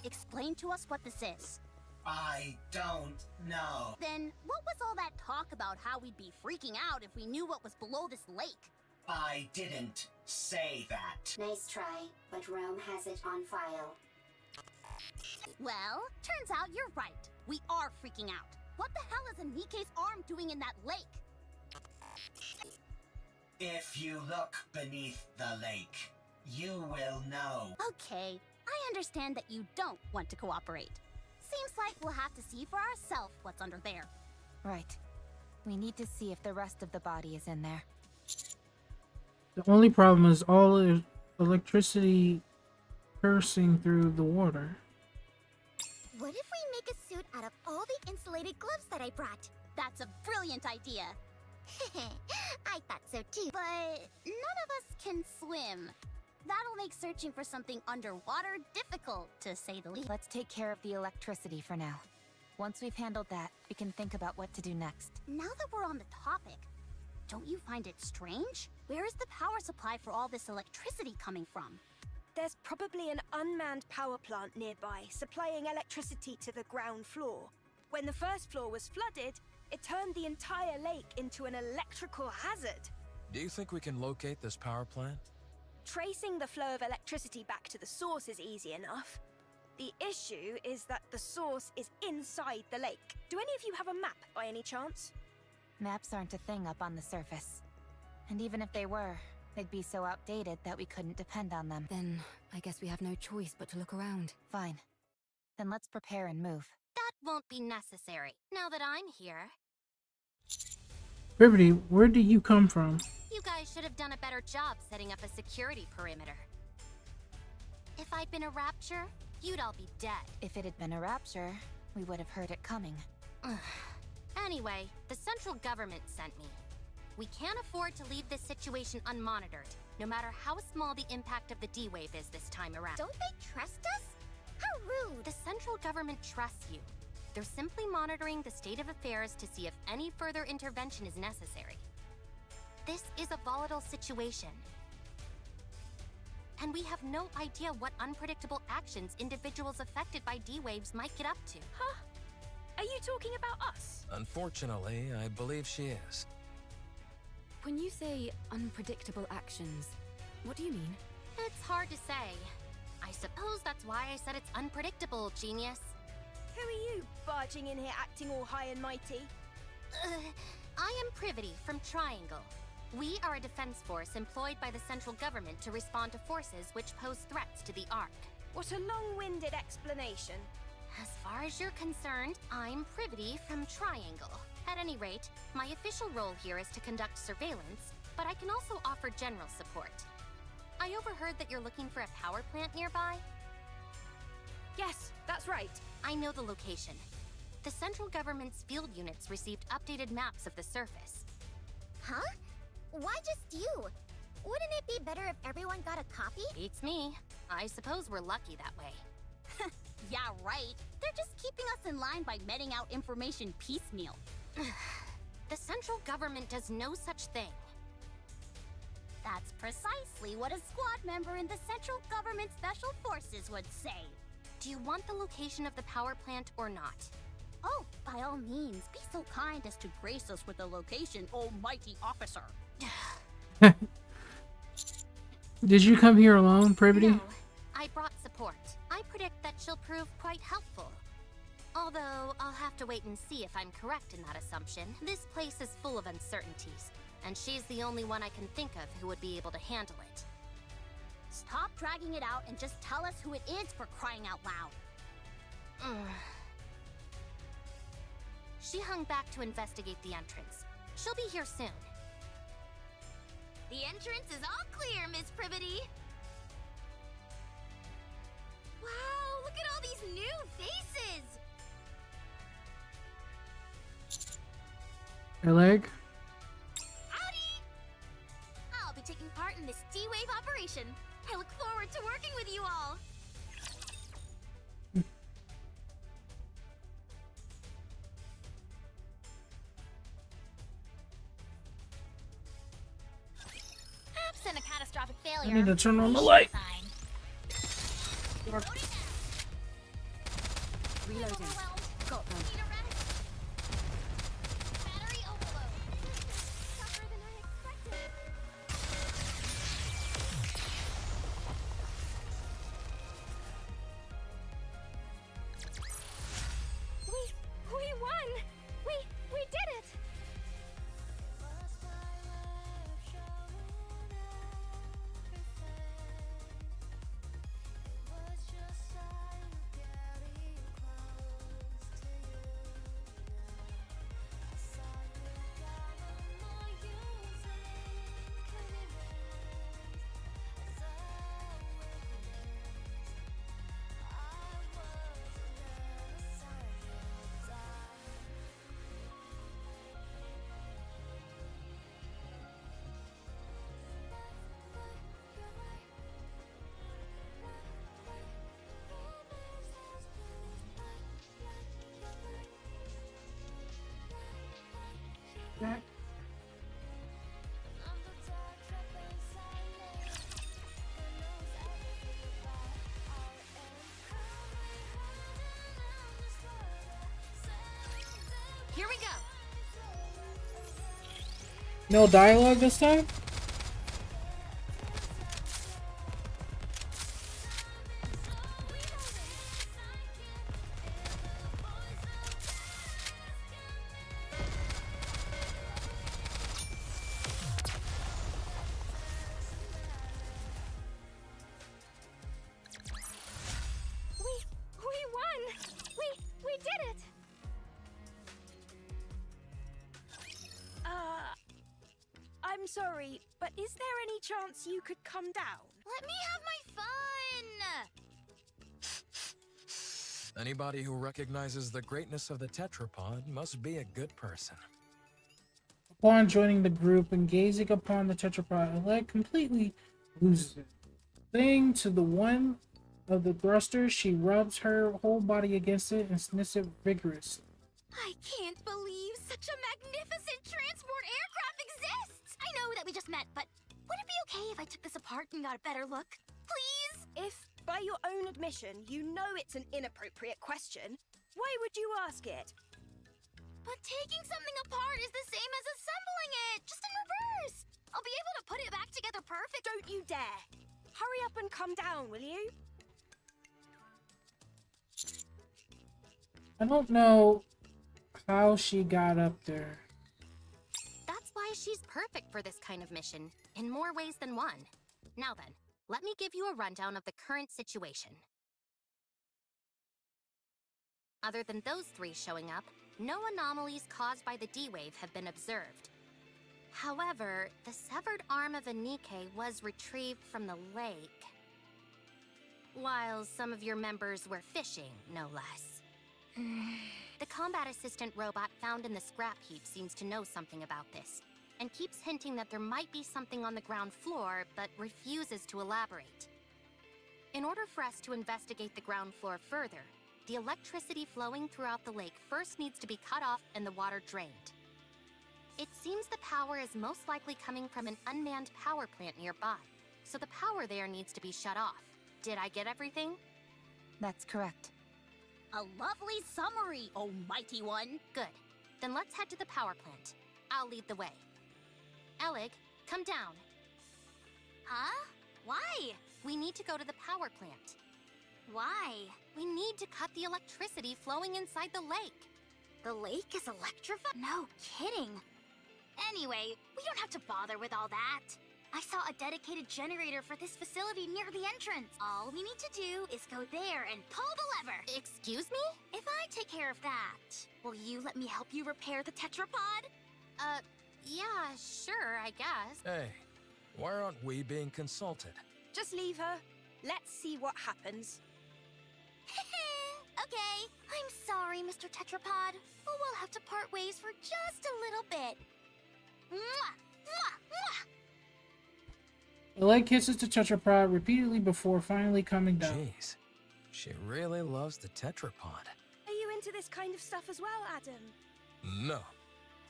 Explain to us what this is. I don't know. Then what was all that talk about how we'd be freaking out if we knew what was below this lake? I didn't say that. Nice try, but Rome has it on file. Well, turns out you're right. We are freaking out. What the hell is a Nikke's arm doing in that lake? If you look beneath the lake, you will know. Okay, I understand that you don't want to cooperate. Seems like we'll have to see for ourselves what's under there. Right. We need to see if the rest of the body is in there. The only problem is all the electricity coursing through the water. What if we make a suit out of all the insulated gloves that I brought? That's a brilliant idea. I thought so too. But none of us can swim. That'll make searching for something underwater difficult, to say the least. Let's take care of the electricity for now. Once we've handled that, we can think about what to do next. Now that we're on the topic, don't you find it strange? Where is the power supply for all this electricity coming from? There's probably an unmanned power plant nearby, supplying electricity to the ground floor. When the first floor was flooded, it turned the entire lake into an electrical hazard. Do you think we can locate this power plant? Tracing the flow of electricity back to the source is easy enough. The issue is that the source is inside the lake. Do any of you have a map by any chance? Maps aren't a thing up on the surface. And even if they were, they'd be so outdated that we couldn't depend on them. Then I guess we have no choice but to look around. Fine. Then let's prepare and move. That won't be necessary, now that I'm here. Liberty, where do you come from? You guys should have done a better job setting up a security perimeter. If I'd been a rapture, you'd all be dead. If it had been a rapture, we would have heard it coming. Anyway, the central government sent me. We can't afford to leave this situation unmonitored, no matter how small the impact of the D-Wave is this time around. Don't they trust us? How rude! The central government trusts you. They're simply monitoring the state of affairs to see if any further intervention is necessary. This is a volatile situation. And we have no idea what unpredictable actions individuals affected by D-Waves might get up to. Huh? Are you talking about us? Unfortunately, I believe she is. When you say unpredictable actions, what do you mean? It's hard to say. I suppose that's why I said it's unpredictable, genius. Who are you, barging in here acting all high and mighty? I am Privity from Triangle. We are a defense force employed by the central government to respond to forces which pose threats to the Ark. What a long-winded explanation. As far as you're concerned, I'm Privity from Triangle. At any rate, my official role here is to conduct surveillance, but I can also offer general support. I overheard that you're looking for a power plant nearby. Yes, that's right. I know the location. The central government's field units received updated maps of the surface. Huh? Why just you? Wouldn't it be better if everyone got a copy? Beats me. I suppose we're lucky that way. Yeah, right. They're just keeping us in line by meting out information piecemeal. The central government does no such thing. That's precisely what a squad member in the Central Government Special Forces would say. Do you want the location of the power plant or not? Oh, by all means, be so kind as to grace us with the location, almighty officer. Did you come here alone, Privity? No, I brought support. I predict that she'll prove quite helpful. Although, I'll have to wait and see if I'm correct in that assumption. This place is full of uncertainties, and she's the only one I can think of who would be able to handle it. Stop dragging it out and just tell us who it is, for crying out loud. She hung back to investigate the entrance. She'll be here soon. The entrance is all clear, Miss Privity. Wow, look at all these new faces! Leg? Howdy! I'll be taking part in this D-Wave operation. I look forward to working with you all. Absent a catastrophic failure. I need to turn on the light. Reloading. Got them. Battery overload. Tougher than I expected. We won! We did it! Here we go. No dialogue this time? We won! We did it! I'm sorry, but is there any chance you could come down? Let me have my fun! Anybody who recognizes the greatness of the tetrapod must be a good person. Upon joining the group and gazing upon the tetrapod, Leg completely loses it. Saying to the one of the thrusters, she rubs her whole body against it and sniffs it vigorously. I can't believe such a magnificent transport aircraft exists! I know that we just met, but would it be okay if I took this apart and got a better look? Please? If, by your own admission, you know it's an inappropriate question, why would you ask it? But taking something apart is the same as assembling it, just in reverse! I'll be able to put it back together perfect. Don't you dare! Hurry up and come down, will you? I don't know how she got up there. why she's perfect for this kind of mission, in more ways than one. Now then, let me give you a rundown of the current situation. Other than those three showing up, no anomalies caused by the D-Wave have been observed. However, the severed arm of a Nikke was retrieved from the lake, while some of your members were fishing, no less. The combat assistant robot found in the scrap heap seems to know something about this, and keeps hinting that there might be something on the ground floor, but refuses to elaborate. In order for us to investigate the ground floor further, the electricity flowing throughout the lake first needs to be cut off and the water drained. It seems the power is most likely coming from an unmanned power plant nearby, so the power there needs to be shut off. Did I get everything? That's correct. A lovely summary, almighty one. Good. Then let's head to the power plant. I'll lead the way. Elig, come down. Huh? Why? We need to go to the power plant. Why? We need to cut the electricity flowing inside the lake. The lake is electrified? No kidding. Anyway, we don't have to bother with all that. I saw a dedicated generator for this facility near the entrance. All we need to do is go there and pull the lever. Excuse me? If I take care of that, will you let me help you repair the tetrapod? Yeah, sure, I guess. Hey, why aren't we being consulted? Just leave her. Let's see what happens. Okay, I'm sorry, Mr. Tetrapod, but we'll have to part ways for just a little bit. Mwah! Mwah! Mwah! The leg kisses the tetrapod repeatedly before finally coming down. Jeez, she really loves the tetrapod. Are you into this kind of stuff as well, Adam? No.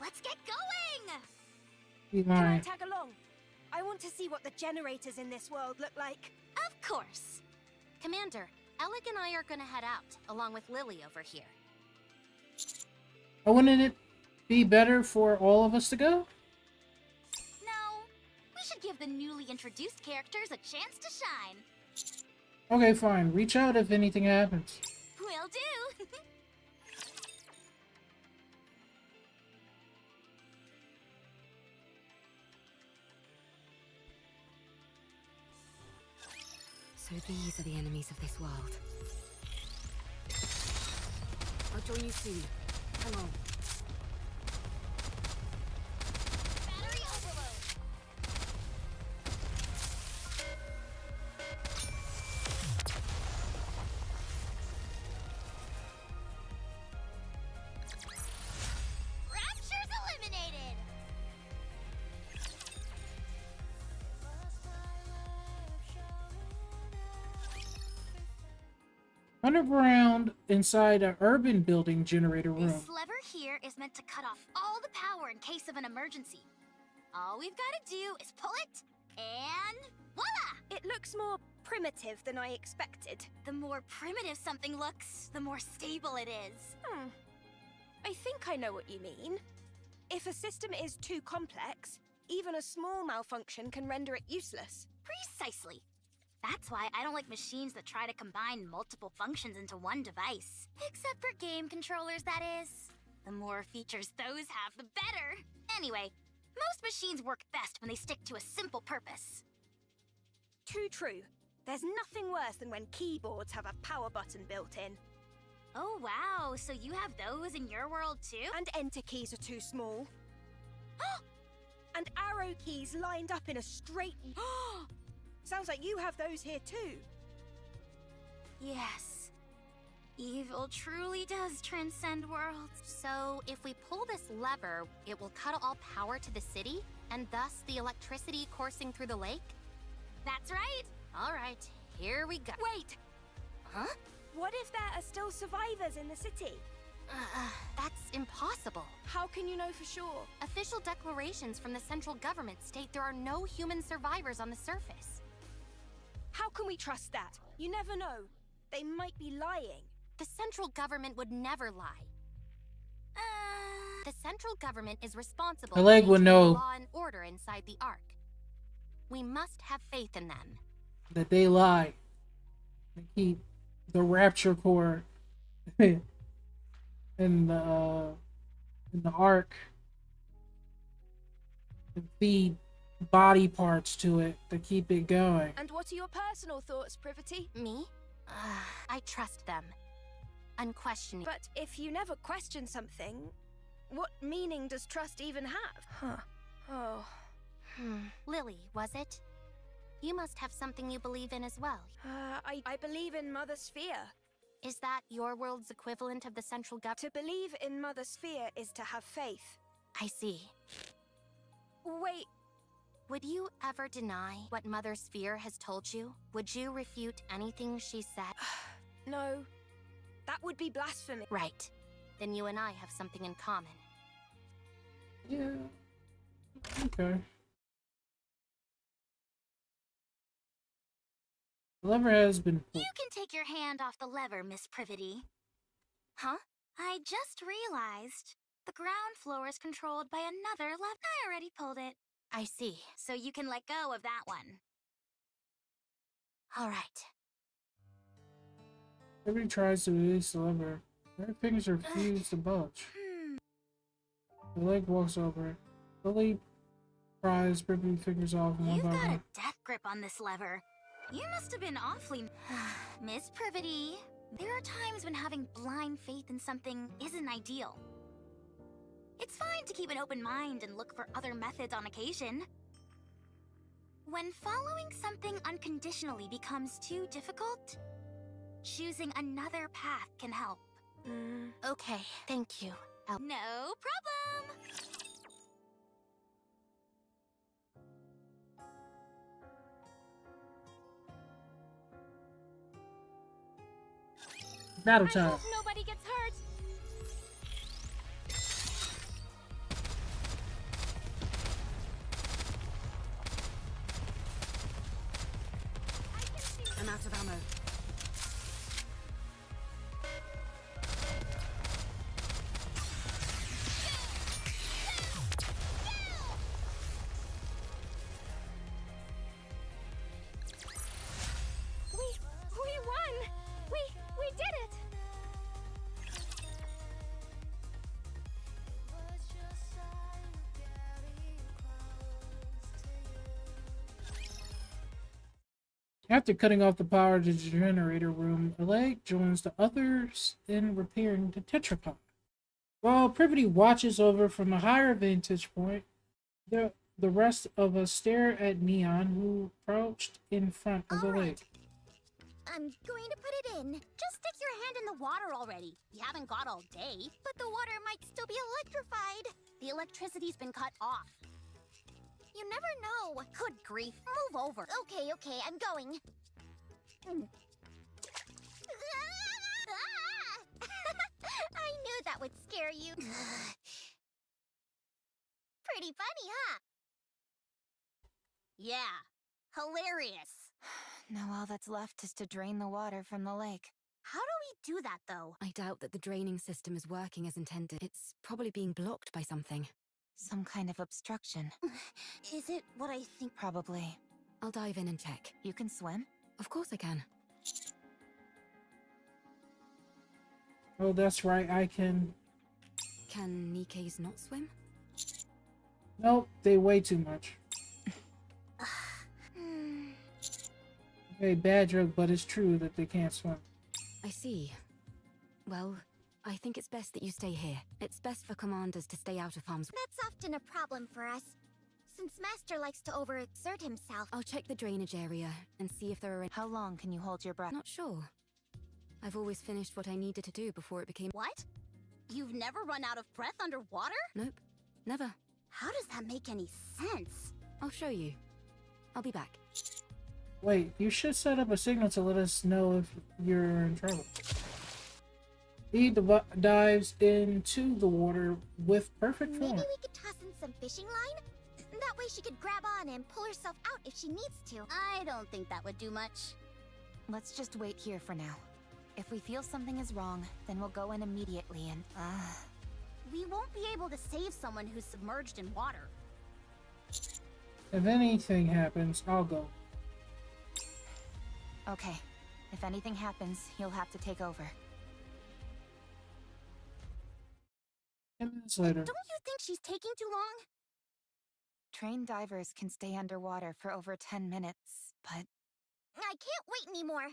Let's get going! Be Can I lying. tag along? I want to see what the generators in this world look like. Of course. Commander, Elig and I are gonna head out, along with Lily over here. Wouldn't it be better for all of us to go? No, we should give the newly introduced characters a chance to shine. Okay, fine. Reach out if anything happens. Will do. So these are the enemies of this world. I'll join you soon. Hang on. Battery overload. Rapture's eliminated. Underground inside an urban building generator room. This lever here is meant to cut off all the power in case of an emergency. All we've got to do is pull it, and voila! It looks more primitive than I expected. The more primitive something looks, the more stable it is. I think I know what you mean. If a system is too complex, even a small malfunction can render it useless. Precisely. That's why I don't like machines that try to combine multiple functions into one device. Except for game controllers, that is. The more features those have, the better. Anyway, most machines work best when they stick to a simple purpose. Too true. There's nothing worse than when keyboards have a power button built in. Oh wow, so you have those in your world too? And enter keys are too small. And arrow keys lined up in a straight... Sounds like you have those here too. Yes. Evil truly does transcend worlds. So, if we pull this lever, it will cut all power to the city, and thus the electricity coursing through the lake? That's right. Alright, here we go. Wait! Huh? What if there are still survivors in the city? That's impossible. How can you know for sure? Official declarations from the central government state there are no human survivors on the surface. How can we trust that? You never know. They might be lying. The central government would never lie. The central government is responsible The leg for would maintaining know. law and order inside the Ark. We must have faith in them. That they lie. They keep the rapture core in the arc. and feed body parts to it to keep it going. And what are your personal thoughts, Privity? Me? I trust them. Unquestioning. But if you never question something, what meaning does trust even have? Huh. Oh. Lily, was it? You must have something you believe in as well. I believe in Mother Sphere. Is that your world's equivalent of the central government? To believe in Mother Sphere is to have faith. I see. Wait, Would you ever deny what Mother Sphere has told you? Would you refute anything she said? no. That would be blasphemy. Right. Then you and I have something in common. Yeah. Okay. The lever has been pulled. You can take your hand off the lever, Miss Privity. Huh? I just realized the ground floor is controlled by another lever. I already pulled it. I see. So you can let go of that one. All right. Everybody tries to release the lever. Their fingers refuse to budge. The leg walks over it. Lily pries Prippy fingers off one You've by got one. a death grip on this lever. You must have been awfully... Miss Privity, there are times when having blind faith in something isn't ideal. It's fine to keep an open mind and look for other methods on occasion. When following something unconditionally becomes too difficult, choosing another path can help. Okay, thank you. No problem! Battle I time. hope nobody gets hurt. I'm out of ammo. We won! We did it! After cutting off the power to the generator room, Alec joins the others in repairing the tetrapod. While Privity watches over from a higher vantage point, the rest of us stare at Neon, who crouched in front of the lake. I'm going to put it in. Just stick your hand in the water already. You haven't got all day. But the water might still be electrified. The electricity's been cut off. You never know. Good grief. Move over. Okay, I'm going. I knew that would scare you. Pretty funny, huh? Yeah. Hilarious. Now all that's left is to drain the water from the lake. How do we do that, though? I doubt that the draining system is working as intended. It's probably being blocked by something. Some kind of obstruction. Is it what I think? Probably. I'll dive in and check. You can swim? Of course I can. Oh, that's right, I can... Can Nikke's not swim? Nope, they weigh too much. Okay, bad joke, but it's true that they can't swim. I see. Well, I think it's best that you stay here. It's best for commanders to stay out of harm's way. That's often a problem for us, since Master likes to overexert himself. I'll check the drainage area and see if there are any... How long can you hold your breath? Not sure. I've always finished what I needed to do before it became... What? You've never run out of breath underwater? Nope. Never. How does that make any sense? I'll show you. I'll be back. Wait, you should set up a signal to let us know if you're in trouble. He dives into the water with perfect form. Maybe we could toss in some fishing line? That way she could grab on and pull herself out if she needs to. I don't think that would do much. Let's just wait here for now. If we feel something is wrong, then we'll go in immediately and... We won't be able to save someone who's submerged in water. If anything happens, I'll go. Okay. If anything happens, you'll have to take over. 10 minutes later. Don't you think she's taking too long? Trained divers can stay underwater for over 10 minutes, but I can't wait anymore.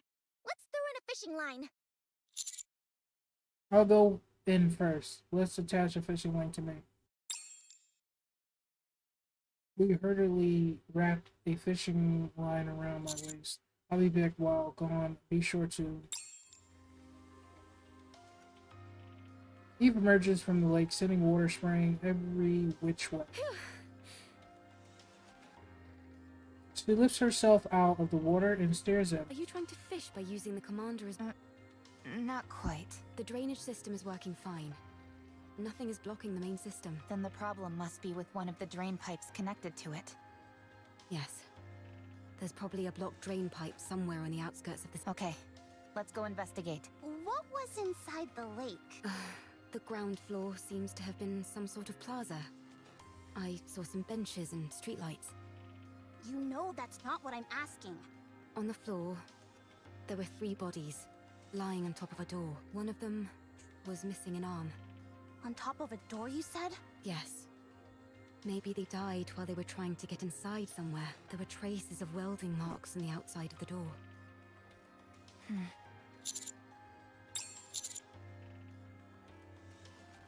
Let's throw in a fishing line. I'll go in first. Let's attach a fishing line to me. We hurriedly wrapped a fishing line around my waist. I'll be back while gone. Be sure to. Eve emerges from the lake, sending water spraying every which way. She lifts herself out of the water and stares at Are you trying to fish by using the commander as... not quite. The drainage system is working fine. Nothing is blocking the main system. Then the problem must be with one of the drain pipes connected to it. Yes. There's probably a blocked drain pipe somewhere on the outskirts of this... Okay, let's go investigate. What was inside the lake? The ground floor seems to have been some sort of plaza. I saw some benches and streetlights. You know that's not what I'm asking. On the floor, there were 3 bodies, lying on top of a door. One of them was missing an arm. On top of a door, you said? Yes. Maybe they died while they were trying to get inside somewhere. There were traces of welding marks on the outside of the door.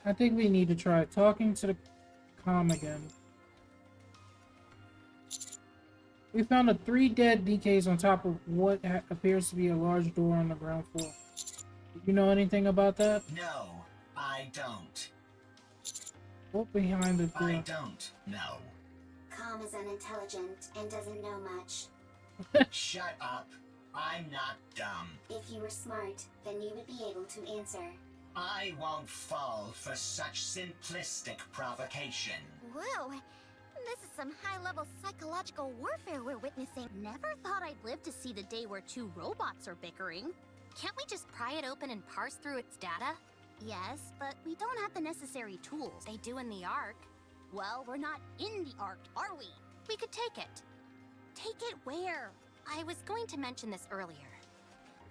I think we need to try talking to the comm again. We found 3 dead DKs on top of what appears to be a large door on the ground floor. Do you know anything about that? No, I don't. What behind the door? I don't know. Calm is unintelligent and doesn't know much. Shut up. I'm not dumb. If you were smart, then you would be able to answer. I won't fall for such simplistic provocation. Whoa, this is some high-level psychological warfare we're witnessing. Never thought I'd live to see the day where 2 robots are bickering. Can't we just pry it open and parse through its data? Yes, but we don't have the necessary tools. They do in the Ark. Well, we're not in the Ark, are we? We could take it. Take it where? I was going to mention this earlier.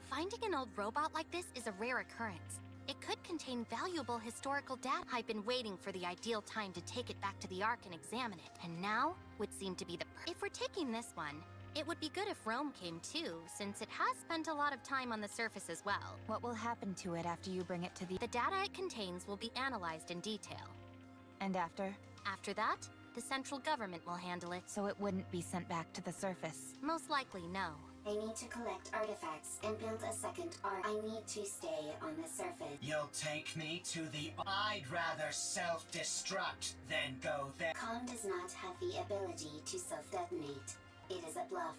Finding an old robot like this is a rare occurrence. It could contain valuable historical data. I've been waiting for the ideal time to take it back to the Ark and examine it, and now would seem to be the If we're taking this one, it would be good if Rome came too, since it has spent a lot of time on the surface as well. What will happen to it after you bring it to the... The data it contains will be analyzed in detail. And after? After that, the central government will handle it. So it wouldn't be sent back to the surface? Most likely, no. I need to collect artifacts and build a second ark. I need to stay on the surface. You'll take me to the... I'd rather self-destruct than go there. Calm does not have the ability to self-detonate. It is a bluff.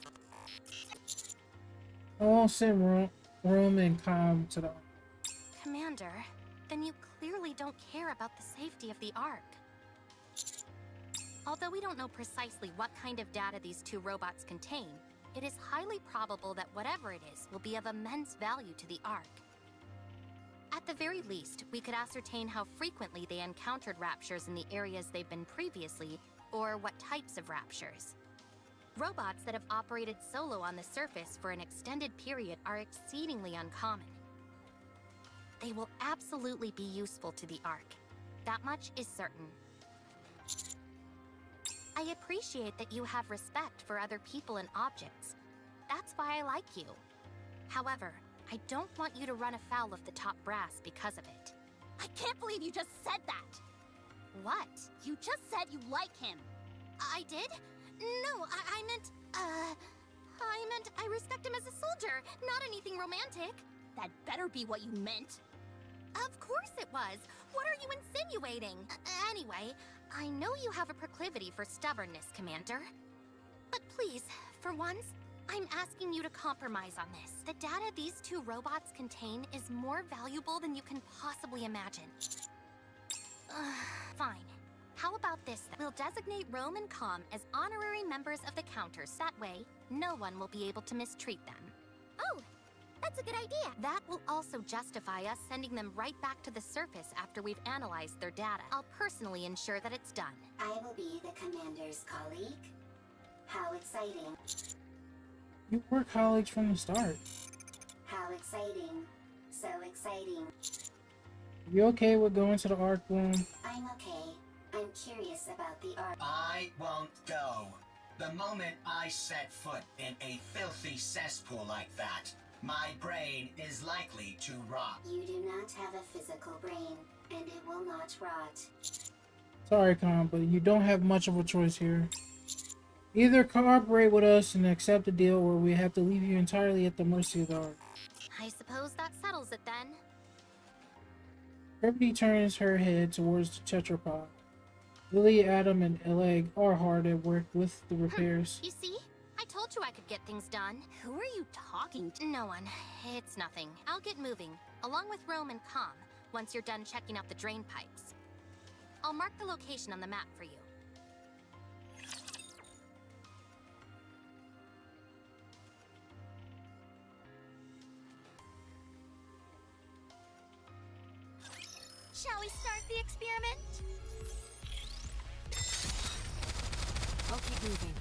I won't send room and comm to the... Commander, then you clearly don't care about the safety of the Ark. Although we don't know precisely what kind of data these 2 robots contain, it is highly probable that whatever it is will be of immense value to the Ark. At the very least, we could ascertain how frequently they encountered raptures in the areas they've been previously, or what types of raptures. Robots that have operated solo on the surface for an extended period are exceedingly uncommon. They will absolutely be useful to the Ark. That much is certain. I appreciate that you have respect for other people and objects. That's why I like you. However, I don't want you to run afoul of the top brass because of it. I can't believe you just said that! What? You just said you like him! I did? No, I meant I respect him as a soldier, not anything romantic. That better be what you meant. Of course it was. What are you insinuating? Anyway, I know you have a proclivity for stubbornness, Commander. But please, for once, I'm asking you to compromise on this. The data these 2 robots contain is more valuable than you can possibly imagine. Fine. How about this then? We'll designate Rome and Com as honorary members of the Counters. That way, no one will be able to mistreat them. Oh, that's a good idea. That will also justify us sending them right back to the surface after we've analyzed their data. I'll personally ensure that it's done. I will be the commander's colleague. How exciting. You were colleagues from the start. How exciting. So exciting. You okay with going to the Ark room? I'm okay. I'm curious about the art. I won't go. The moment I set foot in a filthy cesspool like that, my brain is likely to rot. You do not have a physical brain, and it will not rot. Sorry, Con, but you don't have much of a choice here. Either cooperate with us and accept the deal, or we have to leave you entirely at the mercy of the Ark. I suppose that settles it then. Gravity turns her head towards the tetrapod. Lily, Adam, and Eleg are hard at work with the repairs. You see? I told you I could get things done. Who are you talking to? No one. It's nothing. I'll get moving, along with Rome and Com, once you're done checking out the drain pipes. I'll mark the location on the map for you. Shall we start the experiment? I'll keep moving.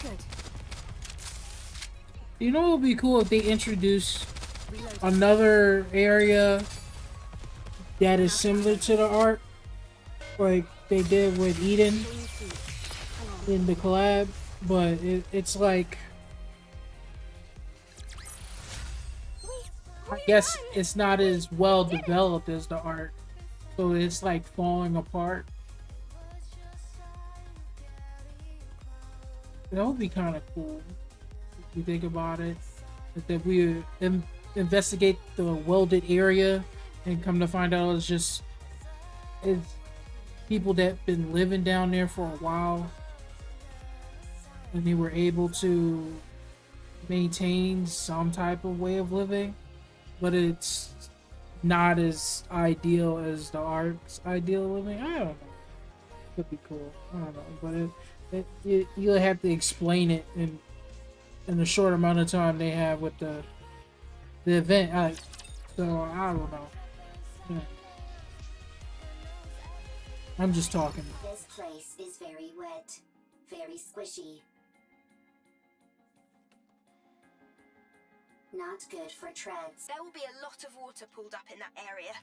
Good. You know what would be cool if they introduce another area that is similar to the Ark, like they did with Eden in the collab, but it's like, I guess it's not as well developed as the Ark, so it's like falling apart. That would be kind of cool if you think about it. That we investigate the welded area and come to find out it's people that been living down there for a while, and they were able to maintain some type of way of living, but it's not as ideal as the Ark's ideal living. I don't know. Could be cool. I don't know, but you'll have to explain it in the short amount of time they have with the event. So I don't know. Yeah. I'm just talking. This place is very wet, very squishy. Not good for treads. There will be a lot of water pulled up in that area.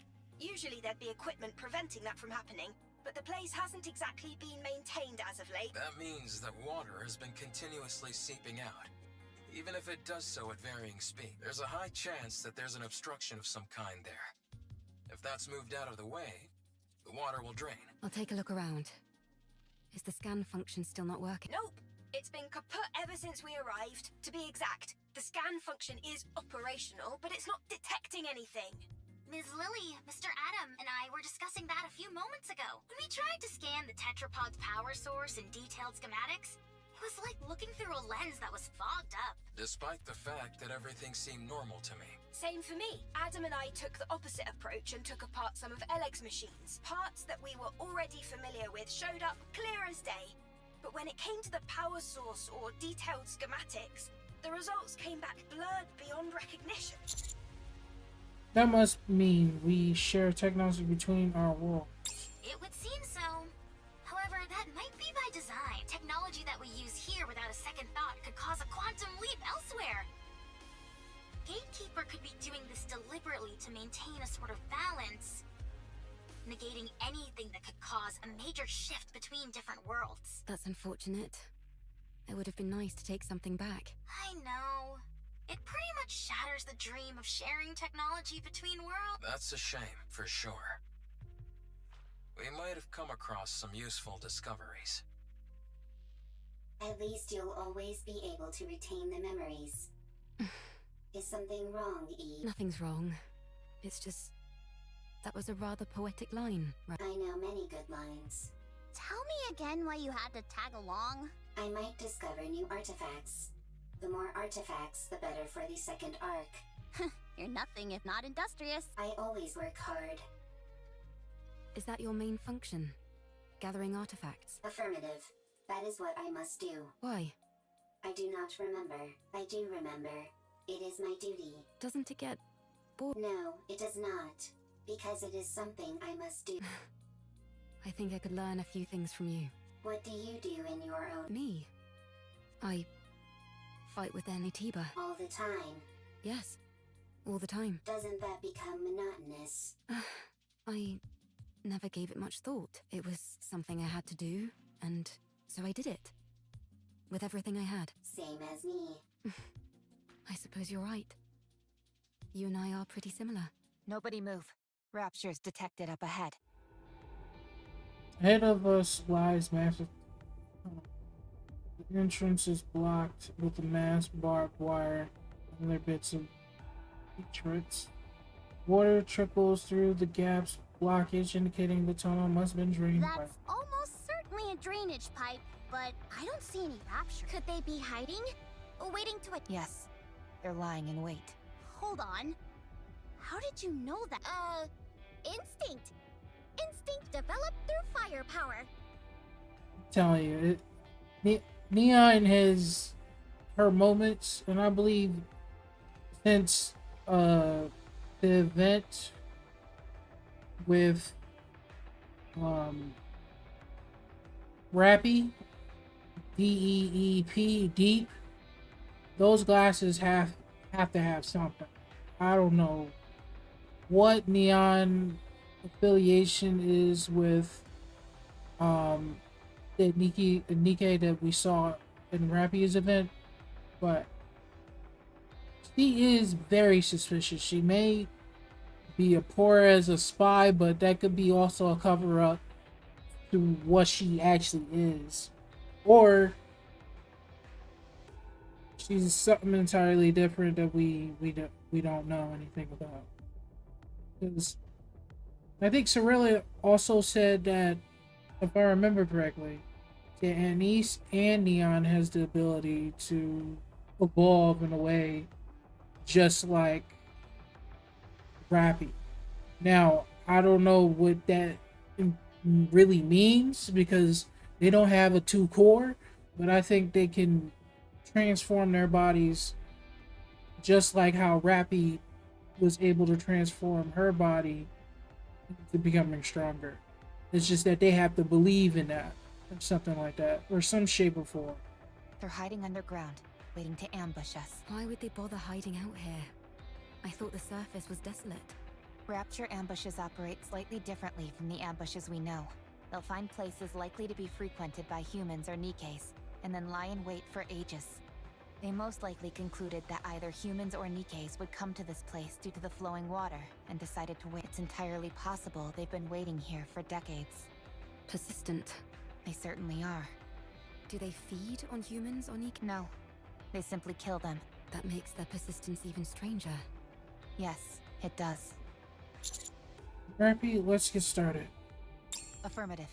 Usually there'd be equipment preventing that from happening, but the place hasn't exactly been maintained as of late. That means that water has been continuously seeping out. Even if it does so at varying speed, there's a high chance that there's an obstruction of some kind there. If that's moved out of the way, the water will drain. I'll take a look around. Is the scan function still not working? Nope. It's been kaput ever since we arrived. To be exact, the scan function is operational, but it's not detecting anything. Ms. Lily, Mr. Adam, and I were discussing that a few moments ago. When we tried to scan the tetrapod's power source and detailed schematics, it was like looking through a lens that was fogged up. Despite the fact that everything seemed normal to me. Same for me. Adam and I took the opposite approach and took apart some of Eleg's machines. Parts that we were already familiar with showed up clear as day. But when it came to the power source or detailed schematics, the results came back blurred beyond recognition. That must mean we share technology between our worlds. It would seem so. However, that might be by design. Technology that we use here without a second thought could cause a quantum leap elsewhere. Gatekeeper could be doing this deliberately to maintain a sort of balance, negating anything that could cause a major shift between different worlds. That's unfortunate. It would have been nice to take something back. I know. It pretty much shatters the dream of sharing technology between worlds. That's a shame, for sure. We might have come across some useful discoveries. At least you'll always be able to retain the memories. Is something wrong, Eve? Nothing's wrong. It's just... that was a rather poetic line, right? I know many good lines. Tell me again why you had to tag along. I might discover new artifacts. The more artifacts, the better for the second arc. You're nothing if not industrious. I always work hard. Is that your main function? Gathering artifacts? Affirmative. That is what I must do. Why? I do not remember. I do remember. It is my duty. Doesn't it get bored? No, it does not. Because it is something I must do. I think I could learn a few things from you. What do you do in your own? Me? I fight with Anitiba. All the time. Yes, all the time. Doesn't that become monotonous? I never gave it much thought. It was something I had to do, and so I did it. With everything I had. Same as me. I suppose you're right. You and I are pretty similar. Nobody move. Rapture's detected up ahead. Ahead of us lies massive. The entrance is blocked with a mass barbed wire and other bits of detritus. Water trickles through the gaps, blockage indicating the tunnel must have been drained by. That's almost certainly a drainage pipe, but I don't see any rapture. Could they be hiding? Waiting to attack? Yes, they're lying in wait. Hold on. How did you know that? Instinct. Instinct developed through firepower. I'm telling you, Neon has her moments, and I believe since the event with Rappy, DEEP, Deep, those glasses have to have something. I don't know what Neon affiliation is with the Nikke that we saw in Rappy's event, but she is very suspicious. She may be a poor as a spy, but that could be also a cover up to what she actually is, or she's something entirely different that we don't know anything about. Because I think Cirilla also said that, if I remember correctly, that Anise and Neon has the ability to evolve in a way just like Rappy. Now, I don't know what that really means because they don't have a 2 core, but I think they can transform their bodies just like how Rappy was able to transform her body to becoming stronger. It's just that they have to believe in that or something like that, or some shape or form. They're hiding underground, waiting to ambush us. Why would they bother hiding out here? I thought the surface was desolate. Rapture ambushes operate slightly differently from the ambushes we know. They'll find places likely to be frequented by humans or Nikkes, and then lie in wait for ages. They most likely concluded that either humans or Nikkes would come to this place due to the flowing water, and decided to wait. It's entirely possible they've been waiting here for decades. Persistent. They certainly are. Do they feed on humans or Nikke? No, they simply kill them. That makes their persistence even stranger. Yes, it does. Rappy, let's get started. Affirmative.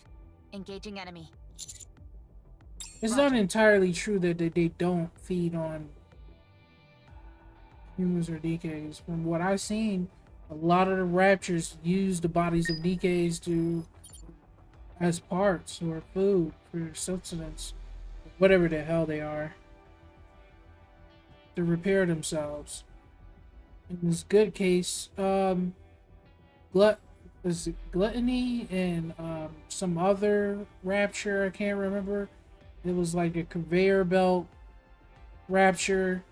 Engaging enemy. It's Roger. not entirely true that they don't feed on humans or DKs. From what I've seen, a lot of the Raptures use the bodies of DKs as parts or food for sustenance, whatever the hell they are, to repair themselves. In this good case, Gluttony and some other Rapture, I can't remember. It was like a conveyor belt Rapture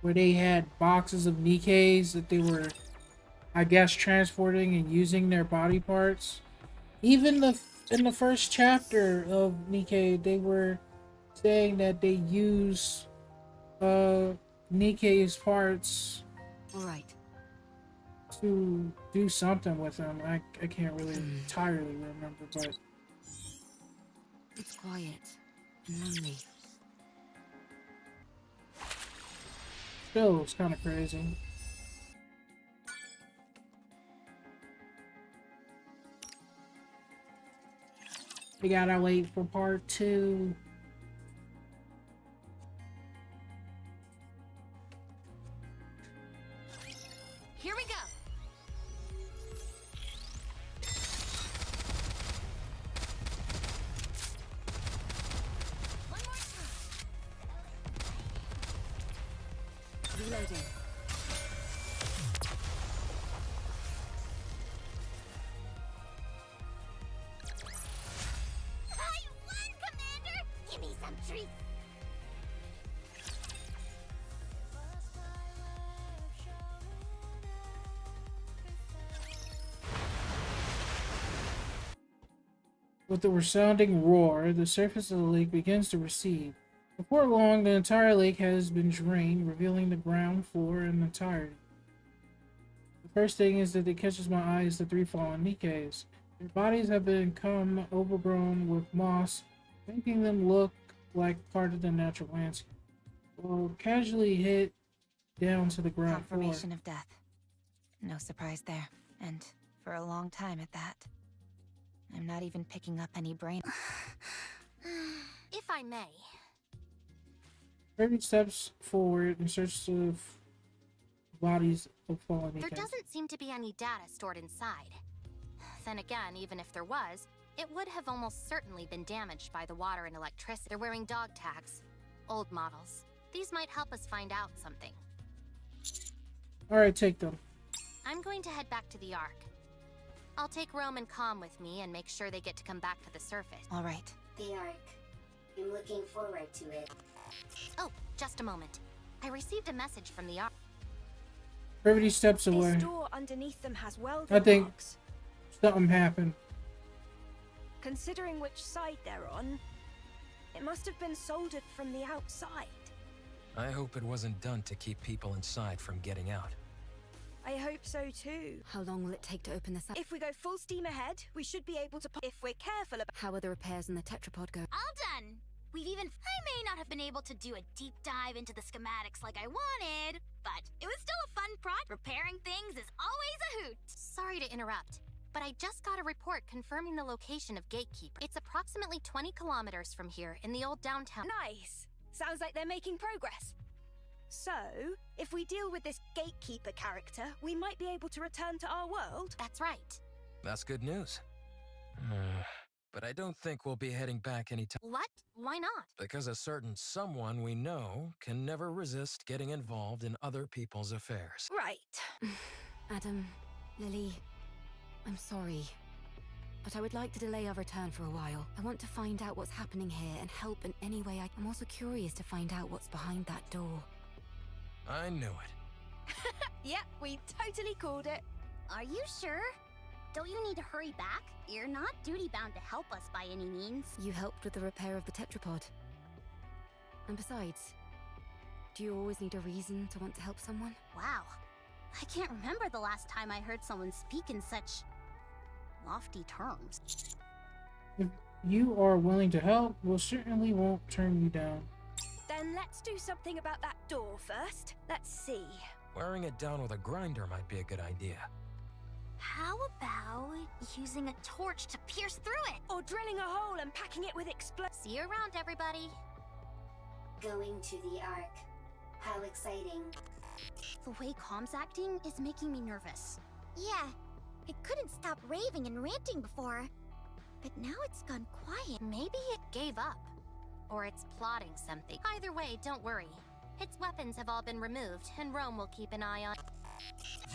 where they had boxes of Nikkes that they were, I guess, transporting and using their body parts. Even in the first chapter of Nikke, they were saying that they use Nikke's parts. All right. To do something with them. I can't really entirely remember, but It's quiet and lonely. still, it's kind of crazy. We gotta wait for part 2. Here we go. One more time. Reloading. I won, Commander! Give me some treats! With a resounding roar, the surface of the lake begins to recede. Before long, the entire lake has been drained, revealing the ground floor in entirety. The first thing is that it catches my eye is the three fallen Nikkes. Their bodies have become overgrown with moss, making them look like part of the natural landscape. Well, casually hit down to the ground floor. Confirmation of death. No surprise there. And for a long time at that. I'm not even picking up any brain. If I may. Kirby steps forward in search of bodies of fallen There Nikkes. doesn't seem to be any data stored inside. Then again, even if there was, it would have almost certainly been damaged by the water and electricity. They're wearing dog tags. Old models. These might help us find out something. Alright, take them. I'm going to head back to the Ark. I'll take Rome and Calm with me and make sure they get to come back to the surface. All right. The Ark. I'm looking forward to it. Oh, just a moment. I received a message from the Ark. Brevity steps away. This door underneath them has welding I think marks. something happened. Considering which side they're on, it must have been soldered from the outside. I hope it wasn't done to keep people inside from getting out. I hope so too. How long will it take to open this up? If we go full steam ahead, we should be able to if we're careful about. How are the repairs in the tetrapod go? All done. We've even. I may not have been able to do a deep dive into the schematics like I wanted, but it was still a fun project. Repairing things is always a hoot. Sorry to interrupt, but I just got a report confirming the location of Gatekeeper. It's approximately 20 kilometers from here in the old downtown. Nice. Sounds like they're making progress. So, if we deal with this gatekeeper character, we might be able to return to our world? That's right. That's good news. But I don't think we'll be heading back anytime. What? Why not? Because a certain someone we know can never resist getting involved in other people's affairs. Right. Adam, Lily, I'm sorry. But I would like to delay our return for a while. I want to find out what's happening here and help in any way I'm also curious to find out what's behind that door. I knew it. Yep, we totally called it. Are you sure? Don't you need to hurry back? You're not duty-bound to help us by any means. You helped with the repair of the tetrapod. And besides, do you always need a reason to want to help someone? Wow. I can't remember the last time I heard someone speak in such lofty terms. If you are willing to help, we'll certainly won't turn you down. Then let's do something about that door first. Let's see. Wearing it down with a grinder might be a good idea. How about using a torch to pierce through it? Or drilling a hole and packing it with See you around, everybody. Going to the Ark. How exciting. The way Calm's acting is making me nervous. Yeah, it couldn't stop raving and ranting before. But now it's gone quiet. Maybe it gave up. Or it's plotting something. Either way, don't worry. Its weapons have all been removed, and Rome will keep an eye on.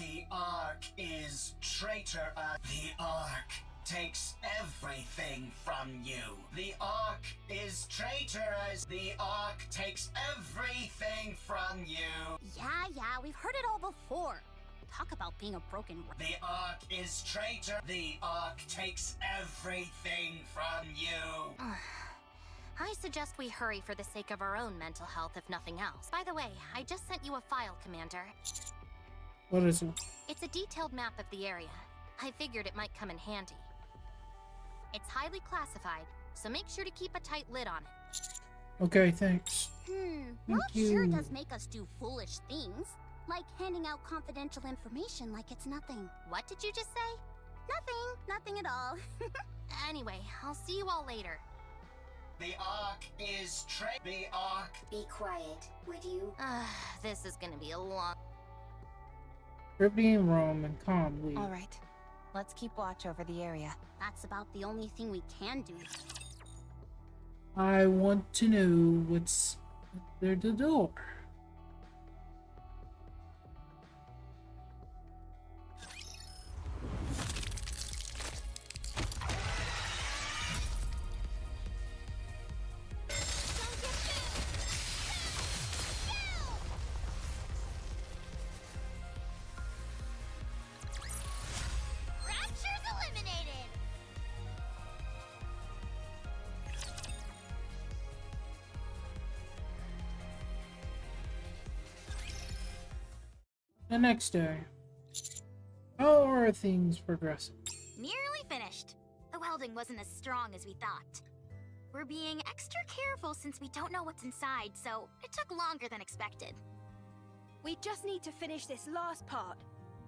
The Ark is traitor. The Ark takes everything from you. The Ark is traitorous. The Ark takes everything from you. Yeah, we've heard it all before. Talk about being a broken The Ark is traitor. The Ark takes everything from you. I suggest we hurry for the sake of our own mental health, if nothing else. By the way, I just sent you a file, Commander. What is it? It's a detailed map of the area. I figured it might come in handy. It's highly classified, so make sure to keep a tight lid on it. Okay, thanks. Well, Thank sure you. does make us do foolish things. Like handing out confidential information like it's nothing. What did you just say? Nothing at all. Anyway, I'll see you all later. The Ark is The Ark. Be quiet, would you? This is gonna be a long... Brevity and Rome and Calm leave. All right. Let's keep watch over the area. That's about the only thing we can do. I want to know what's under the door. Rapture's eliminated! The next day. How are things progressing? Nearly finished. The welding wasn't as strong as we thought. We're being extra careful since we don't know what's inside, so it took longer than expected. We just need to finish this last part.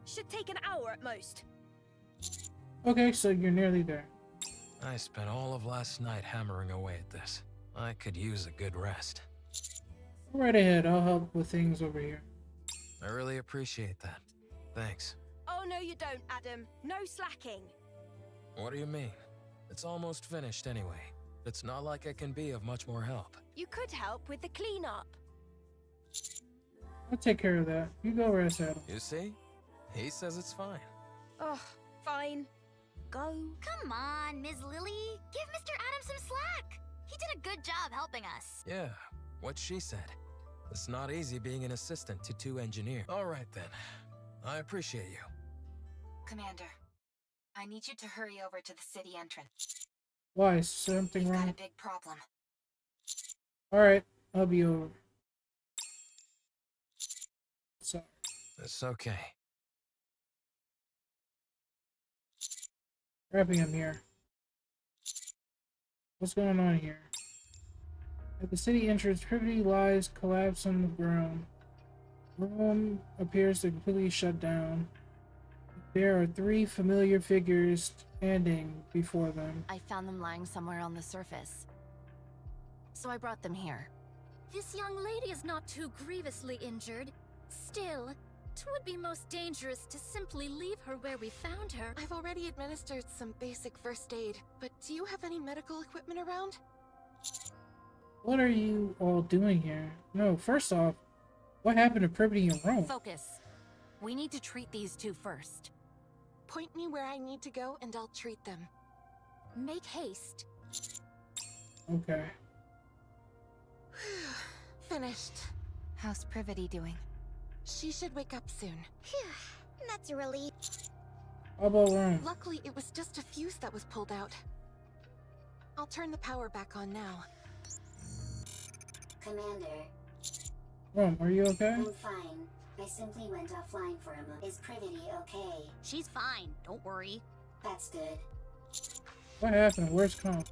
Should take an hour at most. Okay, so you're nearly there. I spent all of last night hammering away at this. I could use a good rest. Go right ahead, I'll help with things over here. I really appreciate that. Thanks. Oh, no you don't, Adam. No slacking. What do you mean? It's almost finished anyway. It's not like I can be of much more help. You could help with the cleanup. I'll take care of that. You go rest, Adam. You see? He says it's fine. Oh, fine. Go. Come on, Ms. Lily. Give Mr. Adams some slack. He did a good job helping us. Yeah, what she said. It's not easy being an assistant to two engineers. All right then. I appreciate you. Commander, I need you to hurry over to the city entrance. Why? Is something We've got wrong? a big problem. Alright, I'll be over. Sorry. It's okay. Wrapping him here. What's going on here? At the city entrance, Privity lies collapsed on the ground. The room appears to completely shut down. There are three familiar figures standing before them. I found them lying somewhere on the surface. So I brought them here. This young lady is not too grievously injured. Still, it would be most dangerous to simply leave her where we found her. I've already administered some basic first aid, but do you have any medical equipment around? What are you all doing here? No, first off, what happened to Privity and Rome? Focus. We need to treat these two first. Point me where I need to go and I'll treat them. Make haste. Okay. Finished. How's Privity doing? She should wake up soon. Phew, that's a relief. How about Rome? Luckily, it was just a fuse that was pulled out. I'll turn the power back on now. Commander, Rome, are you okay? I'm fine. I simply went offline for a moment. Is Privity okay? She's fine, don't worry. That's good. What happened? Where's Comp?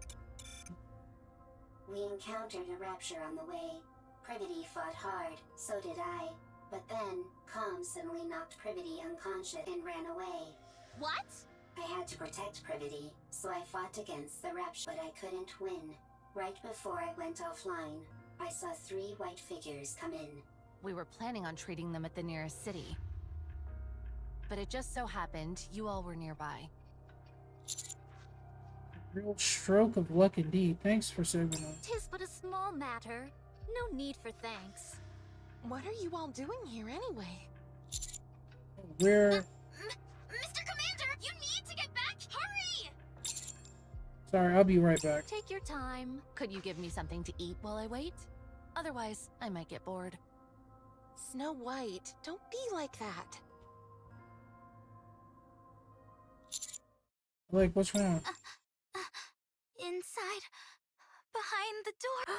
We encountered a rapture on the way. Privity fought hard, so did I. But then, Calm suddenly knocked Privity unconscious and ran away. What? I had to protect Privity, so I fought against the rapture, but I couldn't win. Right before I went offline, I saw three white figures come in. We were planning on treating them at the nearest city. But it just so happened you all were nearby. Real stroke of luck indeed. Thanks for saving us. Tis but a small matter. No need for thanks. What are you all doing here anyway? We're... Mr. Commander, you need to get back! Hurry! Sorry, I'll be right back. Take your time. Could you give me something to eat while I wait? Otherwise, I might get bored. Snow White, don't be like that. Like, what's wrong? Inside, behind the door.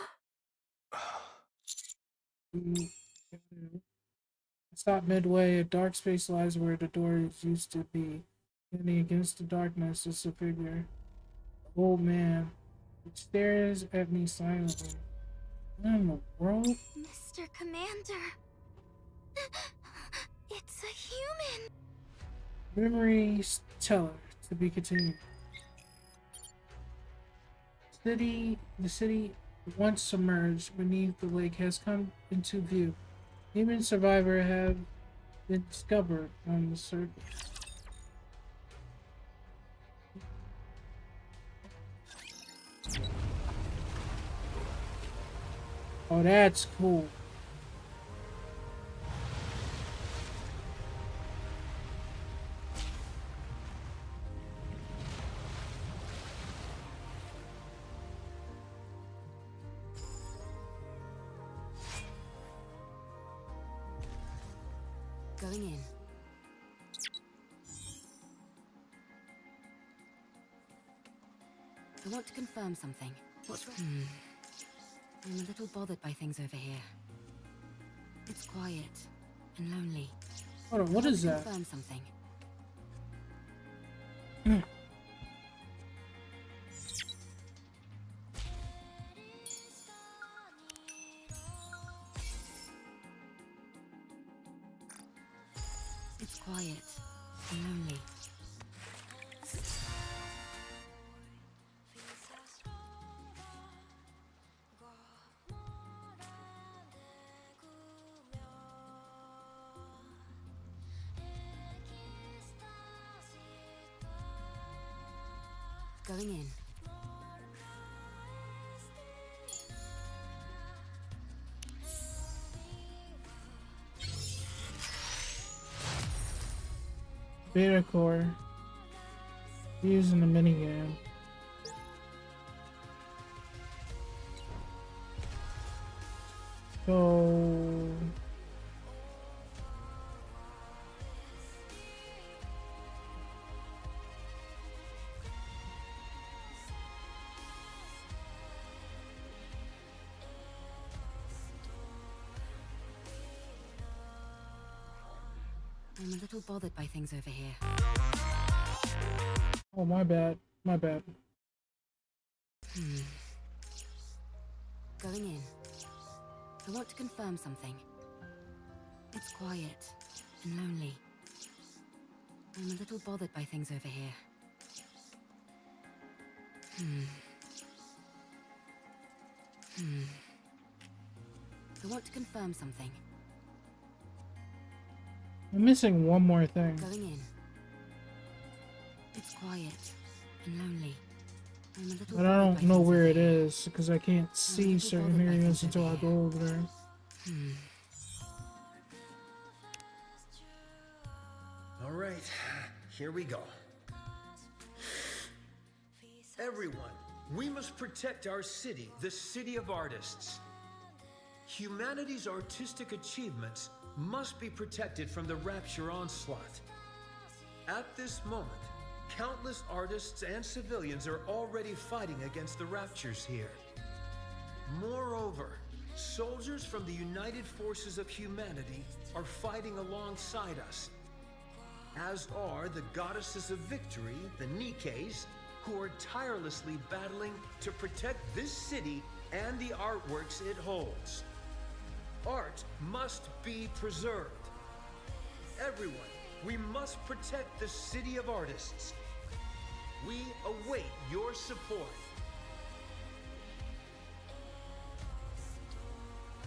Stop midway. A dark space lies where the door used to be. Standing against the darkness is a figure. An old man. He stares at me silently. What in the world? Mr. Commander. It's a human. Memories teller to be continued. The city once submerged beneath the lake has come into view. Human survivors have been discovered on the surface. Oh, that's cool. Going in. I want to confirm something. What's wrong? I'm a little bothered by things over here. It's quiet and lonely. Hold on, what is that? Confirm something. It's quiet and lonely. Going in. Beta core. Using the minigame. So I'm a little bothered by things over here. oh, my bad. My bad. Going in. I want to confirm something. It's quiet and lonely. I'm a little bothered by things over here. I want to confirm something. I'm missing one more thing. Going in. It's quiet and lonely. I'm a little But I bothered don't by know things where over it here. is because I can't see little certain bothered by areas things until over I go here. over there. All right, here we go. Everyone, we must protect our city, the City of Artists. Humanity's artistic achievements must be protected from the Rapture onslaught. At this moment, countless artists and civilians are already fighting against the Raptures here. Moreover, soldiers from the United Forces of Humanity are fighting alongside us, as are the goddesses of victory, the Nikkes, who are tirelessly battling to protect this city and the artworks it holds. Art must be preserved. Everyone, we must protect the City of Artists. We await your support.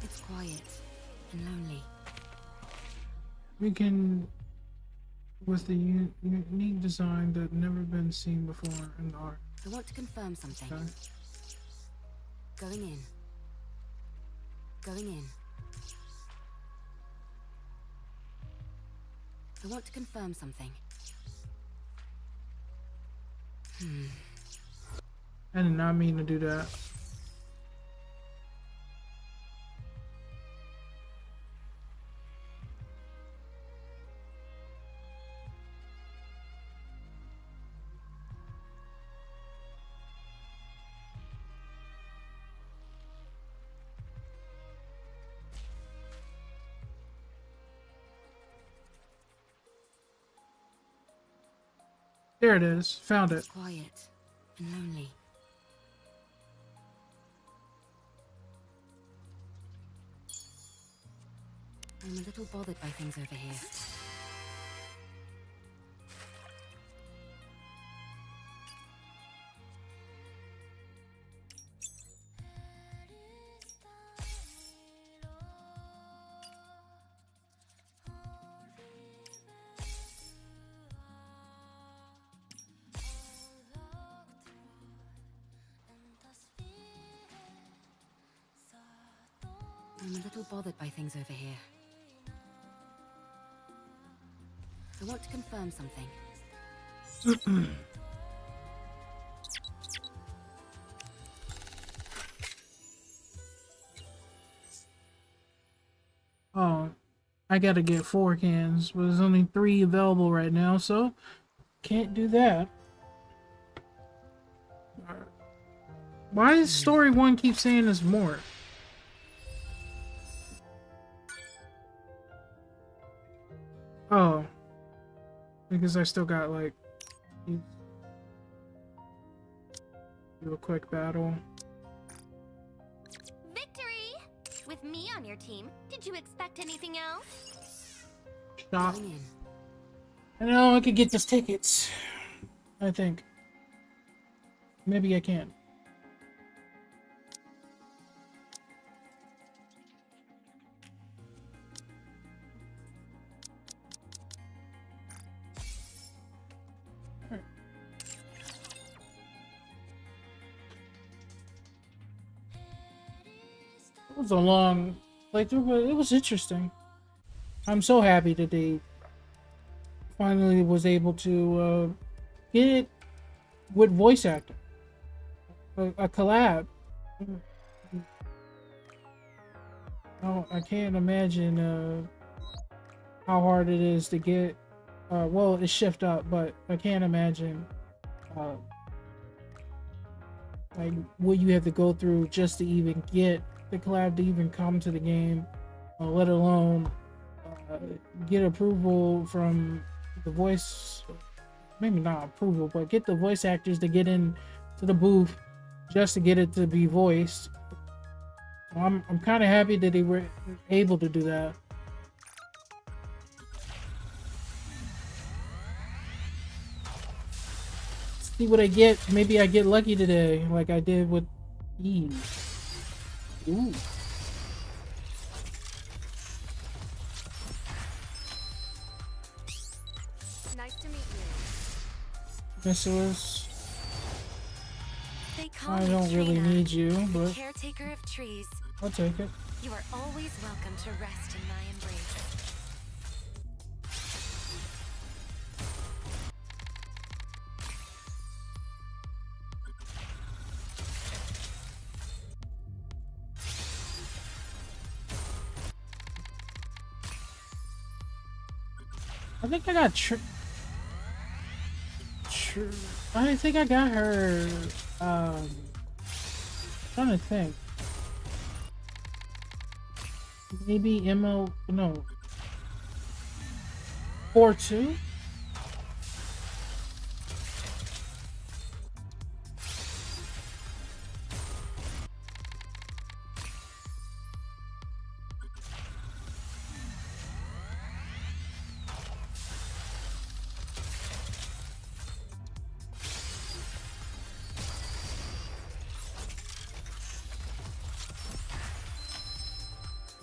It's quiet and lonely. We can, with the unique design that never been seen before in art. I want to confirm something. Okay. Going in. Going in. I want to confirm something. I did not mean to do that. There it is. Found it. It's quiet and lonely. I'm a little bothered by things over here. I'm a little bothered by things over here. I want to confirm something. Oh, I gotta get 4 cans, but there's only 3 available right now, so can't do that. Alright. Why does story 1 keep saying there's more? Oh, because I still got like do a quick battle. Victory! With me on your team, did you expect anything else? Stop. I know I could get these tickets. I think. Maybe I can. It was a long playthrough, but it was interesting. I'm so happy that they finally was able to get it with voice acting. A collab. Oh, I can't imagine how hard it is to get. Well, it's shift up, but I can't imagine uh, like what you have to go through just to even get the collab to even come to the game, let alone get approval from the voice. Maybe not approval, but get the voice actors to get in to the booth just to get it to be voiced. So I'm kind of happy that they were able to do that. See what I get. Maybe I get lucky today, like I did with Eve. Ooh. Nice to meet you. Missiles. They call I me don't really Trina, need you, the but caretaker of trees. I'll take it. You are always welcome to rest in my embrace. I think I got I think I got her. Trying to think. Maybe ML. No. 4-2.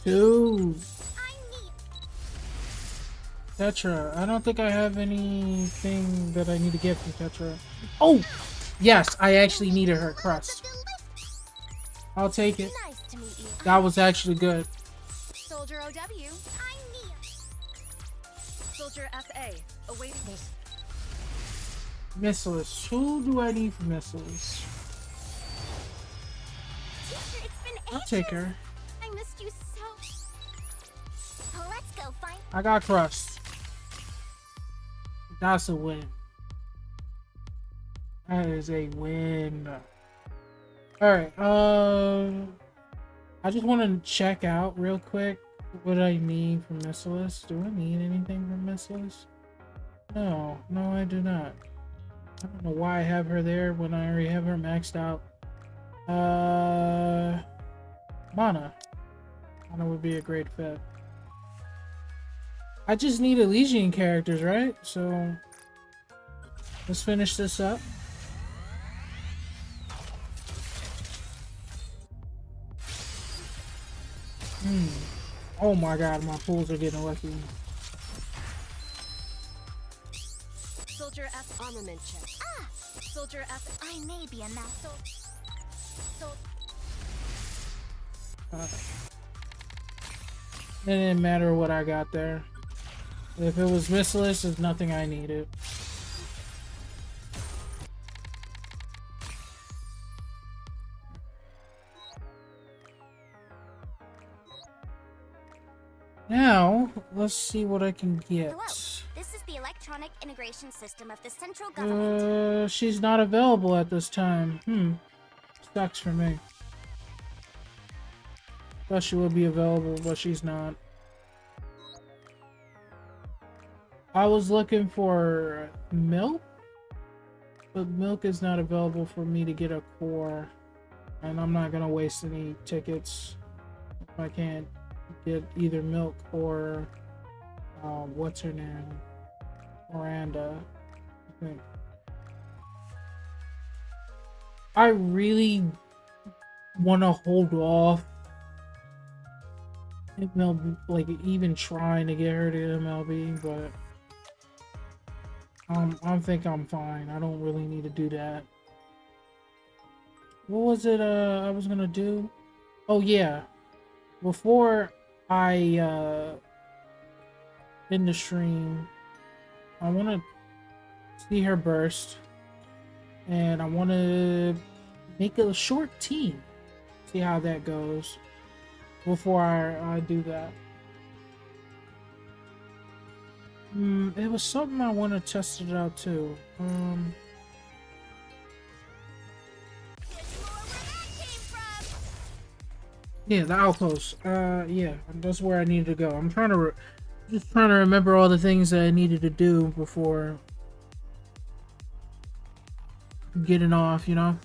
Two. Tetra. I don't think I have anything that I need to get from Tetra. Oh! Yes, I actually needed her crust. I'll take it. Nice to meet you. That was actually good. Soldier OW. I'm Nia. Soldier FA. Awaiting this. Missiles. Who do I need for missiles? Teacher, it's been I'll ages. take her. I missed you so. Let's go find. I got crust. That's a win. That is a win. Alright, I just want to check out real quick what I need from Missilis. Do I need anything from Missilis? No, I do not. I don't know why I have her there when I already have her maxed out. Mana. Mana would be a great fit. I just need Elysian characters, right? So let's finish this up. Oh my god, my pools are getting lucky. Soldier F armament check. Ah! Soldier F. I may be a mess. It didn't matter what I got there. If it was Missiless, there's nothing I needed. Now, let's see what I can get. Hello. This is the electronic integration system of the central government. She's not available at this time. Sucks for me. Thought she would be available, but she's not. I was looking for milk, but milk is not available for me to get a core, and I'm not gonna waste any tickets if I can't get either milk or what's her name, Miranda. I think I really want to hold off MLB, like even trying to get her to MLB, but I think I'm fine. I don't really need to do that. What was it I was gonna do? Oh yeah, before I end the stream, I want to see her burst, and I want to make a short team. See how that goes before I do that. It was something I want to test it out too. Yeah, the outpost. Yeah, that's where I needed to go. I'm trying to just trying to remember all the things that I needed to do before getting off, you know?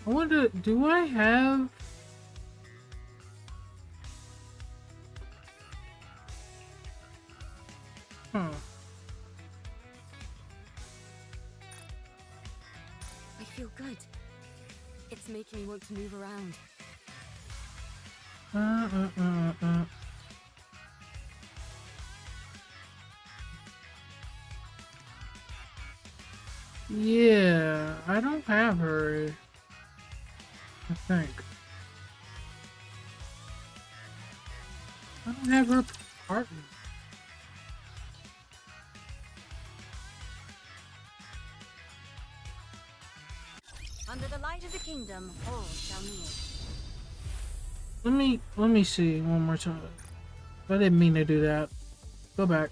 I wonder, do I have... Huh. I feel good. It's making me want to move around. Yeah, I don't have her, I think. I don't have her partner. Under the light of the kingdom, all shall kneel. Let me see one more time. I didn't mean to do that. Go back.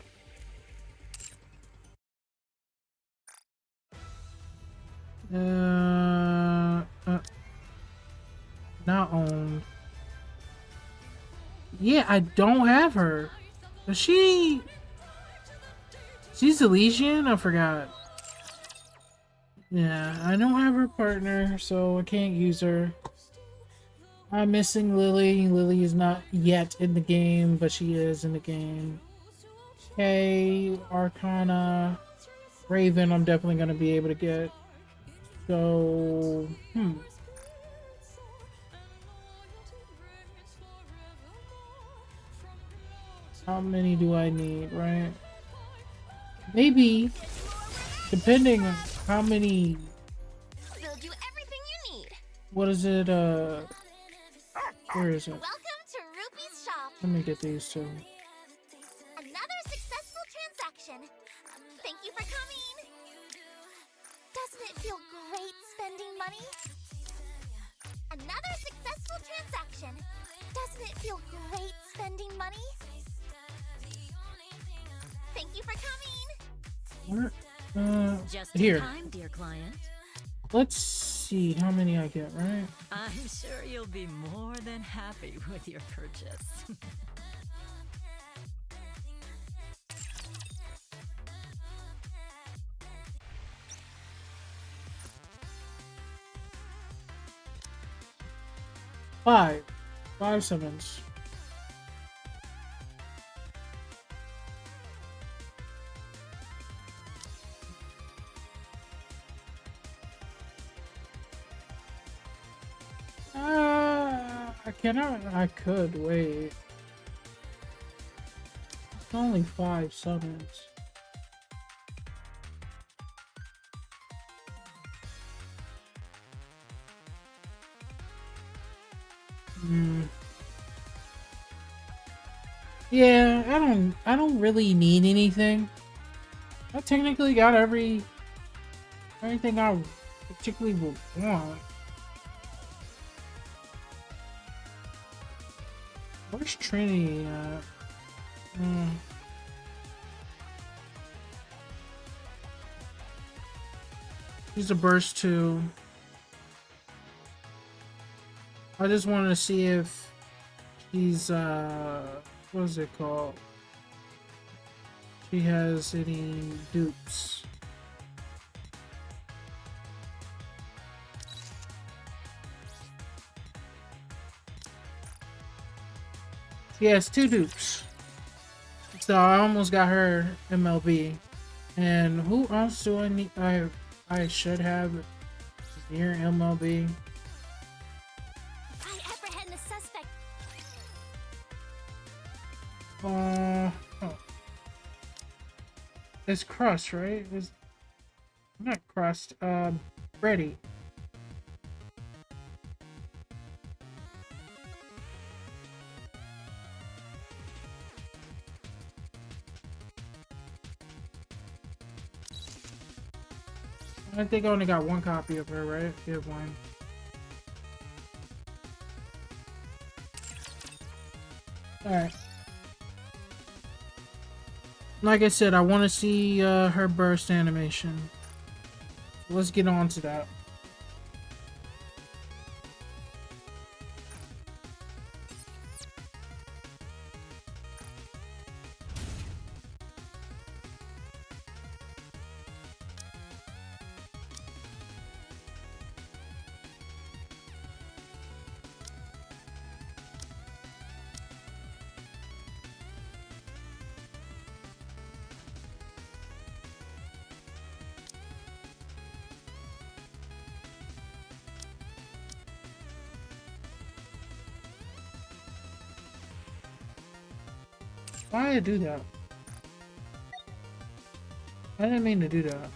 Not owned. Yeah, I don't have her. Is she? She's Elysian? I forgot. Yeah, I don't have her partner, so I can't use her. I'm missing Lily. Lily is not yet in the game, but she is in the game. Okay, Arcana, Raven, I'm definitely gonna be able to get. So, how many do I need, right? Maybe, depending on how many. Build you everything you need. What is it? Where is it? Welcome to Rupee's shop. Let me get these two. Another successful transaction. Thank you for coming. Doesn't it feel great spending money? Another successful transaction. Doesn't it feel great spending money? Thank you for coming. What? Just Here. in time, dear client. Let's see how many I get, right? I'm sure you'll be more than happy with your purchase. Five summons. I could wait. It's only 5 summons. Hmm. Yeah, I don't really need anything. I technically got everything I particularly would want. Where's Trinity at? She's a burst too. I just wanted to see if she's what is it called? She has any dupes. She has 2 dupes. So I almost got her MLB. And who else do I need? I should have near MLB. I apprehend the suspect. Oh. It's Crust, right? It's not Crust. Freddy. I think I only got 1 copy of her, right? Yeah, 1. Alright. Like I said, I want to see her burst animation. Let's get on to that. Why did I do that? I didn't mean to do that.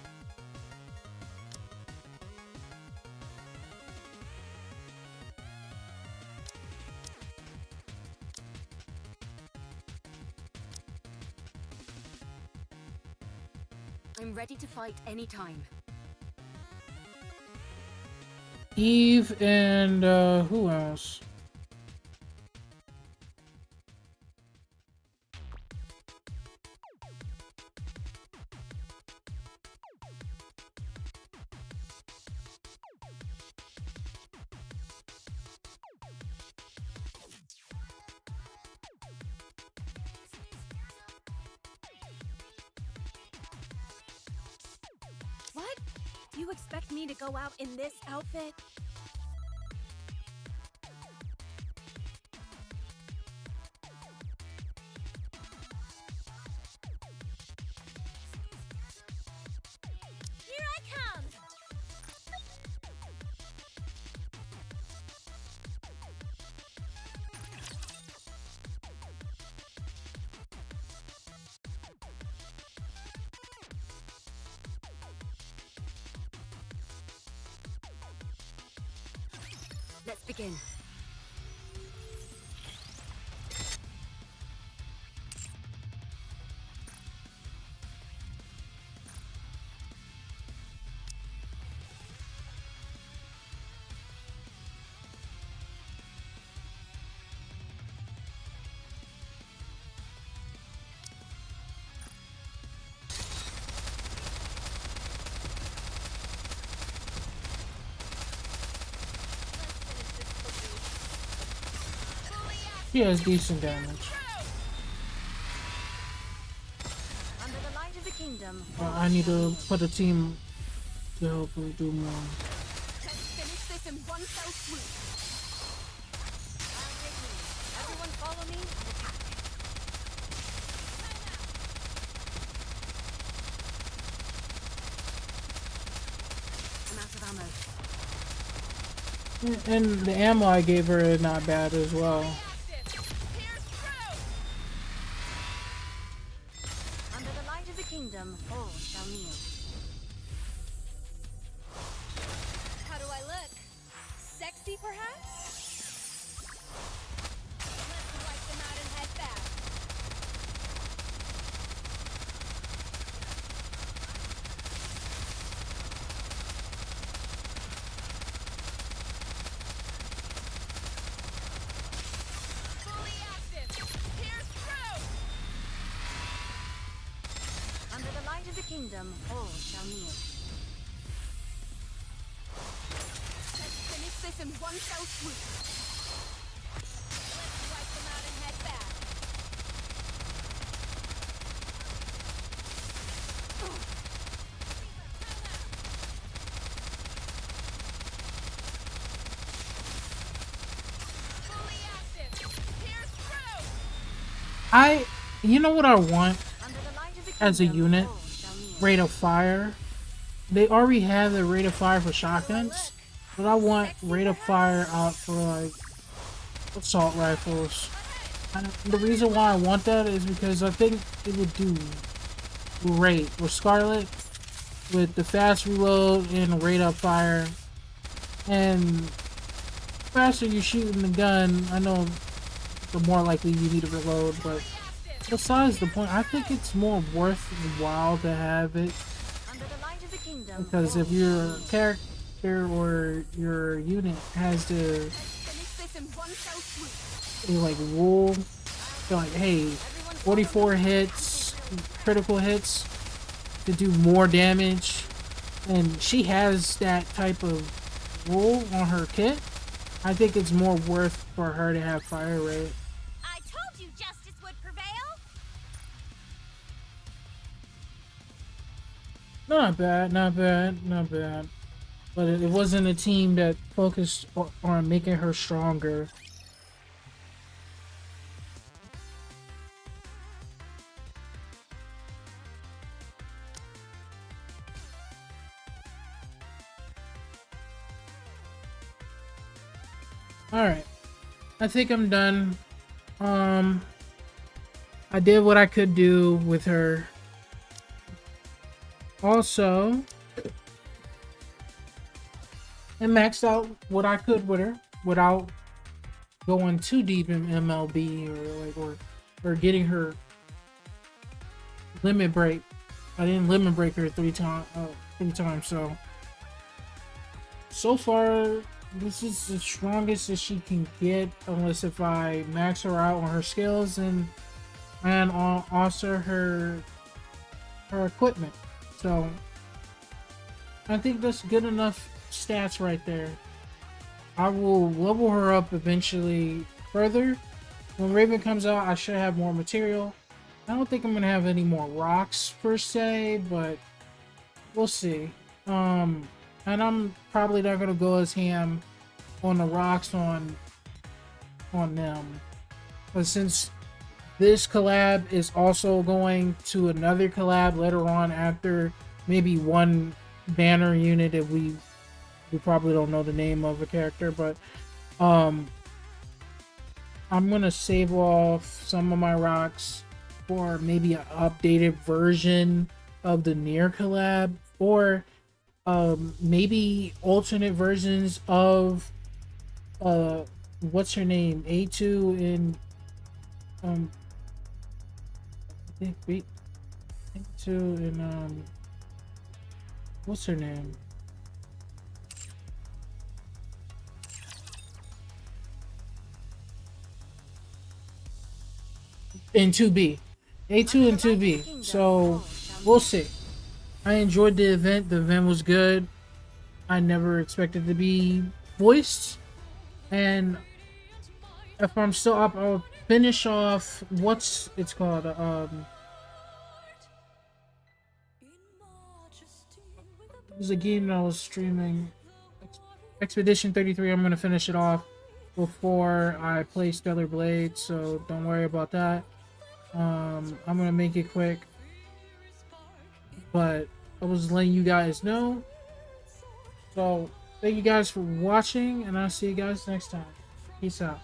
I'm ready to fight anytime. Eve and who else? What? You expect me to go out in this outfit? Here I come! Let's begin. She has decent damage. Under the light of the kingdom. I need to put a team to hopefully do more. Let's finish this in one fell swoop. Everyone follow me and attack. I'm out of ammo. And the ammo I gave her is not bad as well. Under the light of the kingdom, all shall kneel. How do I look? Sexy, perhaps? kingdom, all shall kneel. Let's finish this in one fell swoop. Let's wipe them out and head back. Fully active. Pierce through. You know what I want Under the light of the as a kingdom, unit? all shall kneel. Rate of fire. They already have the rate of fire for shotguns, but I want rate of fire out for like assault rifles. And the reason why I want that is because I think it would do great with Scarlet, with the fast reload and rate of fire. And faster you shooting the gun, I know the more likely you need to reload, but besides the point, I think it's more worthwhile to have it. Under the light of the kingdom, Because if all your character or your unit has to Finish this in one fell swoop. like rule, feel like, hey, 44 hits, critical hits to do more damage, and she has that type of rule on her kit, I think it's more worth for her to have fire rate. I told you justice would prevail. Not bad, not bad, not bad. But it wasn't a team that focused on making her stronger. Alright. I think I'm done. I did what I could do with her. Also, and maxed out what I could with her without going too deep in MLB or getting her limit break. I didn't limit break her three times. So far, this is the strongest that she can get, unless if I max her out on her skills and also her equipment. So I think that's good enough stats right there. I will level her up eventually further. When Raven comes out, I should have more material. I don't think I'm gonna have any more rocks per se, but we'll see. And I'm probably not gonna go as ham on the rocks on them. But since this collab is also going to another collab later on, after maybe one banner unit that we probably don't know the name of a character, but I'm gonna save off some of my rocks for maybe an updated version of the Nier collab, or maybe alternate versions of what's her name, A2 and I think A2 and what's her name? In 2B. A2 and 2B. So we'll see. I enjoyed the event. The event was good. I never expected to be voiced. And if I'm still up, I'll finish off what's it's called. It was a game that I was streaming. Expedition 33. I'm gonna finish it off before I play Stellar Blade, so don't worry about that. I'm gonna make it quick, but I was letting you guys know. So thank you guys for watching, and I'll see you guys next time. Peace out.